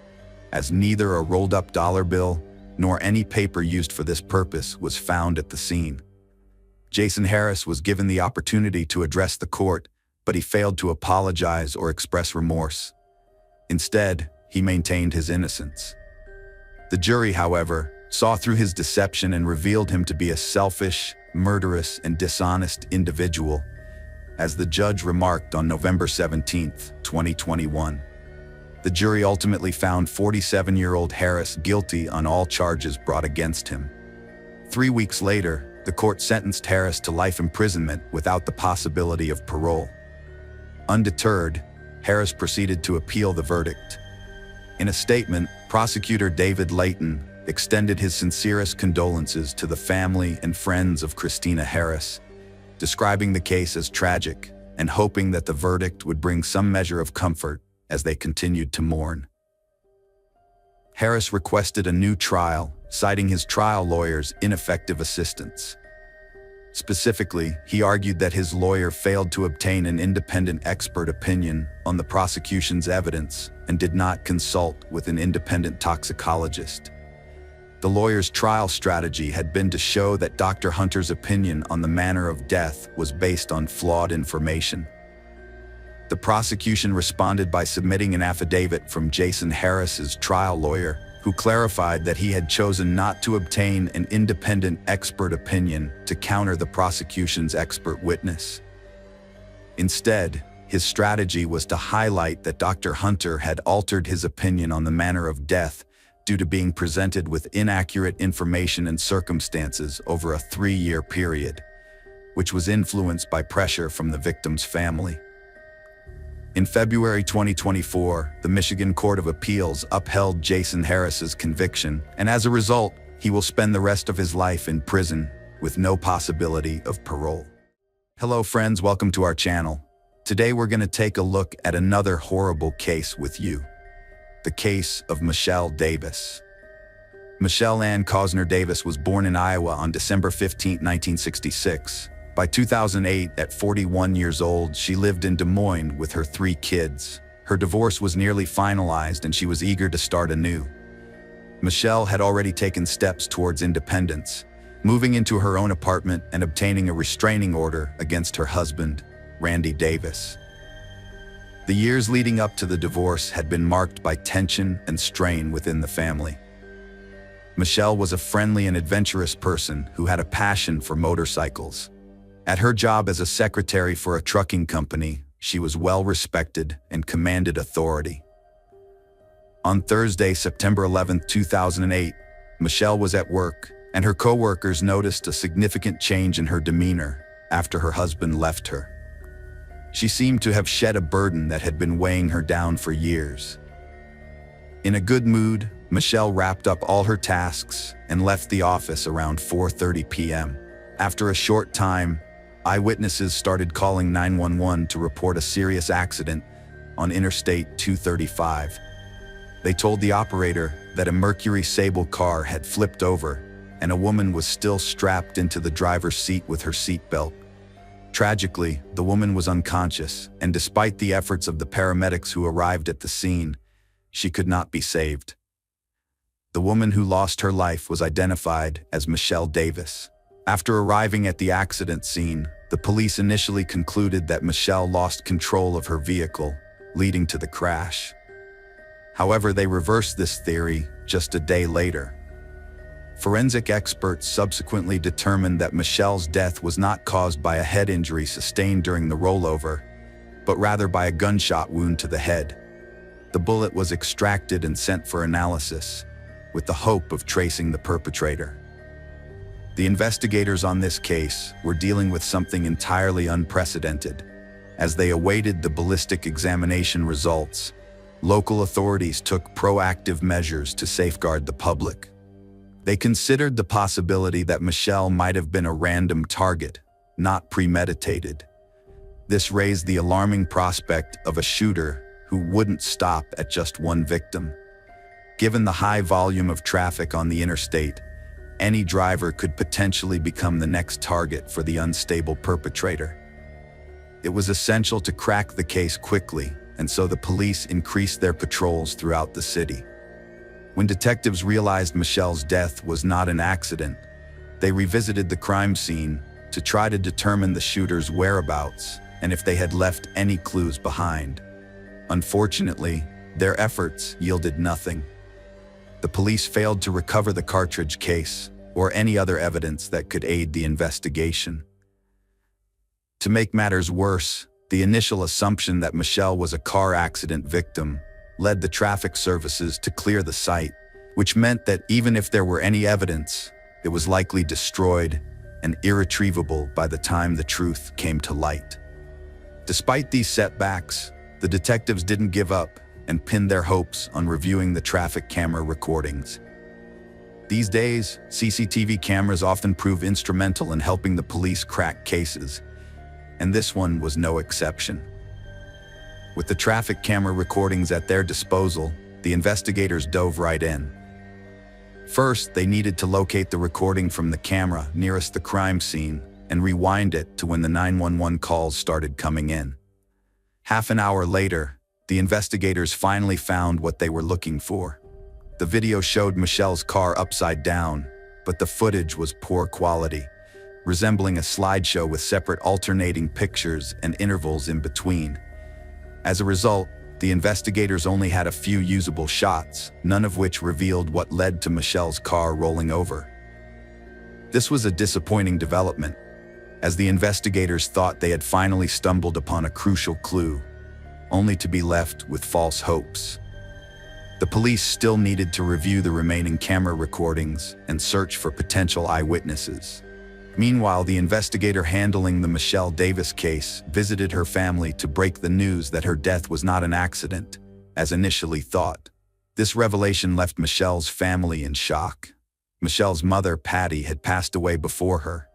as neither a rolled-up dollar bill nor any paper used for this purpose was found at the scene. Jason Harris was given the opportunity to address the court, but he failed to apologize or express remorse. Instead, he maintained his innocence. The jury, however, saw through his deception and revealed him to be a selfish, murderous, and dishonest individual, as the judge remarked on November 17, 2021. The jury ultimately found 47-year-old Harris guilty on all charges brought against him. 3 weeks later, the court sentenced Harris to life imprisonment without the possibility of parole. Undeterred, Harris proceeded to appeal the verdict. In a statement, prosecutor David Layton extended his sincerest condolences to the family and friends of Christina Harris, describing the case as tragic and hoping that the verdict would bring some measure of comfort as they continued to mourn. Harris requested a new trial, citing his trial lawyer's ineffective assistance. Specifically, he argued that his lawyer failed to obtain an independent expert opinion on the prosecution's evidence and did not consult with an independent toxicologist. The lawyer's trial strategy had been to show that Dr. Hunter's opinion on the manner of death was based on flawed information. The prosecution responded by submitting an affidavit from Jason Harris's trial lawyer, who clarified that he had chosen not to obtain an independent expert opinion to counter the prosecution's expert witness. Instead, his strategy was to highlight that Dr. Hunter had altered his opinion on the manner of death due to being presented with inaccurate information and circumstances over a 3-year period, which was influenced by pressure from the victim's family. In February 2024, the Michigan Court of Appeals upheld Jason Harris's conviction, and as a result, he will spend the rest of his life in prison with no possibility of parole. Hello friends, welcome to our channel. Today we're going to take a look at another horrible case with you. The case of Michelle Davis. Michelle Ann Cosner Davis was born in Iowa on December 15, 1966. By 2008, at 41 years old, she lived in Des Moines with her 3 kids. Her divorce was nearly finalized and she was eager to start anew. Michelle had already taken steps towards independence, moving into her own apartment and obtaining a restraining order against her husband, Randy Davis. The years leading up to the divorce had been marked by tension and strain within the family. Michelle was a friendly and adventurous person who had a passion for motorcycles. At her job as a secretary for a trucking company, she was well respected and commanded authority. On Thursday, September 11, 2008, Michelle was at work, and her co-workers noticed a significant change in her demeanor after her husband left her. She seemed to have shed a burden that had been weighing her down for years. In a good mood, Michelle wrapped up all her tasks and left the office around 4:30 p.m. After a short time, eyewitnesses started calling 911 to report a serious accident on Interstate 235. They told the operator that a Mercury Sable car had flipped over and a woman was still strapped into the driver's seat with her seatbelt. Tragically, the woman was unconscious, and despite the efforts of the paramedics who arrived at the scene, she could not be saved. The woman who lost her life was identified as Michelle Davis. After arriving at the accident scene, the police initially concluded that Michelle lost control of her vehicle, leading to the crash. However, they reversed this theory just a day later. Forensic experts subsequently determined that Michelle's death was not caused by a head injury sustained during the rollover, but rather by a gunshot wound to the head. The bullet was extracted and sent for analysis, with the hope of tracing the perpetrator. The investigators on this case were dealing with something entirely unprecedented. As they awaited the ballistic examination results, local authorities took proactive measures to safeguard the public. They considered the possibility that Michelle might have been a random target, not premeditated. This raised the alarming prospect of a shooter who wouldn't stop at just one victim. Given the high volume of traffic on the interstate, any driver could potentially become the next target for the unstable perpetrator. It was essential to crack the case quickly, and so the police increased their patrols throughout the city. When detectives realized Michelle's death was not an accident, they revisited the crime scene to try to determine the shooter's whereabouts and if they had left any clues behind. Unfortunately, their efforts yielded nothing. The police failed to recover the cartridge case or any other evidence that could aid the investigation. To make matters worse, the initial assumption that Michelle was a car accident victim led the traffic services to clear the site, which meant that even if there were any evidence, it was likely destroyed and irretrievable by the time the truth came to light. Despite these setbacks, the detectives didn't give up and pinned their hopes on reviewing the traffic camera recordings. These days, CCTV cameras often prove instrumental in helping the police crack cases, and this one was no exception. With the traffic camera recordings at their disposal, the investigators dove right in. First, they needed to locate the recording from the camera nearest the crime scene and rewind it to when the 911 calls started coming in. Half an hour later, the investigators finally found what they were looking for. The video showed Michelle's car upside down, but the footage was poor quality, resembling a slideshow with separate alternating pictures and intervals in between. As a result, the investigators only had a few usable shots, none of which revealed what led to Michelle's car rolling over. This was a disappointing development, as the investigators thought they had finally stumbled upon a crucial clue, only to be left with false hopes. The police still needed to review the remaining camera recordings and search for potential eyewitnesses. Meanwhile, the investigator handling the Michelle Davis case visited her family to break the news that her death was not an accident, as initially thought. This revelation left Michelle's family in shock. Michelle's mother, Patty, had passed away before her.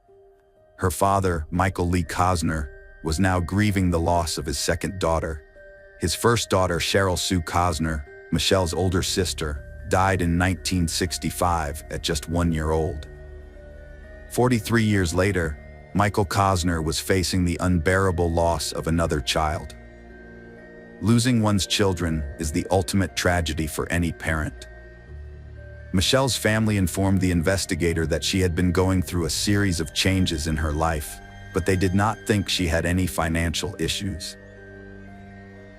Her father, Michael Lee Cosner, was now grieving the loss of his second daughter. His first daughter, Cheryl Sue Cosner, Michelle's older sister, died in 1965 at just 1 year old. 43 years later, Michael Cosner was facing the unbearable loss of another child. Losing one's children is the ultimate tragedy for any parent. Michelle's family informed the investigator that she had been going through a series of changes in her life, but they did not think she had any financial issues.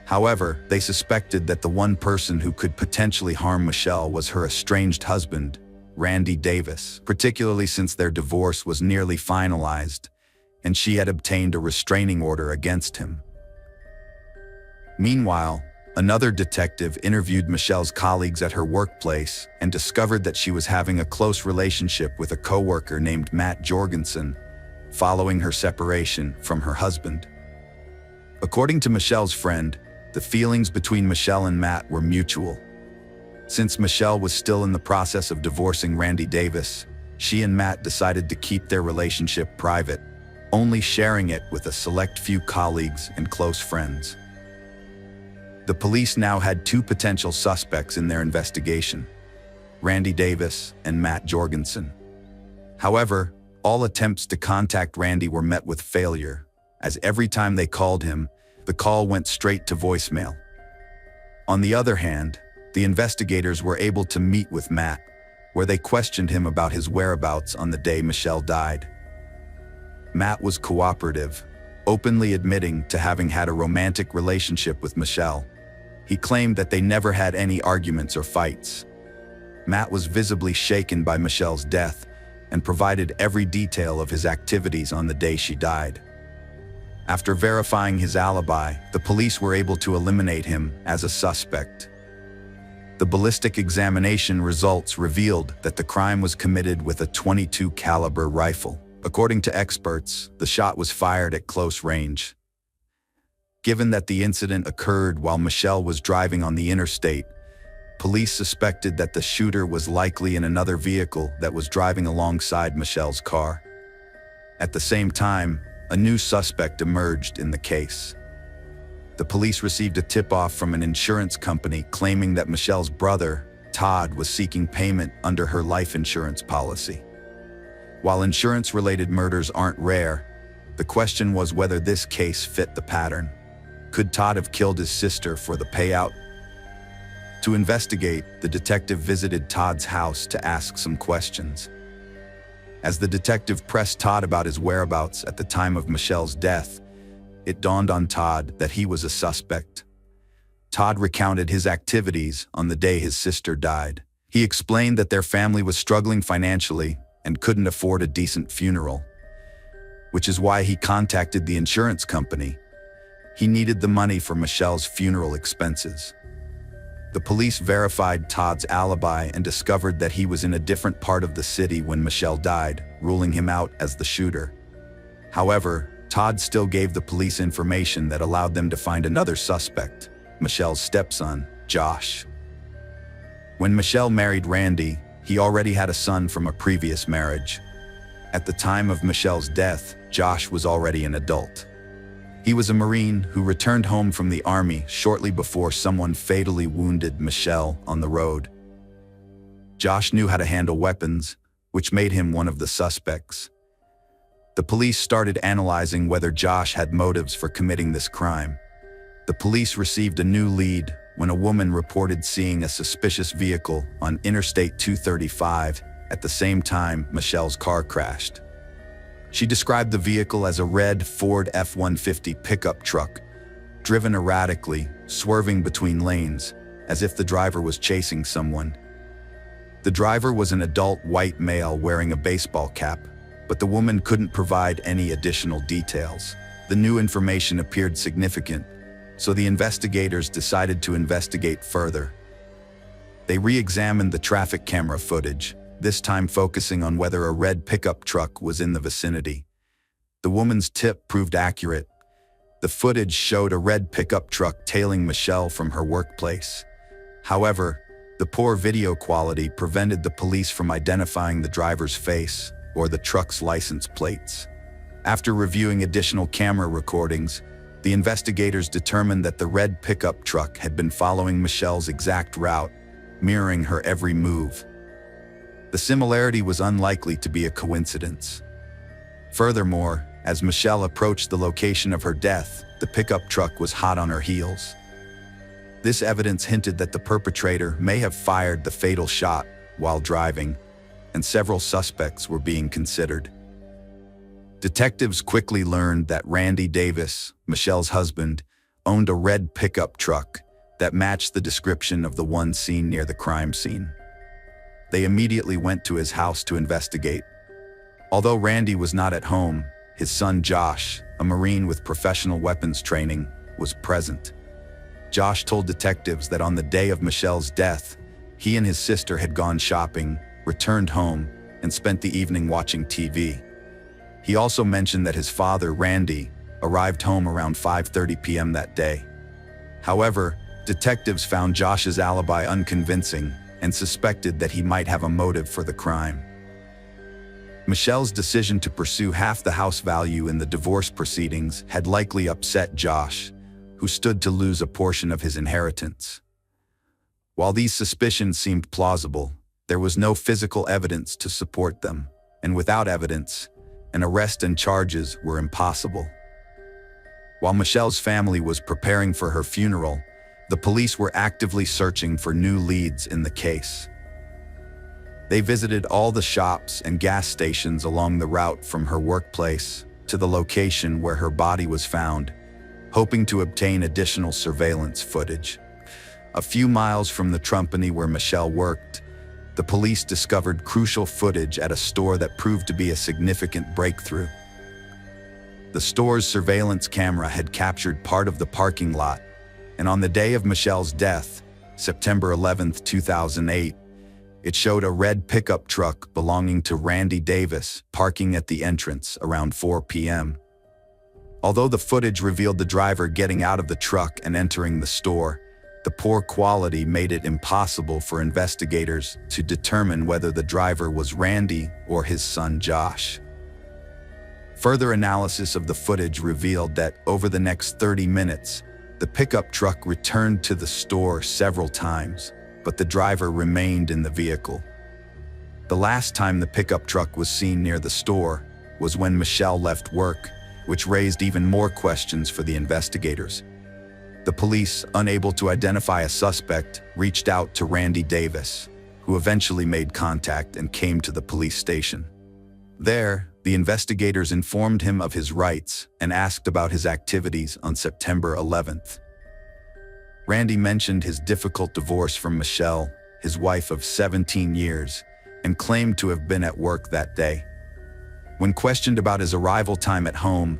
However, they suspected that the one person who could potentially harm Michelle was her estranged husband, Randy Davis, particularly since their divorce was nearly finalized, and she had obtained a restraining order against him. Meanwhile, another detective interviewed Michelle's colleagues at her workplace and discovered that she was having a close relationship with a coworker named Matt Jorgensen, following her separation from her husband. According to Michelle's friend, the feelings between Michelle and Matt were mutual. Since Michelle was still in the process of divorcing Randy Davis, she and Matt decided to keep their relationship private, only sharing it with a select few colleagues and close friends. The police now had two potential suspects in their investigation, Randy Davis and Matt Jorgensen. However, all attempts to contact Randy were met with failure, as every time they called him, the call went straight to voicemail. On the other hand, the investigators were able to meet with Matt, where they questioned him about his whereabouts on the day Michelle died. Matt was cooperative, openly admitting to having had a romantic relationship with Michelle. He claimed that they never had any arguments or fights. Matt was visibly shaken by Michelle's death and provided every detail of his activities on the day she died. After verifying his alibi, the police were able to eliminate him as a suspect. The ballistic examination results revealed that the crime was committed with a .22 caliber rifle. According to experts, the shot was fired at close range. Given that the incident occurred while Michelle was driving on the interstate, police suspected that the shooter was likely in another vehicle that was driving alongside Michelle's car. At the same time, a new suspect emerged in the case. The police received a tip-off from an insurance company claiming that Michelle's brother, Todd, was seeking payment under her life insurance policy. While insurance-related murders aren't rare, the question was whether this case fit the pattern. Could Todd have killed his sister for the payout? To investigate, the detective visited Todd's house to ask some questions. As the detective pressed Todd about his whereabouts at the time of Michelle's death, it dawned on Todd that he was a suspect. Todd recounted his activities on the day his sister died. He explained that their family was struggling financially and couldn't afford a decent funeral, which is why he contacted the insurance company. He needed the money for Michelle's funeral expenses. The police verified Todd's alibi and discovered that he was in a different part of the city when Michelle died, ruling him out as the shooter. However, Todd still gave the police information that allowed them to find another suspect, Michelle's stepson, Josh. When Michelle married Randy, he already had a son from a previous marriage. At the time of Michelle's death, Josh was already an adult. He was a Marine who returned home from the Army shortly before someone fatally wounded Michelle on the road. Josh knew how to handle weapons, which made him one of the suspects. The police started analyzing whether Josh had motives for committing this crime. The police received a new lead when a woman reported seeing a suspicious vehicle on Interstate 235 at the same time Michelle's car crashed. She described the vehicle as a red Ford F-150 pickup truck, driven erratically, swerving between lanes, as if the driver was chasing someone. The driver was an adult white male wearing a baseball cap, but the woman couldn't provide any additional details. The new information appeared significant, so the investigators decided to investigate further. They re-examined the traffic camera footage, this time focusing on whether a red pickup truck was in the vicinity. The woman's tip proved accurate. The footage showed a red pickup truck tailing Michelle from her workplace. However, the poor video quality prevented the police from identifying the driver's face or the truck's license plates. After reviewing additional camera recordings, the investigators determined that the red pickup truck had been following Michelle's exact route, mirroring her every move. The similarity was unlikely to be a coincidence. Furthermore, as Michelle approached the location of her death, the pickup truck was hot on her heels. This evidence hinted that the perpetrator may have fired the fatal shot while driving, and several suspects were being considered. Detectives quickly learned that Randy Davis, Michelle's husband, owned a red pickup truck that matched the description of the one seen near the crime scene. They immediately went to his house to investigate. Although Randy was not at home, his son Josh, a Marine with professional weapons training, was present. Josh told detectives that on the day of Michelle's death, he and his sister had gone shopping, returned home, and spent the evening watching TV. He also mentioned that his father, Randy, arrived home around 5:30 p.m. that day. However, detectives found Josh's alibi unconvincing and suspected that he might have a motive for the crime. Michelle's decision to pursue half the house value in the divorce proceedings had likely upset Josh, who stood to lose a portion of his inheritance. While these suspicions seemed plausible, there was no physical evidence to support them, and without evidence, an arrest and charges were impossible. While Michelle's family was preparing for her funeral, the police were actively searching for new leads in the case. They visited all the shops and gas stations along the route from her workplace to the location where her body was found, hoping to obtain additional surveillance footage. A few miles from the company where Michelle worked, the police discovered crucial footage at a store that proved to be a significant breakthrough. The store's surveillance camera had captured part of the parking lot, and on the day of Michelle's death, September 11, 2008, it showed a red pickup truck belonging to Randy Davis parking at the entrance around 4 p.m. Although the footage revealed the driver getting out of the truck and entering the store, the poor quality made it impossible for investigators to determine whether the driver was Randy or his son Josh. Further analysis of the footage revealed that over the next 30 minutes, the pickup truck returned to the store several times, but the driver remained in the vehicle. The last time the pickup truck was seen near the store was when Michelle left work, which raised even more questions for the investigators. The police, unable to identify a suspect, reached out to Randy Davis, who eventually made contact and came to the police station. There, the investigators informed him of his rights and asked about his activities on September 11th. Randy mentioned his difficult divorce from Michelle, his wife of 17 years, and claimed to have been at work that day. When questioned about his arrival time at home,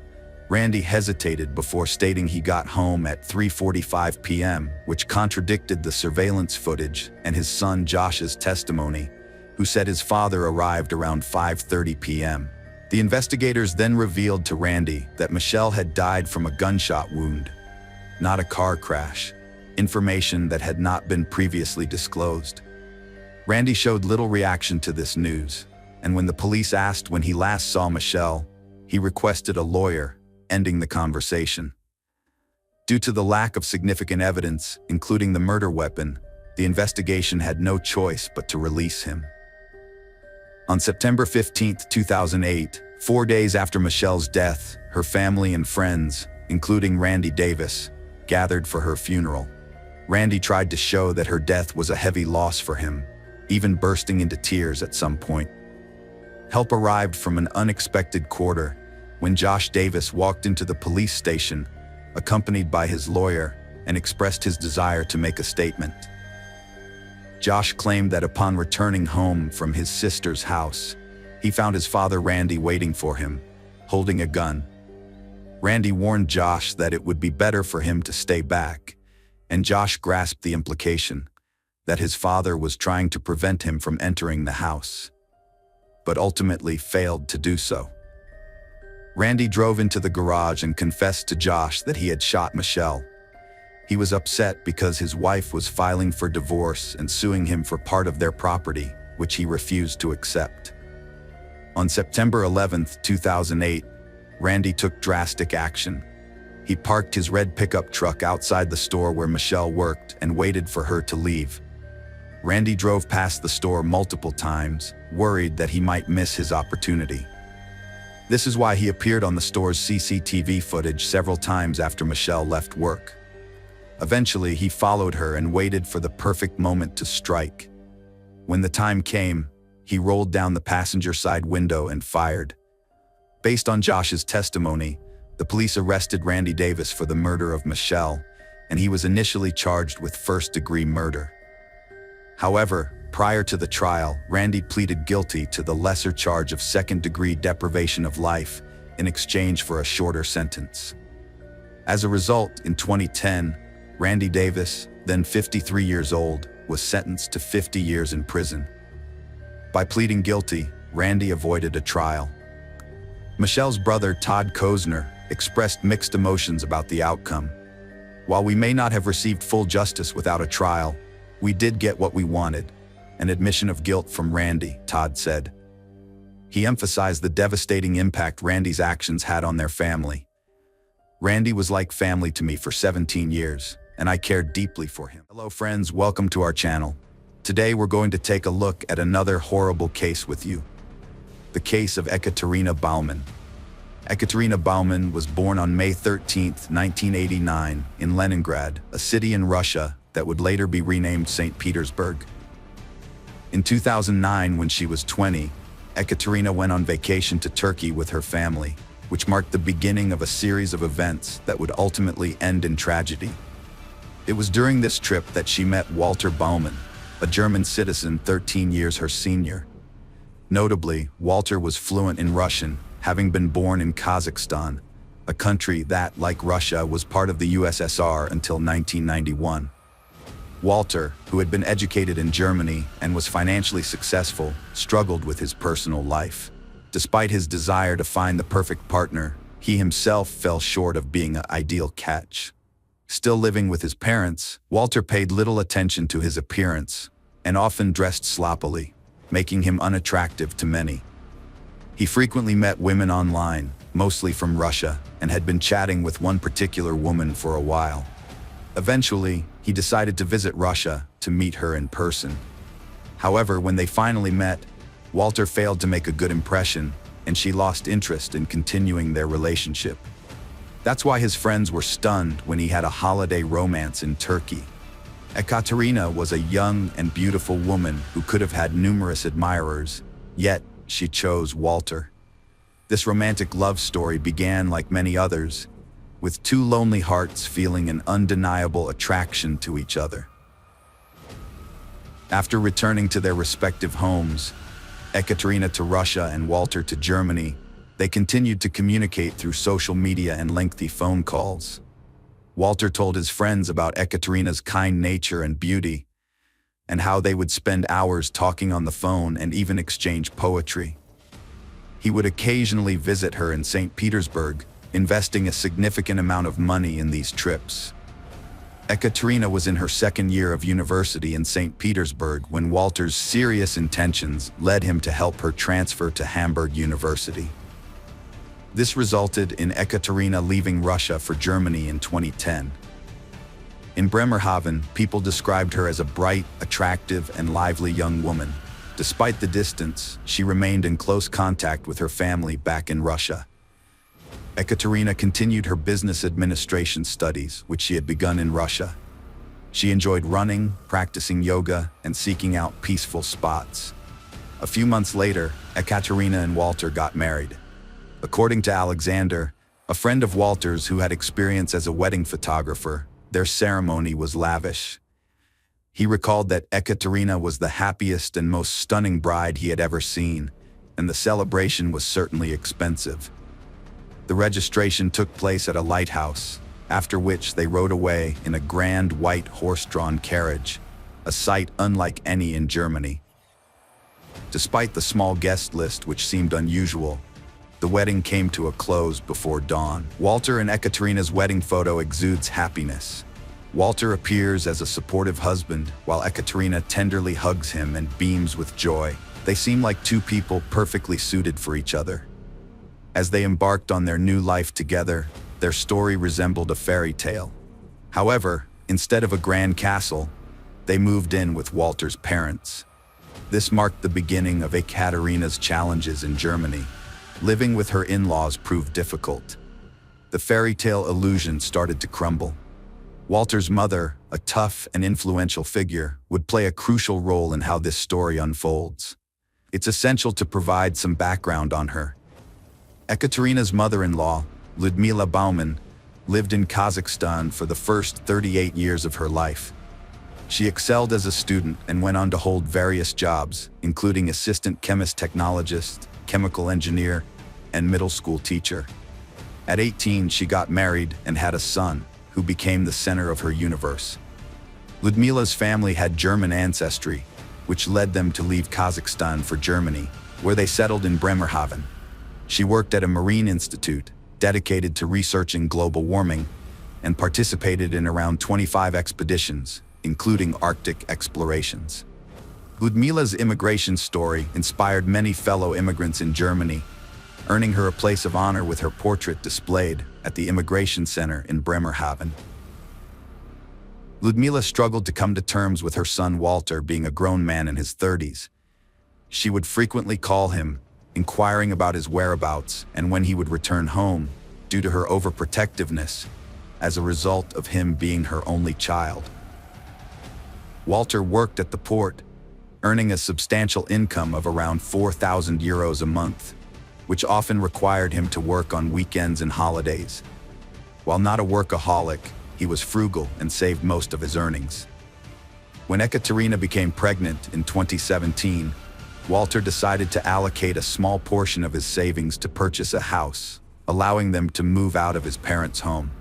Randy hesitated before stating he got home at 3:45 p.m., which contradicted the surveillance footage and his son Josh's testimony, who said his father arrived around 5:30 p.m. The investigators then revealed to Randy that Michelle had died from a gunshot wound, not a car crash, information that had not been previously disclosed. Randy showed little reaction to this news, and when the police asked when he last saw Michelle, he requested a lawyer, ending the conversation. Due to the lack of significant evidence, including the murder weapon, the investigation had no choice but to release him. On September 15, 2008, 4 days after Michelle's death, her family and friends, including Randy Davis, gathered for her funeral. Randy tried to show that her death was a heavy loss for him, even bursting into tears at some point. Help arrived from an unexpected quarter when Josh Davis walked into the police station, accompanied by his lawyer, and expressed his desire to make a statement. Josh claimed that upon returning home from his sister's house, he found his father Randy waiting for him, holding a gun. Randy warned Josh that it would be better for him to stay back, and Josh grasped the implication that his father was trying to prevent him from entering the house, but ultimately failed to do so. Randy drove into the garage and confessed to Josh that he had shot Michelle. He was upset because his wife was filing for divorce and suing him for part of their property, which he refused to accept. On September 11, 2008, Randy took drastic action. He parked his red pickup truck outside the store where Michelle worked and waited for her to leave. Randy drove past the store multiple times, worried that he might miss his opportunity. This is why he appeared on the store's CCTV footage several times after Michelle left work. Eventually, he followed her and waited for the perfect moment to strike. When the time came, he rolled down the passenger side window and fired. Based on Josh's testimony, the police arrested Randy Davis for the murder of Michelle, and he was initially charged with first-degree murder. However, prior to the trial, Randy pleaded guilty to the lesser charge of second-degree deprivation of life in exchange for a shorter sentence. As a result, in 2010, Randy Davis, then 53 years old, was sentenced to 50 years in prison. By pleading guilty, Randy avoided a trial. Michelle's brother, Todd Kozner, expressed mixed emotions about the outcome. While we may not have received full justice without a trial, we did get what we wanted, an admission of guilt from Randy, Todd said. He emphasized the devastating impact Randy's actions had on their family. Randy was like family to me for 17 years, and I cared deeply for him. Hello friends, welcome to our channel. Today we're going to take a look at another horrible case with you. The case of Ekaterina Bauman. Ekaterina Bauman was born on May 13, 1989, in Leningrad, a city in Russia that would later be renamed St. Petersburg. In 2009, when she was 20, Ekaterina went on vacation to Turkey with her family, which marked the beginning of a series of events that would ultimately end in tragedy. It was during this trip that she met Walter Bauman, a German citizen 13 years her senior. Notably, Walter was fluent in Russian, having been born in Kazakhstan, a country that, like Russia, was part of the USSR until 1991. Walter, who had been educated in Germany and was financially successful, struggled with his personal life. Despite his desire to find the perfect partner, he himself fell short of being an ideal catch. Still living with his parents, Walter paid little attention to his appearance and often dressed sloppily, making him unattractive to many. He frequently met women online, mostly from Russia, and had been chatting with one particular woman for a while. Eventually, he decided to visit Russia to meet her in person. However, when they finally met, Walter failed to make a good impression, and she lost interest in continuing their relationship. That's why his friends were stunned when he had a holiday romance in Turkey. Ekaterina was a young and beautiful woman who could have had numerous admirers, yet she chose Walter. This romantic love story began like many others, with two lonely hearts feeling an undeniable attraction to each other. After returning to their respective homes, Ekaterina to Russia and Walter to Germany, they continued to communicate through social media and lengthy phone calls. Walter told his friends about Ekaterina's kind nature and beauty, and how they would spend hours talking on the phone and even exchange poetry. He would occasionally visit her in St. Petersburg, investing a significant amount of money in these trips. Ekaterina was in her second year of university in St. Petersburg when Walter's serious intentions led him to help her transfer to Hamburg University. This resulted in Ekaterina leaving Russia for Germany in 2010. In Bremerhaven, people described her as a bright, attractive, and lively young woman. Despite the distance, she remained in close contact with her family back in Russia. Ekaterina continued her business administration studies, which she had begun in Russia. She enjoyed running, practicing yoga, and seeking out peaceful spots. A few months later, Ekaterina and Walter got married. According to Alexander, a friend of Walter's who had experience as a wedding photographer, their ceremony was lavish. He recalled that Ekaterina was the happiest and most stunning bride he had ever seen, and the celebration was certainly expensive. The registration took place at a lighthouse, after which they rode away in a grand white horse-drawn carriage, a sight unlike any in Germany. Despite the small guest list, which seemed unusual, the wedding came to a close before dawn. Walter and Ekaterina's wedding photo exudes happiness. Walter appears as a supportive husband, while Ekaterina tenderly hugs him and beams with joy. They seem like two people perfectly suited for each other. As they embarked on their new life together, their story resembled a fairy tale. However, instead of a grand castle, they moved in with Walter's parents. This marked the beginning of Ekaterina's challenges in Germany. Living with her in-laws proved difficult. The fairy tale illusion started to crumble. Walter's mother, a tough and influential figure, would play a crucial role in how this story unfolds. It's essential to provide some background on her. Ekaterina's mother-in-law, Ludmila Baumann, lived in Kazakhstan for the first 38 years of her life. She excelled as a student and went on to hold various jobs, including assistant chemist-technologist, chemical engineer, and middle school teacher. At 18, she got married and had a son, who became the center of her universe. Ludmila's family had German ancestry, which led them to leave Kazakhstan for Germany, where they settled in Bremerhaven. She worked at a marine institute dedicated to researching global warming and participated in around 25 expeditions, including Arctic explorations. Ludmila's immigration story inspired many fellow immigrants in Germany, earning her a place of honor with her portrait displayed at the Immigration Center in Bremerhaven. Ludmila struggled to come to terms with her son Walter being a grown man in his 30s. She would frequently call him, inquiring about his whereabouts and when he would return home, due to her overprotectiveness, as a result of him being her only child. Walter worked at the port, earning a substantial income of around 4,000 euros a month, which often required him to work on weekends and holidays. While not a workaholic, he was frugal and saved most of his earnings. When Ekaterina became pregnant in 2017, Walter decided to allocate a small portion of his savings to purchase a house, allowing them to move out of his parents' home.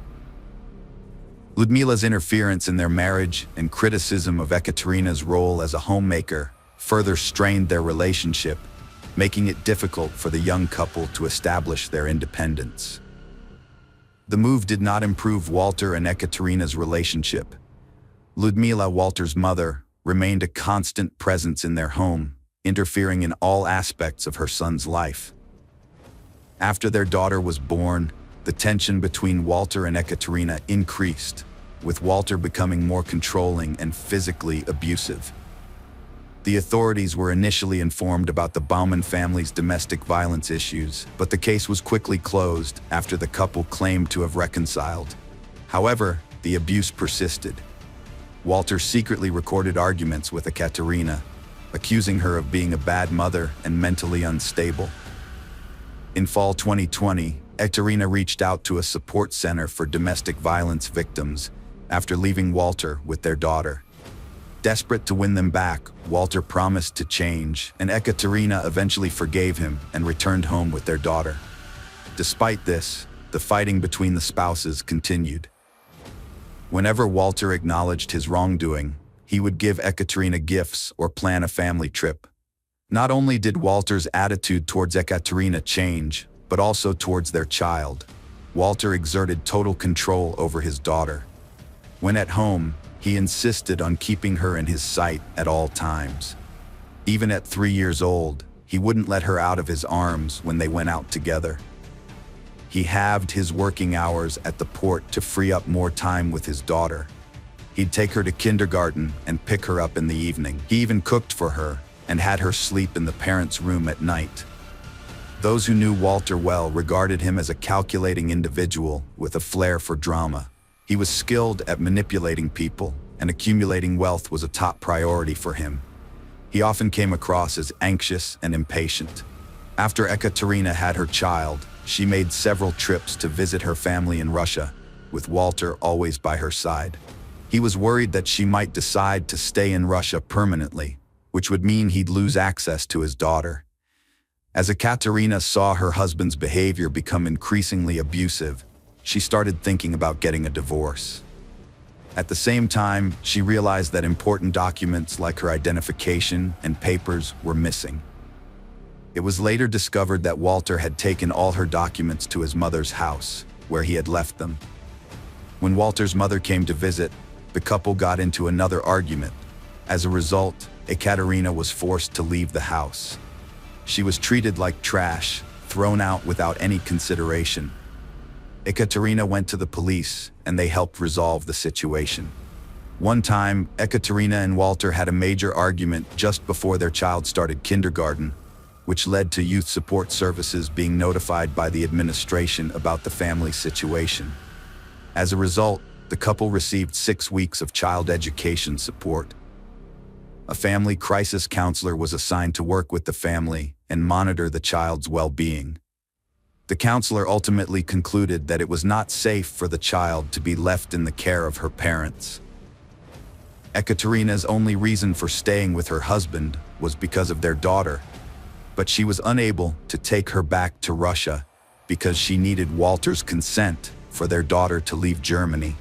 Ludmila's interference in their marriage and criticism of Ekaterina's role as a homemaker further strained their relationship, making it difficult for the young couple to establish their independence. The move did not improve Walter and Ekaterina's relationship. Ludmila, Walter's mother, remained a constant presence in their home, interfering in all aspects of her son's life. After their daughter was born, the tension between Walter and Ekaterina increased, with Walter becoming more controlling and physically abusive. The authorities were initially informed about the Baumann family's domestic violence issues, but the case was quickly closed after the couple claimed to have reconciled. However, the abuse persisted. Walter secretly recorded arguments with Ekaterina, accusing her of being a bad mother and mentally unstable. In fall 2020, Ekaterina reached out to a support center for domestic violence victims after leaving Walter with their daughter. Desperate to win them back, Walter promised to change, and Ekaterina eventually forgave him and returned home with their daughter. Despite this, the fighting between the spouses continued. Whenever Walter acknowledged his wrongdoing, he would give Ekaterina gifts or plan a family trip. Not only did Walter's attitude towards Ekaterina change, but also towards their child. Walter exerted total control over his daughter. When at home, he insisted on keeping her in his sight at all times. Even at 3 years old, he wouldn't let her out of his arms when they went out together. He halved his working hours at the port to free up more time with his daughter. He'd take her to kindergarten and pick her up in the evening. He even cooked for her and had her sleep in the parents' room at night. Those who knew Walter well regarded him as a calculating individual with a flair for drama. He was skilled at manipulating people, and accumulating wealth was a top priority for him. He often came across as anxious and impatient. After Ekaterina had her child, she made several trips to visit her family in Russia, with Walter always by her side. He was worried that she might decide to stay in Russia permanently, which would mean he'd lose access to his daughter. As Ekaterina saw her husband's behavior become increasingly abusive, she started thinking about getting a divorce. At the same time, she realized that important documents like her identification and papers were missing. It was later discovered that Walter had taken all her documents to his mother's house, where he had left them. When Walter's mother came to visit, the couple got into another argument. As a result, Ekaterina was forced to leave the house. She was treated like trash, thrown out without any consideration. Ekaterina went to the police, and they helped resolve the situation. One time, Ekaterina and Walter had a major argument just before their child started kindergarten, which led to youth support services being notified by the administration about the family situation. As a result, the couple received 6 weeks of child education support. A family crisis counselor was assigned to work with the family and monitor the child's well-being. The counselor ultimately concluded that it was not safe for the child to be left in the care of her parents. Ekaterina's only reason for staying with her husband was because of their daughter, but she was unable to take her back to Russia because she needed Walter's consent for their daughter to leave Germany,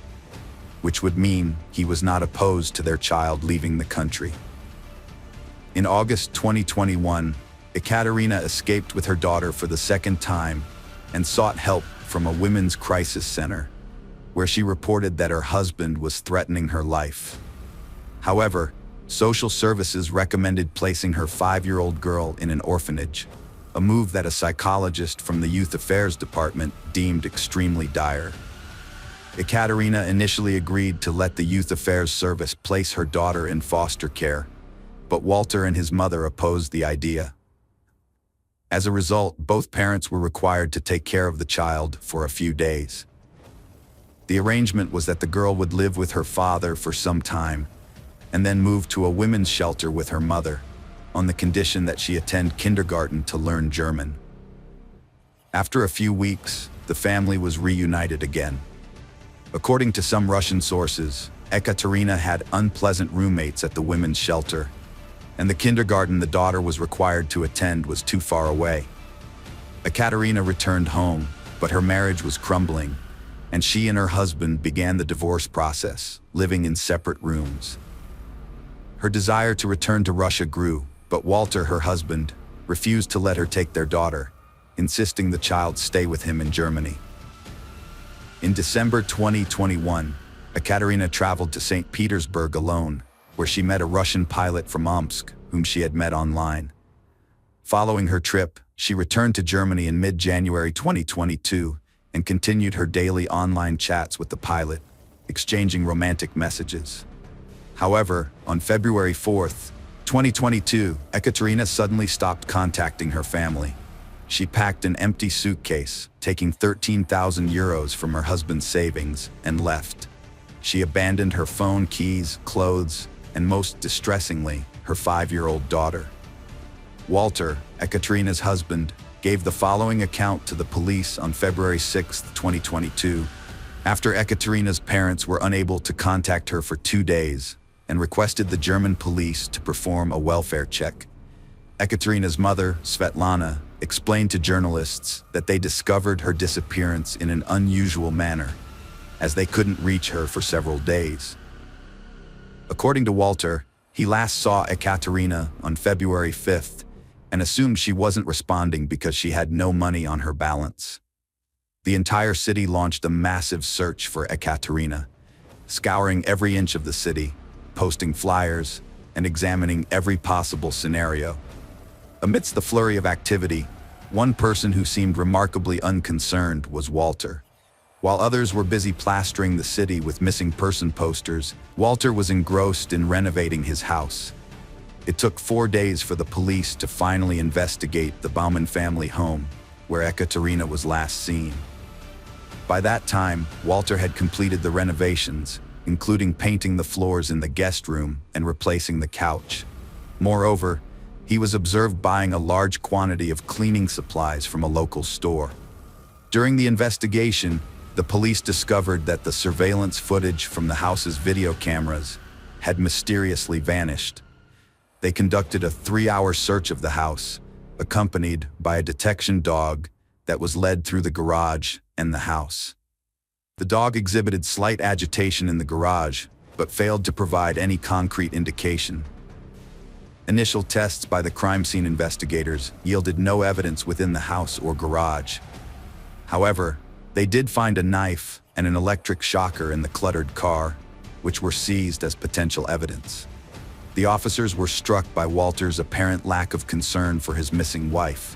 which would mean he was not opposed to their child leaving the country. In August 2021, Ekaterina escaped with her daughter for the second time and sought help from a women's crisis center, where she reported that her husband was threatening her life. However, social services recommended placing her 5-year-old girl in an orphanage, a move that a psychologist from the Youth Affairs Department deemed extremely dire. Ekaterina initially agreed to let the Youth Affairs Service place her daughter in foster care, but Walter and his mother opposed the idea. As a result, both parents were required to take care of the child for a few days. The arrangement was that the girl would live with her father for some time, and then move to a women's shelter with her mother, on the condition that she attend kindergarten to learn German. After a few weeks, the family was reunited again. According to some Russian sources, Ekaterina had unpleasant roommates at the women's shelter, and the kindergarten the daughter was required to attend was too far away. Ekaterina returned home, but her marriage was crumbling, and she and her husband began the divorce process, living in separate rooms. Her desire to return to Russia grew, but Walter, her husband, refused to let her take their daughter, insisting the child stay with him in Germany. In December 2021, Ekaterina traveled to St. Petersburg alone, where she met a Russian pilot from Omsk, whom she had met online. Following her trip, she returned to Germany in mid-January 2022 and continued her daily online chats with the pilot, exchanging romantic messages. However, on February 4th, 2022, Ekaterina suddenly stopped contacting her family. She packed an empty suitcase, taking 13,000 euros from her husband's savings, and left. She abandoned her phone, keys, clothes, and most distressingly, her 5-year-old daughter. Walter, Ekaterina's husband, gave the following account to the police on February 6, 2022, after Ekaterina's parents were unable to contact her for 2 days and requested the German police to perform a welfare check. Ekaterina's mother, Svetlana, explained to journalists that they discovered her disappearance in an unusual manner, as they couldn't reach her for several days. According to Walter, he last saw Ekaterina on February 5th and assumed she wasn't responding because she had no money on her balance. The entire city launched a massive search for Ekaterina, scouring every inch of the city, posting flyers, and examining every possible scenario. Amidst the flurry of activity, one person who seemed remarkably unconcerned was Walter. While others were busy plastering the city with missing person posters, Walter was engrossed in renovating his house. It took 4 days for the police to finally investigate the Baumann family home, where Ekaterina was last seen. By that time, Walter had completed the renovations, including painting the floors in the guest room and replacing the couch. Moreover, he was observed buying a large quantity of cleaning supplies from a local store. During the investigation, the police discovered that the surveillance footage from the house's video cameras had mysteriously vanished. They conducted a 3-hour search of the house, accompanied by a detection dog that was led through the garage and the house. The dog exhibited slight agitation in the garage, but failed to provide any concrete indication. Initial tests by the crime scene investigators yielded no evidence within the house or garage. However, they did find a knife and an electric shocker in the cluttered car, which were seized as potential evidence. The officers were struck by Walter's apparent lack of concern for his missing wife.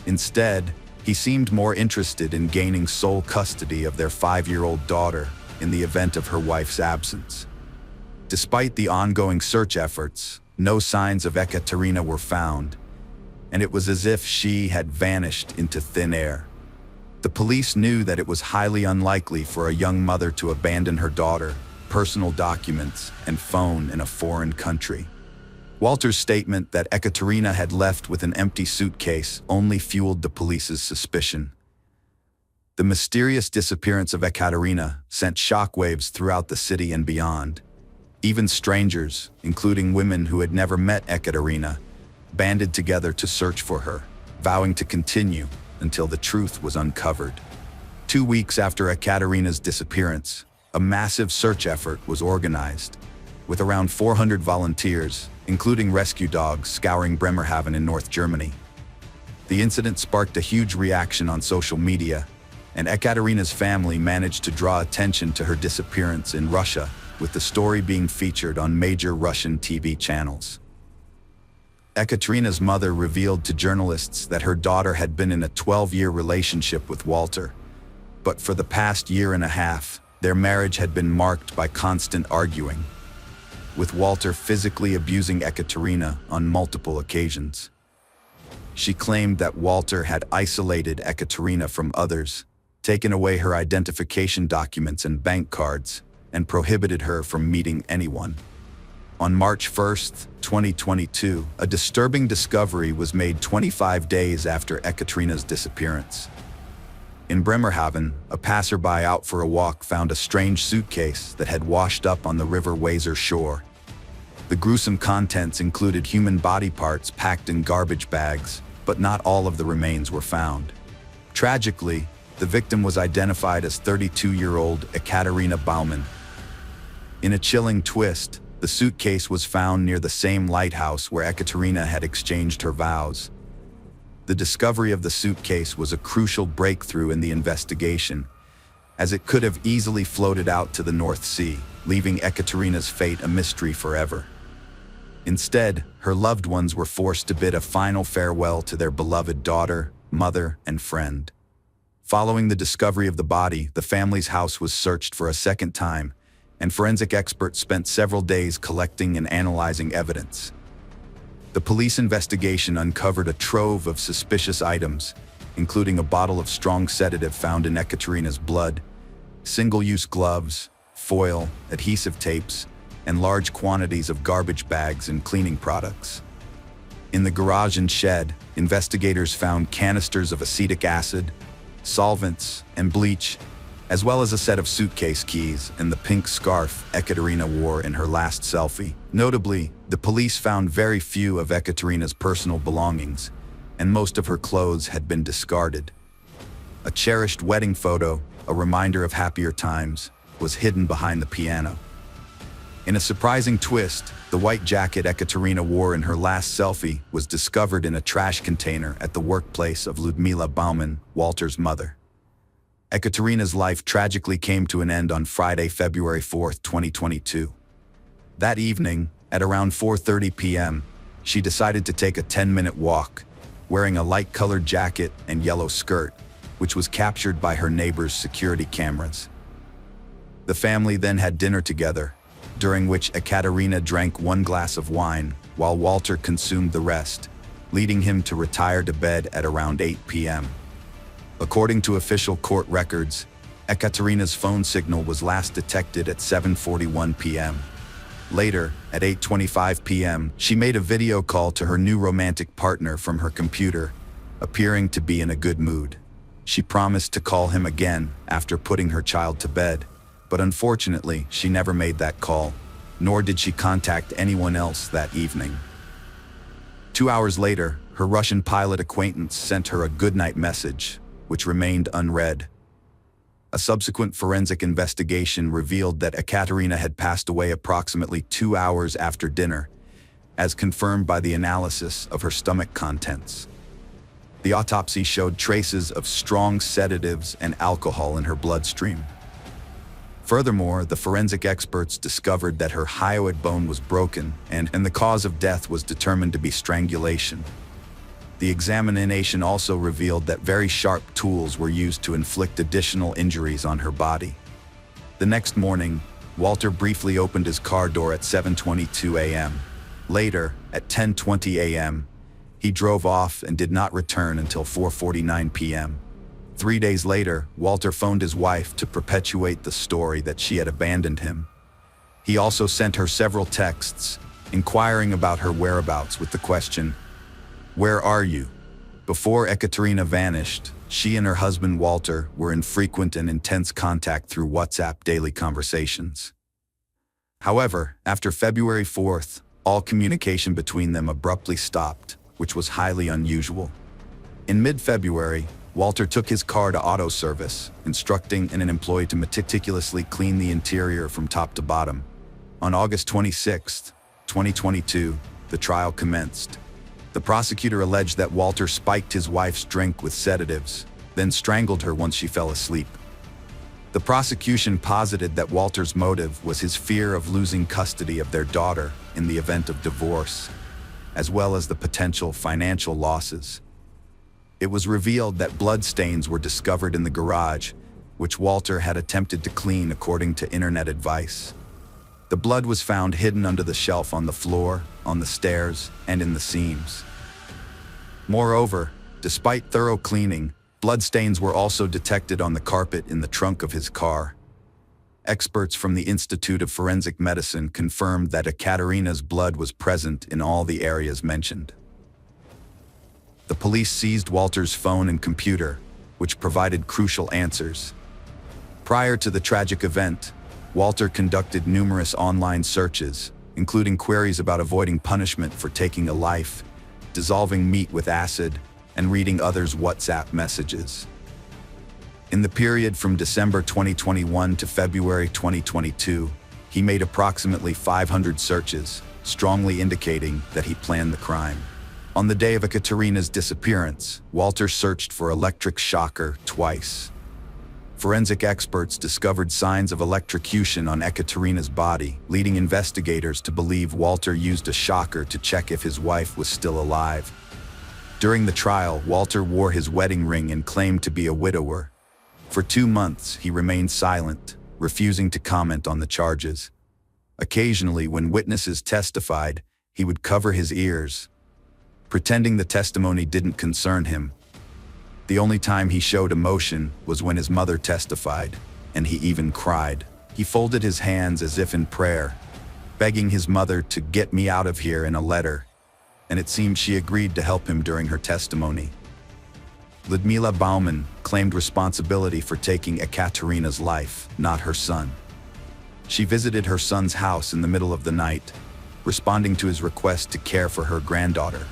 Instead, he seemed more interested in gaining sole custody of their 5-year-old daughter in the event of her wife's absence. Despite the ongoing search efforts, no signs of Ekaterina were found, and it was as if she had vanished into thin air. The police knew that it was highly unlikely for a young mother to abandon her daughter, personal documents, and phone in a foreign country. Walter's statement that Ekaterina had left with an empty suitcase only fueled the police's suspicion. The mysterious disappearance of Ekaterina sent shockwaves throughout the city and beyond. Even strangers, including women who had never met Ekaterina, banded together to search for her, vowing to continue until the truth was uncovered. 2 weeks after Ekaterina's disappearance, a massive search effort was organized, with around 400 volunteers, including rescue dogs, scouring Bremerhaven in North Germany. The incident sparked a huge reaction on social media, and Ekaterina's family managed to draw attention to her disappearance in Russia, with the story being featured on major Russian TV channels. Ekaterina's mother revealed to journalists that her daughter had been in a 12-year relationship with Walter, but for the past year and a half, their marriage had been marked by constant arguing, with Walter physically abusing Ekaterina on multiple occasions. She claimed that Walter had isolated Ekaterina from others, taken away her identification documents and bank cards, and prohibited her from meeting anyone. On March 1, 2022, a disturbing discovery was made 25 days after Ekaterina's disappearance. In Bremerhaven, a passerby out for a walk found a strange suitcase that had washed up on the River Weser shore. The gruesome contents included human body parts packed in garbage bags, but not all of the remains were found. Tragically, the victim was identified as 32-year-old Ekaterina Baumann. In a chilling twist, the suitcase was found near the same lighthouse where Ekaterina had exchanged her vows. The discovery of the suitcase was a crucial breakthrough in the investigation, as it could have easily floated out to the North Sea, leaving Ekaterina's fate a mystery forever. Instead, her loved ones were forced to bid a final farewell to their beloved daughter, mother, and friend. Following the discovery of the body, the family's house was searched for a second time, and forensic experts spent several days collecting and analyzing evidence. The police investigation uncovered a trove of suspicious items, including a bottle of strong sedative found in Ekaterina's blood, single-use gloves, foil, adhesive tapes, and large quantities of garbage bags and cleaning products. In the garage and shed, investigators found canisters of acetic acid, solvents, and bleach, as well as a set of suitcase keys and the pink scarf Ekaterina wore in her last selfie. Notably, the police found very few of Ekaterina's personal belongings, and most of her clothes had been discarded. A cherished wedding photo, a reminder of happier times, was hidden behind the piano. In a surprising twist, the white jacket Ekaterina wore in her last selfie was discovered in a trash container at the workplace of Ludmila Bauman, Walter's mother. Ekaterina's life tragically came to an end on Friday, February 4, 2022. That evening, at around 4:30 p.m., she decided to take a 10-minute walk, wearing a light-colored jacket and yellow skirt, which was captured by her neighbor's security cameras. The family then had dinner together, during which Ekaterina drank 1 glass of wine, while Walter consumed the rest, leading him to retire to bed at around 8 p.m. According to official court records, Ekaterina's phone signal was last detected at 7:41 p.m. Later, at 8:25 p.m., she made a video call to her new romantic partner from her computer, appearing to be in a good mood. She promised to call him again after putting her child to bed, but unfortunately, she never made that call, nor did she contact anyone else that evening. 2 hours later, her Russian pilot acquaintance sent her a goodnight message, which remained unread. A subsequent forensic investigation revealed that Ekaterina had passed away approximately 2 hours after dinner, as confirmed by the analysis of her stomach contents. The autopsy showed traces of strong sedatives and alcohol in her bloodstream. Furthermore, the forensic experts discovered that her hyoid bone was broken and the cause of death was determined to be strangulation. The examination also revealed that very sharp tools were used to inflict additional injuries on her body. The next morning, Walter briefly opened his car door at 7:22 a.m. Later, at 10:20 a.m., he drove off and did not return until 4:49 p.m. 3 days later, Walter phoned his wife to perpetuate the story that she had abandoned him. He also sent her several texts, inquiring about her whereabouts with the question, "Where are you?" Before Ekaterina vanished, she and her husband Walter were in frequent and intense contact through WhatsApp daily conversations. However, after February 4th, all communication between them abruptly stopped, which was highly unusual. In mid-February, Walter took his car to auto service, instructing an employee to meticulously clean the interior from top to bottom. On August 26, 2022, the trial commenced. The prosecutor alleged that Walter spiked his wife's drink with sedatives, then strangled her once she fell asleep. The prosecution posited that Walter's motive was his fear of losing custody of their daughter in the event of divorce, as well as the potential financial losses. It was revealed that bloodstains were discovered in the garage, which Walter had attempted to clean according to internet advice. The blood was found hidden under the shelf on the floor, on the stairs, and in the seams. Moreover, despite thorough cleaning, bloodstains were also detected on the carpet in the trunk of his car. Experts from the Institute of Forensic Medicine confirmed that Ekaterina's blood was present in all the areas mentioned. The police seized Walter's phone and computer, which provided crucial answers. Prior to the tragic event, Walter conducted numerous online searches, including queries about avoiding punishment for taking a life, dissolving meat with acid, and reading others' WhatsApp messages. In the period from December 2021 to February 2022, he made approximately 500 searches, strongly indicating that he planned the crime. On the day of Ekaterina's disappearance, Walter searched for electric shocker twice. Forensic experts discovered signs of electrocution on Ekaterina's body, leading investigators to believe Walter used a shocker to check if his wife was still alive. During the trial, Walter wore his wedding ring and claimed to be a widower. For 2 months, he remained silent, refusing to comment on the charges. Occasionally, when witnesses testified, he would cover his ears, pretending the testimony didn't concern him. The only time he showed emotion was when his mother testified, and he even cried. He folded his hands as if in prayer, begging his mother to get me out of here in a letter, and it seemed she agreed to help him during her testimony. Ludmila Bauman claimed responsibility for taking Ekaterina's life, not her son. She visited her son's house in the middle of the night, responding to his request to care for her granddaughter.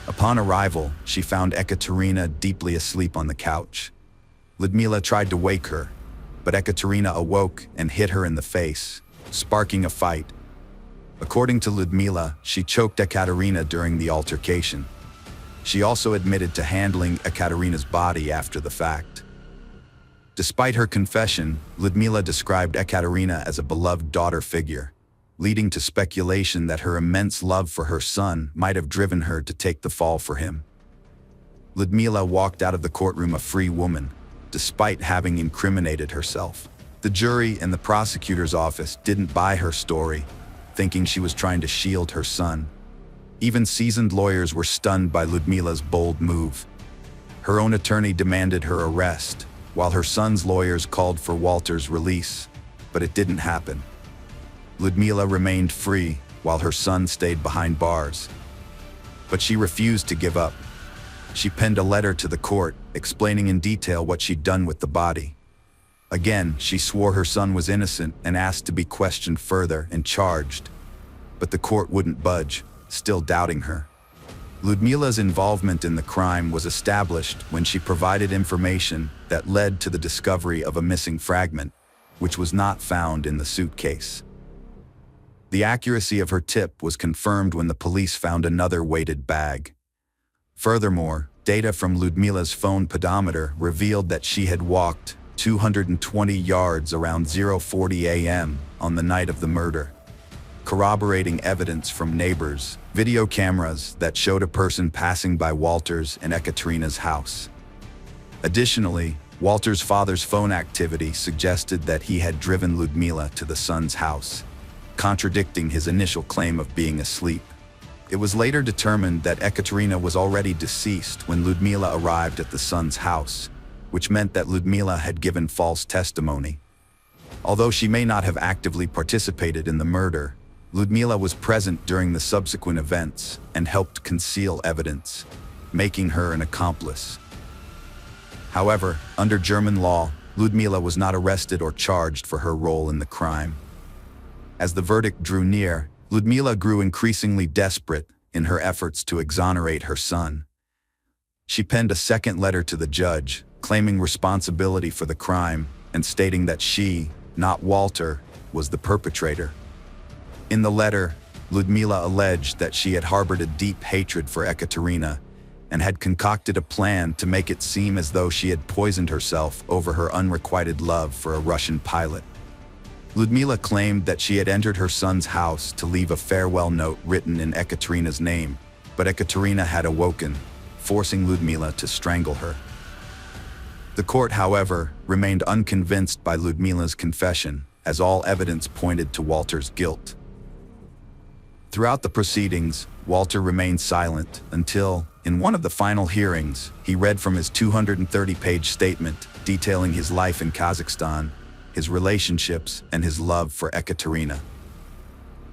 Upon arrival, she found Ekaterina deeply asleep on the couch. Ludmila tried to wake her, but Ekaterina awoke and hit her in the face, sparking a fight, According to Ludmila, she choked Ekaterina during the altercation. She also admitted to handling Ekaterina's body after the fact. Despite her confession, Ludmila described Ekaterina as a beloved daughter figure, leading to speculation that her immense love for her son might have driven her to take the fall for him. Ludmila walked out of the courtroom a free woman, despite having incriminated herself. The jury and the prosecutor's office didn't buy her story, thinking she was trying to shield her son. Even seasoned lawyers were stunned by Ludmila's bold move. Her own attorney demanded her arrest, while her son's lawyers called for Walter's release, but it didn't happen. Ludmila remained free, while her son stayed behind bars. But she refused to give up. She penned a letter to the court, explaining in detail what she'd done with the body. Again, she swore her son was innocent and asked to be questioned further and charged. But the court wouldn't budge, still doubting her. Ludmila's involvement in the crime was established when she provided information that led to the discovery of a missing fragment, which was not found in the suitcase. The accuracy of her tip was confirmed when the police found another weighted bag. Furthermore, data from Ludmila's phone pedometer revealed that she had walked 220 yards around 0:40 a.m. on the night of the murder, corroborating evidence from neighbors, video cameras that showed a person passing by Walter's and Ekaterina's house. Additionally, Walter's father's phone activity suggested that he had driven Ludmila to the son's house, contradicting his initial claim of being asleep. It was later determined that Ekaterina was already deceased when Ludmila arrived at the son's house, which meant that Ludmila had given false testimony. Although she may not have actively participated in the murder, Ludmila was present during the subsequent events and helped conceal evidence, making her an accomplice. However, under German law, Ludmila was not arrested or charged for her role in the crime. As the verdict drew near, Ludmila grew increasingly desperate in her efforts to exonerate her son. She penned a second letter to the judge, claiming responsibility for the crime and stating that she, not Walter, was the perpetrator. In the letter, Ludmila alleged that she had harbored a deep hatred for Ekaterina and had concocted a plan to make it seem as though she had poisoned herself over her unrequited love for a Russian pilot. Ludmila claimed that she had entered her son's house to leave a farewell note written in Ekaterina's name, but Ekaterina had awoken, forcing Ludmila to strangle her. The court, however, remained unconvinced by Ludmila's confession, as all evidence pointed to Walter's guilt. Throughout the proceedings, Walter remained silent until, in one of the final hearings, he read from his 230-page statement detailing his life in Kazakhstan, his relationships, and his love for Ekaterina.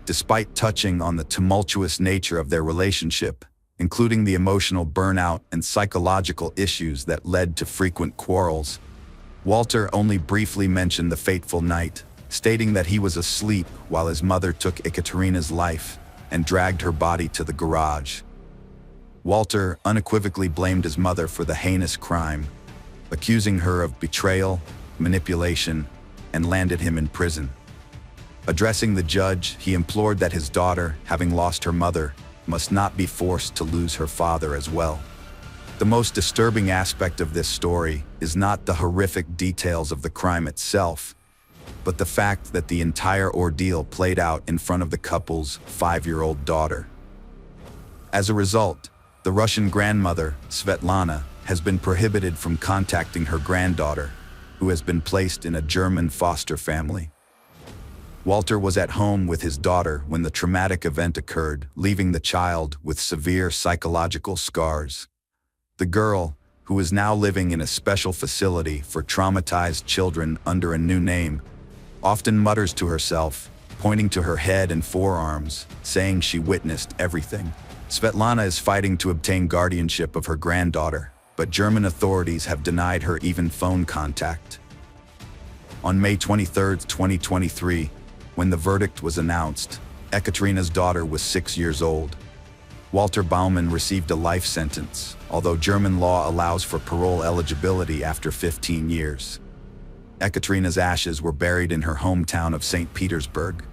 Despite touching on the tumultuous nature of their relationship, including the emotional burnout and psychological issues that led to frequent quarrels, Walter only briefly mentioned the fateful night, stating that he was asleep while his mother took Ekaterina's life and dragged her body to the garage. Walter unequivocally blamed his mother for the heinous crime, accusing her of betrayal, manipulation, and landed him in prison. Addressing the judge, he implored that his daughter, having lost her mother, must not be forced to lose her father as well. The most disturbing aspect of this story is not the horrific details of the crime itself, but the fact that the entire ordeal played out in front of the couple's 5-year-old daughter. As a result, the Russian grandmother, Svetlana, has been prohibited from contacting her granddaughter, who has been placed in a German foster family. Walter was at home with his daughter when the traumatic event occurred, leaving the child with severe psychological scars. The girl, who is now living in a special facility for traumatized children under a new name, often mutters to herself, pointing to her head and forearms, saying she witnessed everything. Svetlana is fighting to obtain guardianship of her granddaughter, but German authorities have denied her even phone contact. On May 23, 2023, when the verdict was announced, Ekaterina's daughter was 6 years old. Walter Baumann received a life sentence, although German law allows for parole eligibility after 15 years. Ekaterina's ashes were buried in her hometown of St. Petersburg.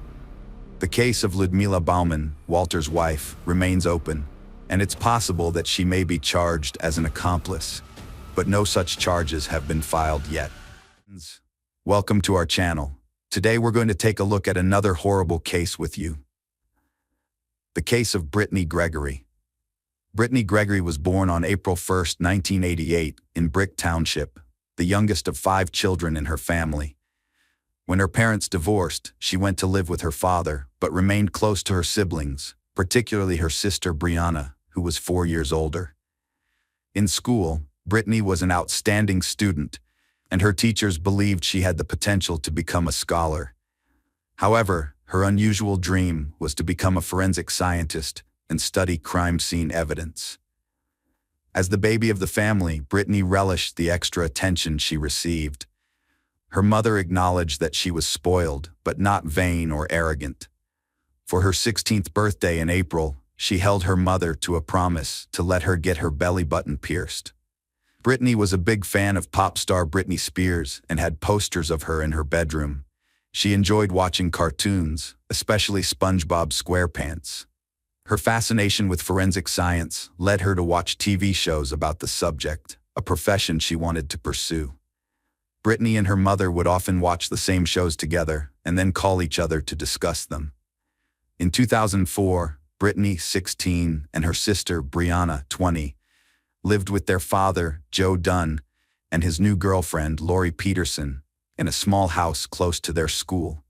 The case of Ludmila Bauman, Walter's wife, remains open, and it's possible that she may be charged as an accomplice, but no such charges have been filed yet. Welcome to our channel. Today we're going to take a look at another horrible case with you. The case of Brittany Gregory. Brittany Gregory was born on April 1, 1988, in Brick Township, the youngest of 5 children in her family. When her parents divorced, she went to live with her father, but remained close to her siblings, particularly her sister Brianna, who was 4 years older. In school, Brittany was an outstanding student, and her teachers believed she had the potential to become a scholar. However, her unusual dream was to become a forensic scientist and study crime scene evidence. As the baby of the family, Brittany relished the extra attention she received. Her mother acknowledged that she was spoiled, but not vain or arrogant. For her 16th birthday in April, she held her mother to a promise to let her get her belly button pierced. Brittany was a big fan of pop star Britney Spears and had posters of her in her bedroom. She enjoyed watching cartoons, especially SpongeBob SquarePants. Her fascination with forensic science led her to watch TV shows about the subject, a profession she wanted to pursue. Brittany and her mother would often watch the same shows together and then call each other to discuss them. In 2004, Brittany, 16, and her sister, Brianna, 20, lived with their father, Joe Dunn, and his new girlfriend, Lori Peterson, in a small house close to their school.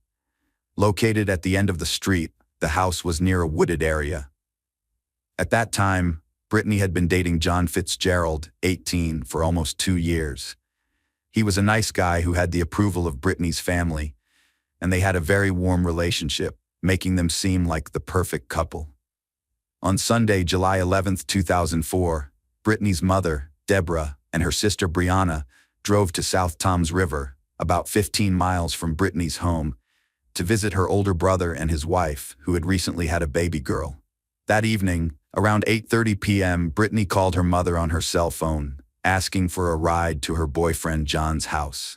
Located at the end of the street, the house was near a wooded area. At that time, Brittany had been dating John Fitzgerald, 18, for almost 2 years. He was a nice guy who had the approval of Brittany's family, and they had a very warm relationship, making them seem like the perfect couple. On Sunday, July 11, 2004, Brittany's mother, Deborah, and her sister Brianna drove to South Toms River, about 15 miles from Brittany's home, to visit her older brother and his wife, who had recently had a baby girl. That evening, around 8:30 p.m., Brittany called her mother on her cell phone, asking for a ride to her boyfriend John's house.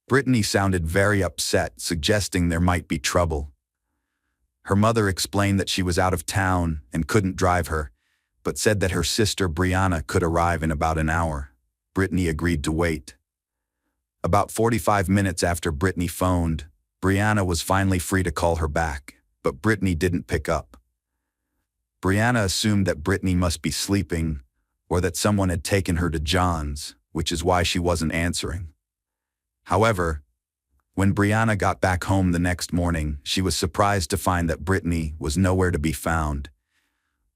Brittany sounded very upset, suggesting there might be trouble. Her mother explained that she was out of town and couldn't drive her, but said that her sister Brianna could arrive in about an hour. Brittany agreed to wait. About 45 minutes after Brittany phoned, Brianna was finally free to call her back, but Brittany didn't pick up. Brianna assumed that Brittany must be sleeping, or that someone had taken her to John's, which is why she wasn't answering. However, when Brianna got back home the next morning, she was surprised to find that Brittany was nowhere to be found,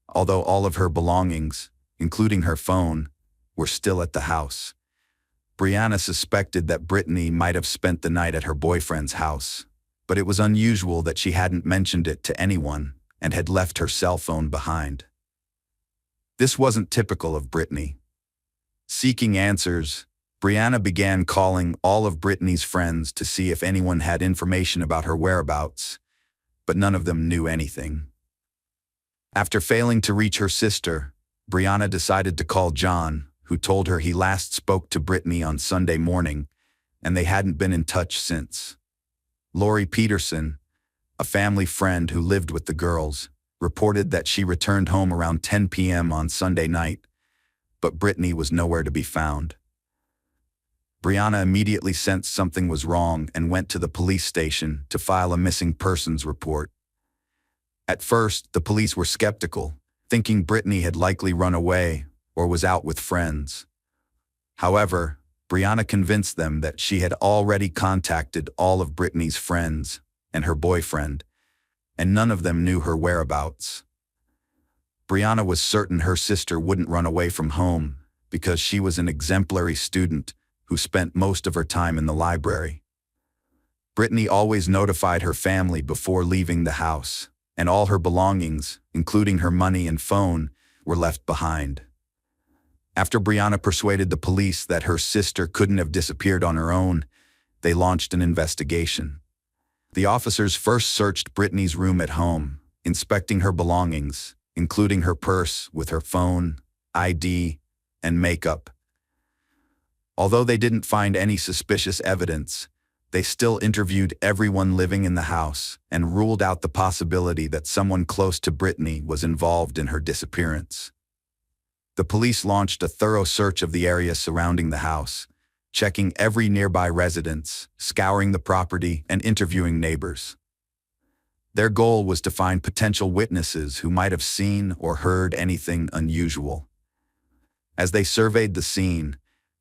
although all of her belongings, including her phone, were still at the house. Brianna suspected that Brittany might have spent the night at her boyfriend's house, but it was unusual that she hadn't mentioned it to anyone and had left her cell phone behind. This wasn't typical of Brittany. Seeking answers, Brianna began calling all of Brittany's friends to see if anyone had information about her whereabouts, but none of them knew anything. After failing to reach her sister, Brianna decided to call John, who told her he last spoke to Brittany on Sunday morning, and they hadn't been in touch since. Lori Peterson, a family friend who lived with the girls, reported that she returned home around 10 p.m. on Sunday night, but Brittany was nowhere to be found. Brianna immediately sensed something was wrong and went to the police station to file a missing persons report. At first, the police were skeptical, thinking Brittany had likely run away or was out with friends. However, Brianna convinced them that she had already contacted all of Brittany's friends and her boyfriend, and none of them knew her whereabouts. Brianna was certain her sister wouldn't run away from home because she was an exemplary student who spent most of her time in the library. Brittany always notified her family before leaving the house, and all her belongings, including her money and phone, were left behind. After Brianna persuaded the police that her sister couldn't have disappeared on her own, they launched an investigation. The officers first searched Brittany's room at home, inspecting her belongings, including her purse with her phone, ID, and makeup. Although they didn't find any suspicious evidence, They still interviewed everyone living in the house and ruled out the possibility that someone close to Brittany was involved in her disappearance. The police launched a thorough search of the area surrounding the house, checking every nearby residence, scouring the property, and interviewing neighbors. Their goal was to find potential witnesses who might have seen or heard anything unusual. As they surveyed the scene,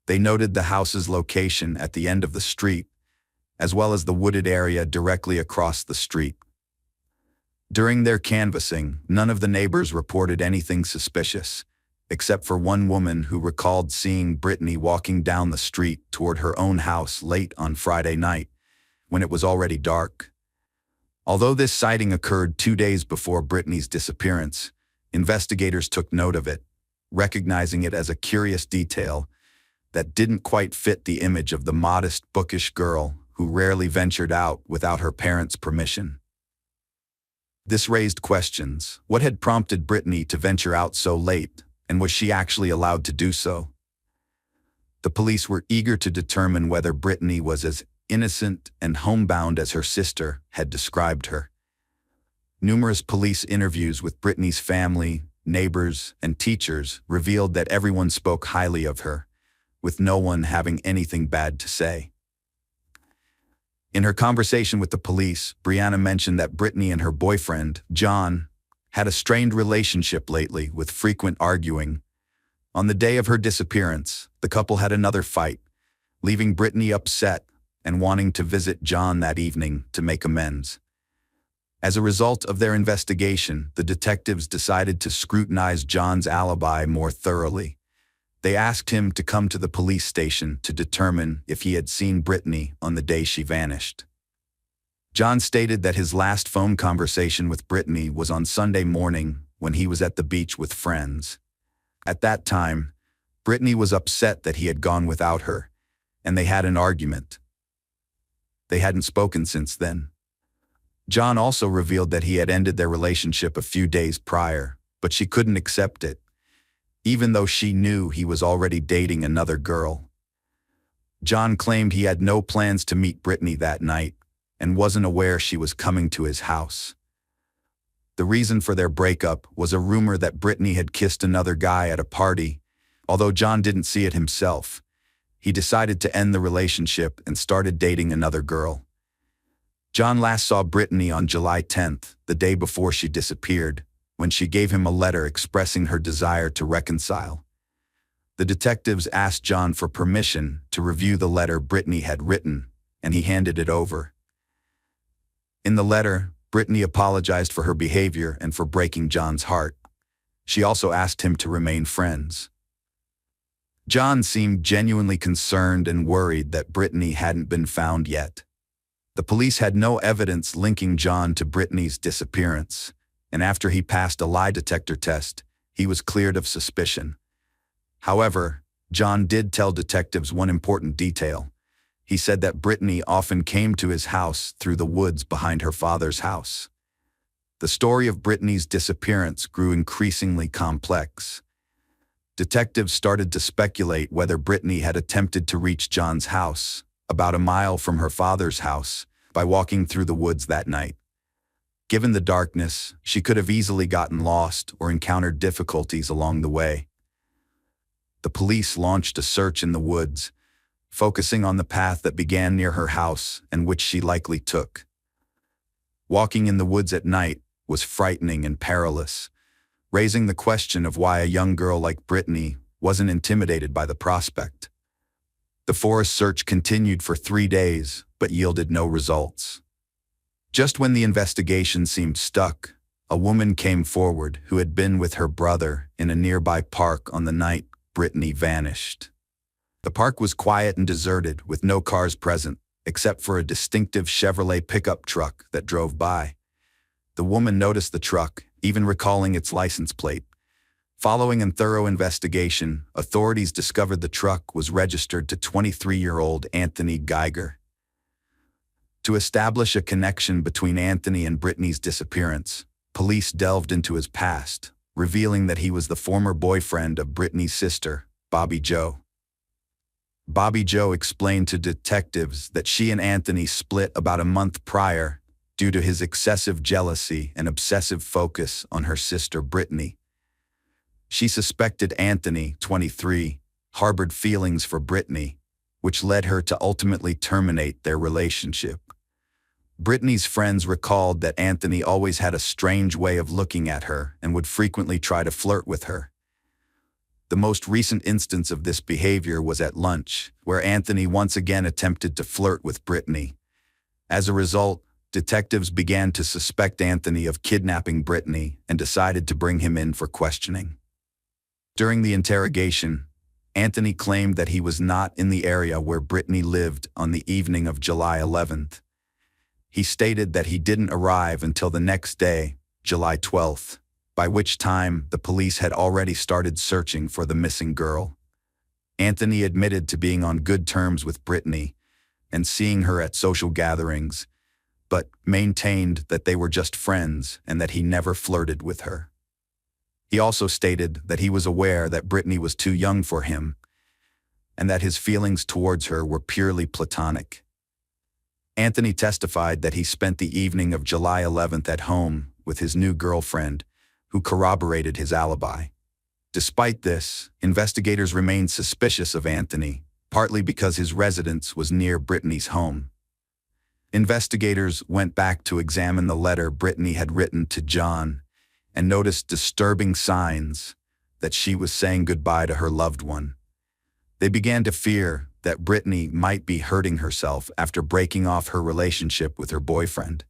they noted the house's location at the end of the street, as well as the wooded area directly across the street. During their canvassing, none of the neighbors reported anything suspicious, except for one woman who recalled seeing Brittany walking down the street toward her own house late on Friday night, when it was already dark. Although this sighting occurred 2 days before Brittany's disappearance, investigators took note of it, recognizing it as a curious detail that didn't quite fit the image of the modest, bookish girl who rarely ventured out without her parents' permission. This raised questions. What had prompted Brittany to venture out so late, and was she actually allowed to do so? The police were eager to determine whether Brittany was as innocent and homebound as her sister had described her. Numerous police interviews with Brittany's family, neighbors, and teachers revealed that everyone spoke highly of her, with no one having anything bad to say. In her conversation with the police, Brianna mentioned that Brittany and her boyfriend, John, had a strained relationship lately with frequent arguing. On the day of her disappearance, the couple had another fight, leaving Brittany upset and wanting to visit John that evening to make amends. As a result of their investigation, the detectives decided to scrutinize John's alibi more thoroughly. They asked him to come to the police station to determine if he had seen Brittany on the day she vanished. John stated that his last phone conversation with Brittany was on Sunday morning when he was at the beach with friends. At that time, Brittany was upset that he had gone without her, and they had an argument. They hadn't spoken since then. John also revealed that he had ended their relationship a few days prior, but she couldn't accept it, even though she knew he was already dating another girl. John claimed he had no plans to meet Brittany that night and wasn't aware she was coming to his house. The reason for their breakup was a rumor that Brittany had kissed another guy at a party. Although John didn't see it himself, he decided to end the relationship and started dating another girl. John last saw Brittany on July 10th, the day before she disappeared, when she gave him a letter expressing her desire to reconcile. The detectives asked John for permission to review the letter Brittany had written, and he handed it over. In the letter, Brittany apologized for her behavior and for breaking John's heart. She also asked him to remain friends. John seemed genuinely concerned and worried that Brittany hadn't been found yet. The police had no evidence linking John to Brittany's disappearance, and after he passed a lie detector test, he was cleared of suspicion. However, John did tell detectives one important detail. He said that Brittany often came to his house through the woods behind her father's house. The story of Brittany's disappearance grew increasingly complex. Detectives started to speculate whether Brittany had attempted to reach John's house, about a mile from her father's house, by walking through the woods that night. Given the darkness, she could have easily gotten lost or encountered difficulties along the way. The police launched a search in the woods, focusing on the path that began near her house and which she likely took. Walking in the woods at night was frightening and perilous, raising the question of why a young girl like Brittany wasn't intimidated by the prospect. The forest search continued for 3 days, but yielded no results. Just when the investigation seemed stuck, a woman came forward who had been with her brother in a nearby park on the night Brittany vanished. The park was quiet and deserted, with no cars present, except for a distinctive Chevrolet pickup truck that drove by. The woman noticed the truck, even recalling its license plate. Following a thorough investigation, authorities discovered the truck was registered to 23-year-old Anthony Geiger. To establish a connection between Anthony and Brittany's disappearance, police delved into his past, revealing that he was the former boyfriend of Brittany's sister, Bobby Joe. Bobby Joe explained to detectives that she and Anthony split about a month prior due to his excessive jealousy and obsessive focus on her sister Brittany. She suspected Anthony, 23, harbored feelings for Brittany, which led her to ultimately terminate their relationship. Brittany's friends recalled that Anthony always had a strange way of looking at her and would frequently try to flirt with her. The most recent instance of this behavior was at lunch, where Anthony once again attempted to flirt with Brittany. As a result, detectives began to suspect Anthony of kidnapping Brittany and decided to bring him in for questioning. During the interrogation, Anthony claimed that he was not in the area where Brittany lived on the evening of July 11th. He stated that he didn't arrive until the next day, July 12th, by which time the police had already started searching for the missing girl. Anthony admitted to being on good terms with Brittany and seeing her at social gatherings, but maintained that they were just friends and that he never flirted with her. He also stated that he was aware that Brittany was too young for him and that his feelings towards her were purely platonic. Anthony testified that he spent the evening of July 11th at home with his new girlfriend, who corroborated his alibi. Despite this, investigators remained suspicious of Anthony, partly because his residence was near Brittany's home. Investigators went back to examine the letter Brittany had written to John and noticed disturbing signs that she was saying goodbye to her loved one. They began to fear that Brittany might be hurting herself after breaking off her relationship with her boyfriend.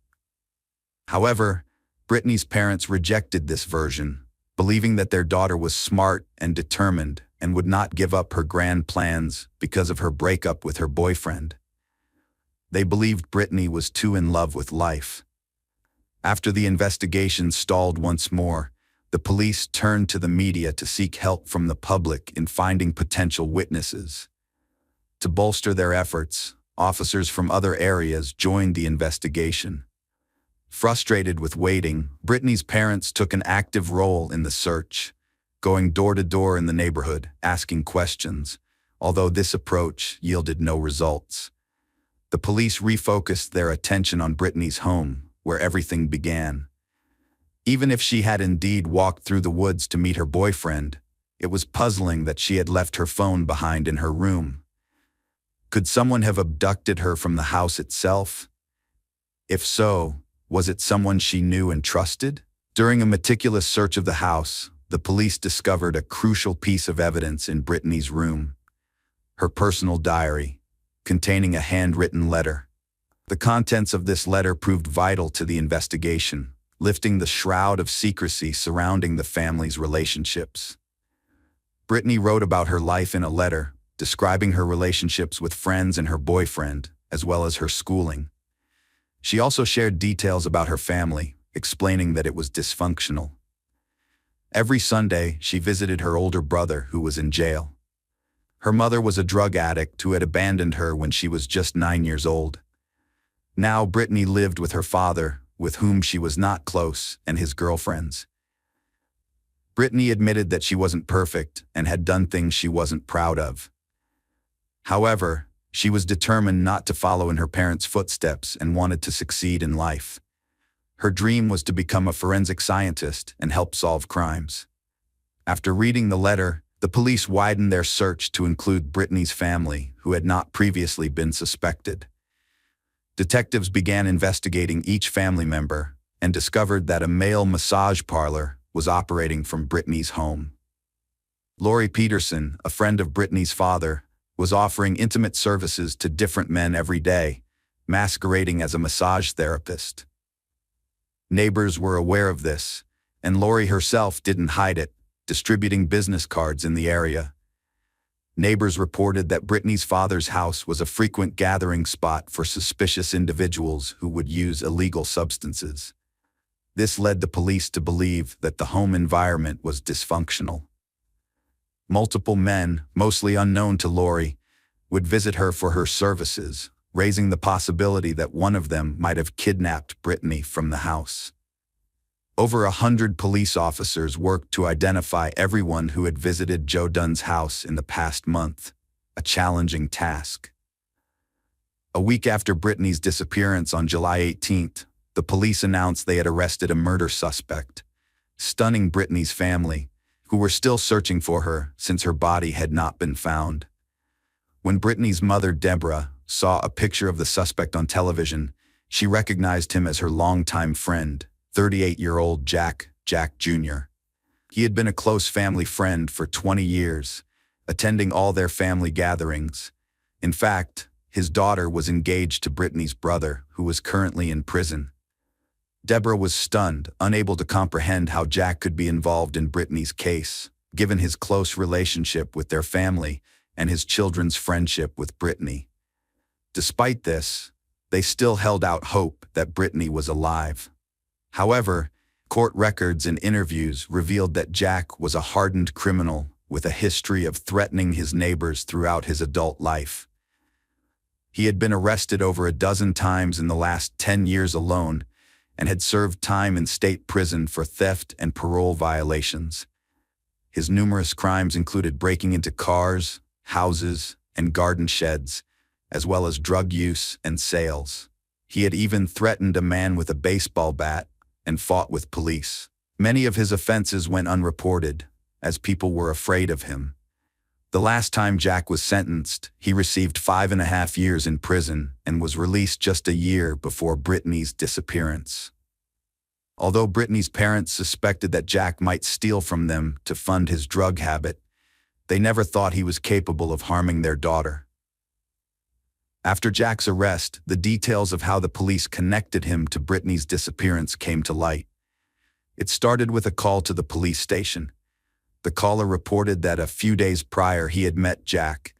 However, Brittany's parents rejected this version, believing that their daughter was smart and determined and would not give up her grand plans because of her breakup with her boyfriend. They believed Brittany was too in love with life. After the investigation stalled once more, the police turned to the media to seek help from the public in finding potential witnesses. To bolster their efforts, officers from other areas joined the investigation. Frustrated with waiting, Brittany's parents took an active role in the search, going door to door in the neighborhood, asking questions, although this approach yielded no results. The police refocused their attention on Brittany's home, where everything began. Even if she had indeed walked through the woods to meet her boyfriend, it was puzzling that she had left her phone behind in her room. Could someone have abducted her from the house itself? If so, was it someone she knew and trusted? During a meticulous search of the house, the police discovered a crucial piece of evidence in Brittany's room: her personal diary, containing a handwritten letter. The contents of this letter proved vital to the investigation, lifting the shroud of secrecy surrounding the family's relationships. Brittany wrote about her life in a letter, describing her relationships with friends and her boyfriend, as well as her schooling. She also shared details about her family, explaining that it was dysfunctional. Every Sunday, she visited her older brother, who was in jail. Her mother was a drug addict who had abandoned her when she was just 9 years old. Now Brittany lived with her father, with whom she was not close, and his girlfriends. Brittany admitted that she wasn't perfect and had done things she wasn't proud of. However, she was determined not to follow in her parents' footsteps and wanted to succeed in life. Her dream was to become a forensic scientist and help solve crimes. After reading the letter, the police widened their search to include Brittany's family, who had not previously been suspected. Detectives began investigating each family member and discovered that a male massage parlor was operating from Brittany's home. Lori Peterson, a friend of Brittany's father, was offering intimate services to different men every day, masquerading as a massage therapist. Neighbors were aware of this, and Lori herself didn't hide it, distributing business cards in the area. Neighbors reported that Brittany's father's house was a frequent gathering spot for suspicious individuals who would use illegal substances. This led the police to believe that the home environment was dysfunctional. Multiple men, mostly unknown to Lori, would visit her for her services, raising the possibility that one of them might have kidnapped Brittany from the house. Over 100 police officers worked to identify everyone who had visited Joe Dunn's house in the past month. a challenging task. A week after Brittany's disappearance on July 18th, the police announced they had arrested a murder suspect, stunning Brittany's family, who were still searching for her since her body had not been found. When Brittany's mother, Deborah, saw a picture of the suspect on television, she recognized him as her longtime friend, 38-year-old Jack Jr. He had been a close family friend for 20 years, attending all their family gatherings. In fact, his daughter was engaged to Brittany's brother, who was currently in prison. Deborah was stunned, unable to comprehend how Jack could be involved in Brittany's case, given his close relationship with their family and his children's friendship with Brittany. Despite this, they still held out hope that Brittany was alive. However, court records and interviews revealed that Jack was a hardened criminal with a history of threatening his neighbors throughout his adult life. He had been arrested over a dozen times in the last 10 years alone, and had served time in state prison for theft and parole violations. His numerous crimes included breaking into cars, houses, and garden sheds, as well as drug use and sales. He had even threatened a man with a baseball bat and fought with police. Many of his offenses went unreported, as people were afraid of him. The last time Jack was sentenced, he received 5.5 years in prison and was released just a year before Brittany's disappearance. Although Brittany's parents suspected that Jack might steal from them to fund his drug habit, they never thought he was capable of harming their daughter. After Jack's arrest, the details of how the police connected him to Brittany's disappearance came to light. It started with a call to the police station. The caller reported that a few days prior he had met Jack,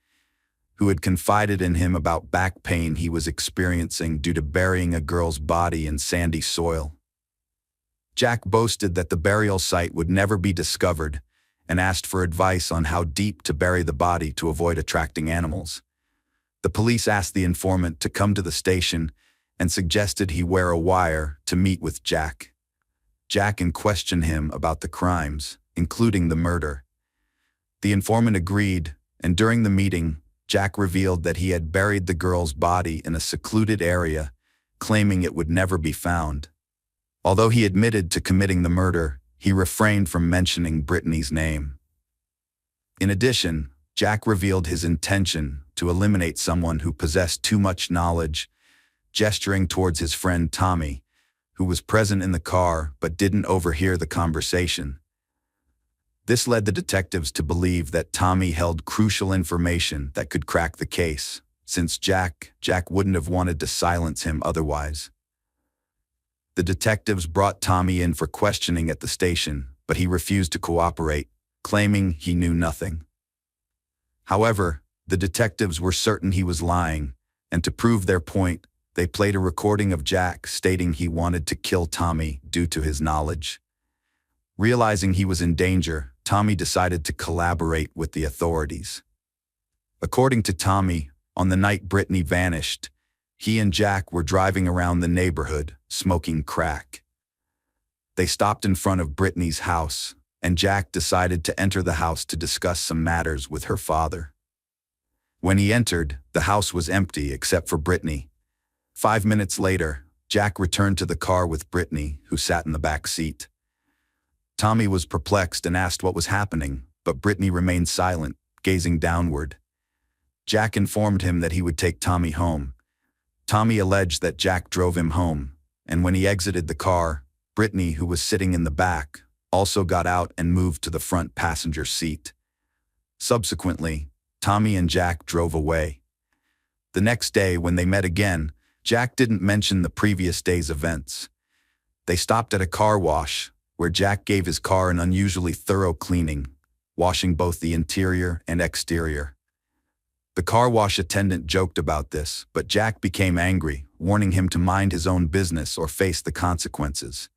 who had confided in him about back pain he was experiencing due to burying a girl's body in sandy soil. Jack boasted that the burial site would never be discovered and asked for advice on how deep to bury the body to avoid attracting animals. The police asked the informant to come to the station and suggested he wear a wire to meet with Jack. Jack questioned him about the crimes, including the murder. The informant agreed, and during the meeting, Jack revealed that he had buried the girl's body in a secluded area, claiming it would never be found. Although he admitted to committing the murder, he refrained from mentioning Brittany's name. In addition, Jack revealed his intention to eliminate someone who possessed too much knowledge, gesturing towards his friend Tommy, who was present in the car but didn't overhear the conversation. This led the detectives to believe that Tommy held crucial information that could crack the case, since Jack wouldn't have wanted to silence him otherwise. The detectives brought Tommy in for questioning at the station, but he refused to cooperate, claiming he knew nothing. However, the detectives were certain he was lying, and to prove their point, they played a recording of Jack stating he wanted to kill Tommy due to his knowledge. Realizing he was in danger, Tommy decided to collaborate with the authorities. According to Tommy, on the night Brittany vanished, he and Jack were driving around the neighborhood, smoking crack. They stopped in front of Brittany's house, and Jack decided to enter the house to discuss some matters with her father. When he entered, the house was empty except for Brittany. 5 minutes later, Jack returned to the car with Brittany, who sat in the back seat. Tommy was perplexed and asked what was happening, but Brittany remained silent, gazing downward. Jack informed him that he would take Tommy home. Tommy alleged that Jack drove him home, and when he exited the car, Brittany, who was sitting in the back, also got out and moved to the front passenger seat. Subsequently, Tommy and Jack drove away. The next day, when they met again, Jack didn't mention the previous day's events. They stopped at a car wash, where Jack gave his car an unusually thorough cleaning, washing both the interior and exterior. The car wash attendant joked about this, but Jack became angry, warning him to mind his own business or face the consequences.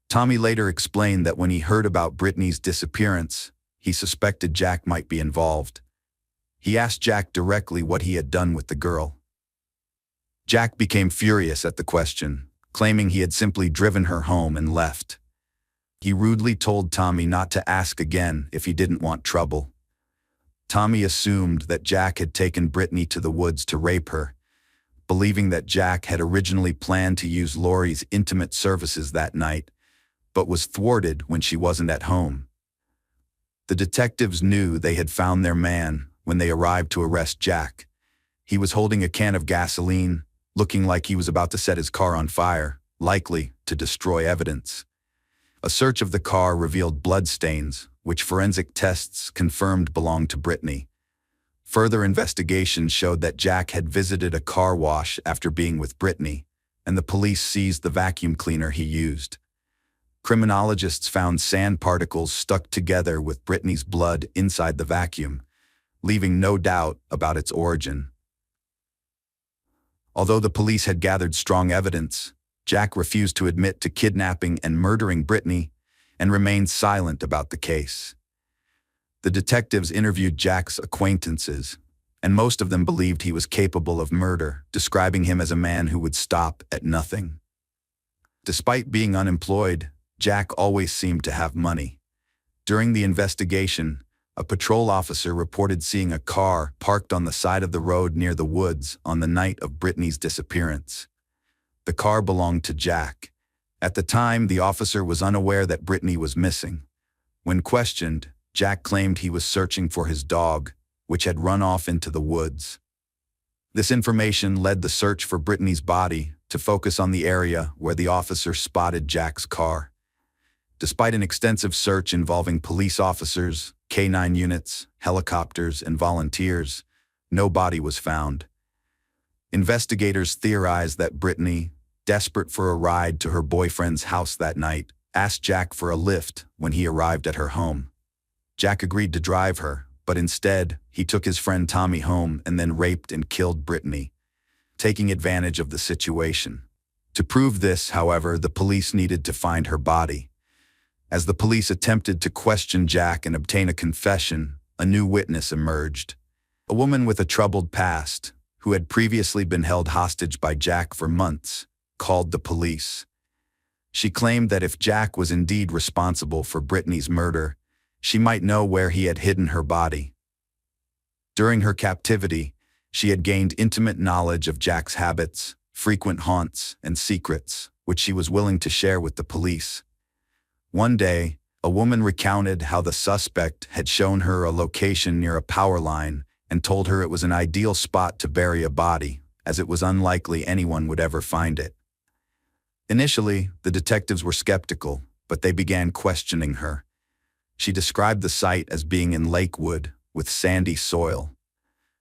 Tommy later explained that when he heard about Brittany's disappearance, he suspected Jack might be involved. He asked Jack directly what he had done with the girl. Jack became furious at the question, claiming he had simply driven her home and left. He rudely told Tommy not to ask again if he didn't want trouble. Tommy assumed that Jack had taken Brittany to the woods to rape her, believing that Jack had originally planned to use Lori's intimate services that night, but was thwarted when she wasn't at home. The detectives knew they had found their man when they arrived to arrest Jack. He was holding a can of gasoline, looking like he was about to set his car on fire, likely to destroy evidence. A search of the car revealed bloodstains, which forensic tests confirmed belonged to Brittany. Further investigation showed that Jack had visited a car wash after being with Brittany, and the police seized the vacuum cleaner he used. Criminologists found sand particles stuck together with Brittany's blood inside the vacuum, leaving no doubt about its origin. Although the police had gathered strong evidence, Jack refused to admit to kidnapping and murdering Brittany and remained silent about the case. The detectives interviewed Jack's acquaintances, and most of them believed he was capable of murder, describing him as a man who would stop at nothing. Despite being unemployed, Jack always seemed to have money. During the investigation, a patrol officer reported seeing a car parked on the side of the road near the woods on the night of Brittany's disappearance. The car belonged to Jack. At the time, the officer was unaware that Brittany was missing. When questioned, Jack claimed he was searching for his dog, which had run off into the woods. This information led the search for Brittany's body to focus on the area where the officer spotted Jack's car. Despite an extensive search involving police officers, K-9 units, helicopters, and volunteers, no body was found. Investigators theorized that Brittany, desperate for a ride to her boyfriend's house that night, asked Jack for a lift when he arrived at her home. Jack agreed to drive her, but instead, he took his friend Tommy home and then raped and killed Brittany, taking advantage of the situation. To prove this, however, the police needed to find her body. As the police attempted to question Jack and obtain a confession, a new witness emerged. A woman with a troubled past, who had previously been held hostage by Jack for months, called the police. She claimed that if Jack was indeed responsible for Brittany's murder, she might know where he had hidden her body. During her captivity, she had gained intimate knowledge of Jack's habits, frequent haunts, and secrets, which she was willing to share with the police. One day, a woman recounted how the suspect had shown her a location near a power line and told her it was an ideal spot to bury a body, as it was unlikely anyone would ever find it. Initially, the detectives were skeptical, but they began questioning her. She described the site as being in Lakewood, with sandy soil.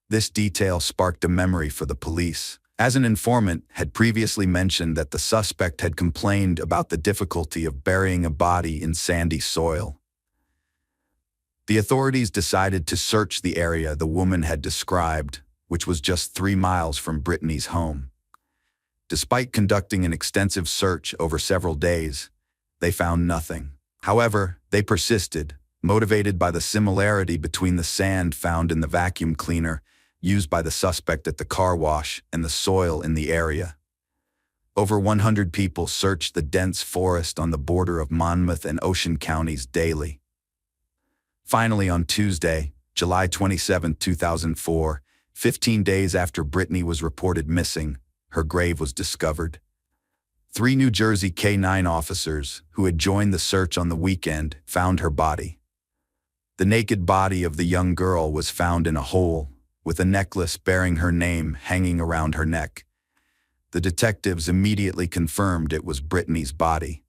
This detail sparked a memory for the police, as an informant had previously mentioned that the suspect had complained about the difficulty of burying a body in sandy soil. The authorities decided to search the area the woman had described, which was just 3 miles from Brittany's home. Despite conducting an extensive search over several days, they found nothing. However, they persisted, motivated by the similarity between the sand found in the vacuum cleaner used by the suspect at the car wash and the soil in the area. Over 100 people searched the dense forest on the border of Monmouth and Ocean counties daily. Finally, on Tuesday, July 27, 2004, 15 days after Brittany was reported missing, her grave was discovered. 3 New Jersey K-9 officers, who had joined the search on the weekend, found her body. The naked body of the young girl was found in a hole, with a necklace bearing her name hanging around her neck. The detectives immediately confirmed it was Brittany's body.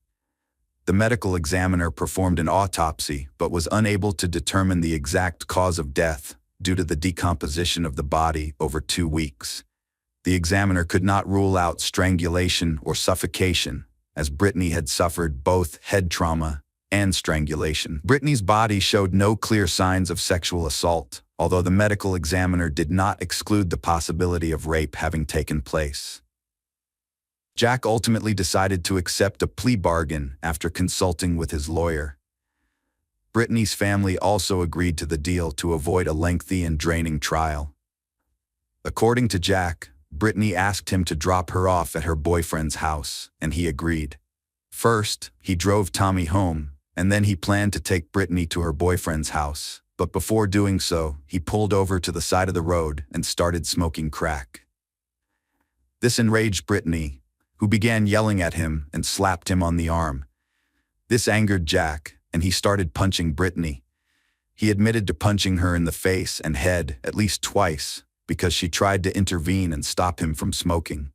The medical examiner performed an autopsy but was unable to determine the exact cause of death due to the decomposition of the body over 2 weeks. The examiner could not rule out strangulation or suffocation, as Brittany had suffered both head trauma and strangulation. Brittany's body showed no clear signs of sexual assault, although the medical examiner did not exclude the possibility of rape having taken place. Jack ultimately decided to accept a plea bargain after consulting with his lawyer. Brittany's family also agreed to the deal to avoid a lengthy and draining trial. According to Jack, Brittany asked him to drop her off at her boyfriend's house, and he agreed. First, he drove Tommy home, and then he planned to take Brittany to her boyfriend's house, But before doing so, he pulled over to the side of the road and started smoking crack. This enraged Brittany, who began yelling at him and slapped him on the arm. This angered Jack, and he started punching Brittany. He admitted to punching her in the face and head at least twice because she tried to intervene and stop him from smoking.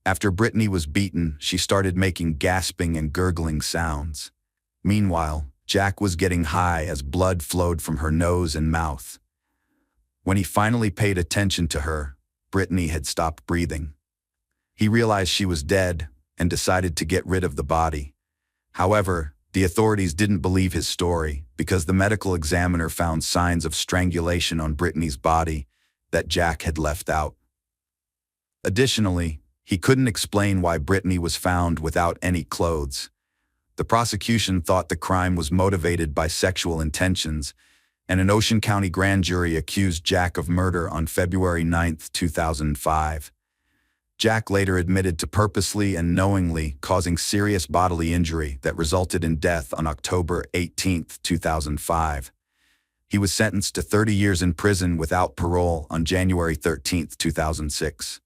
After Brittany was beaten, she started making gasping and gurgling sounds. Meanwhile, Jack was getting high as blood flowed from her nose and mouth. When he finally paid attention to her, Brittany had stopped breathing. He realized she was dead and decided to get rid of the body. However, the authorities didn't believe his story because the medical examiner found signs of strangulation on Brittany's body that Jack had left out. Additionally, he couldn't explain why Brittany was found without any clothes. The prosecution thought the crime was motivated by sexual intentions, and an Ocean County grand jury accused Jack of murder on February 9, 2005. Jack later admitted to purposely and knowingly causing serious bodily injury that resulted in death on October 18, 2005. He was sentenced to 30 years in prison without parole on January 13, 2006.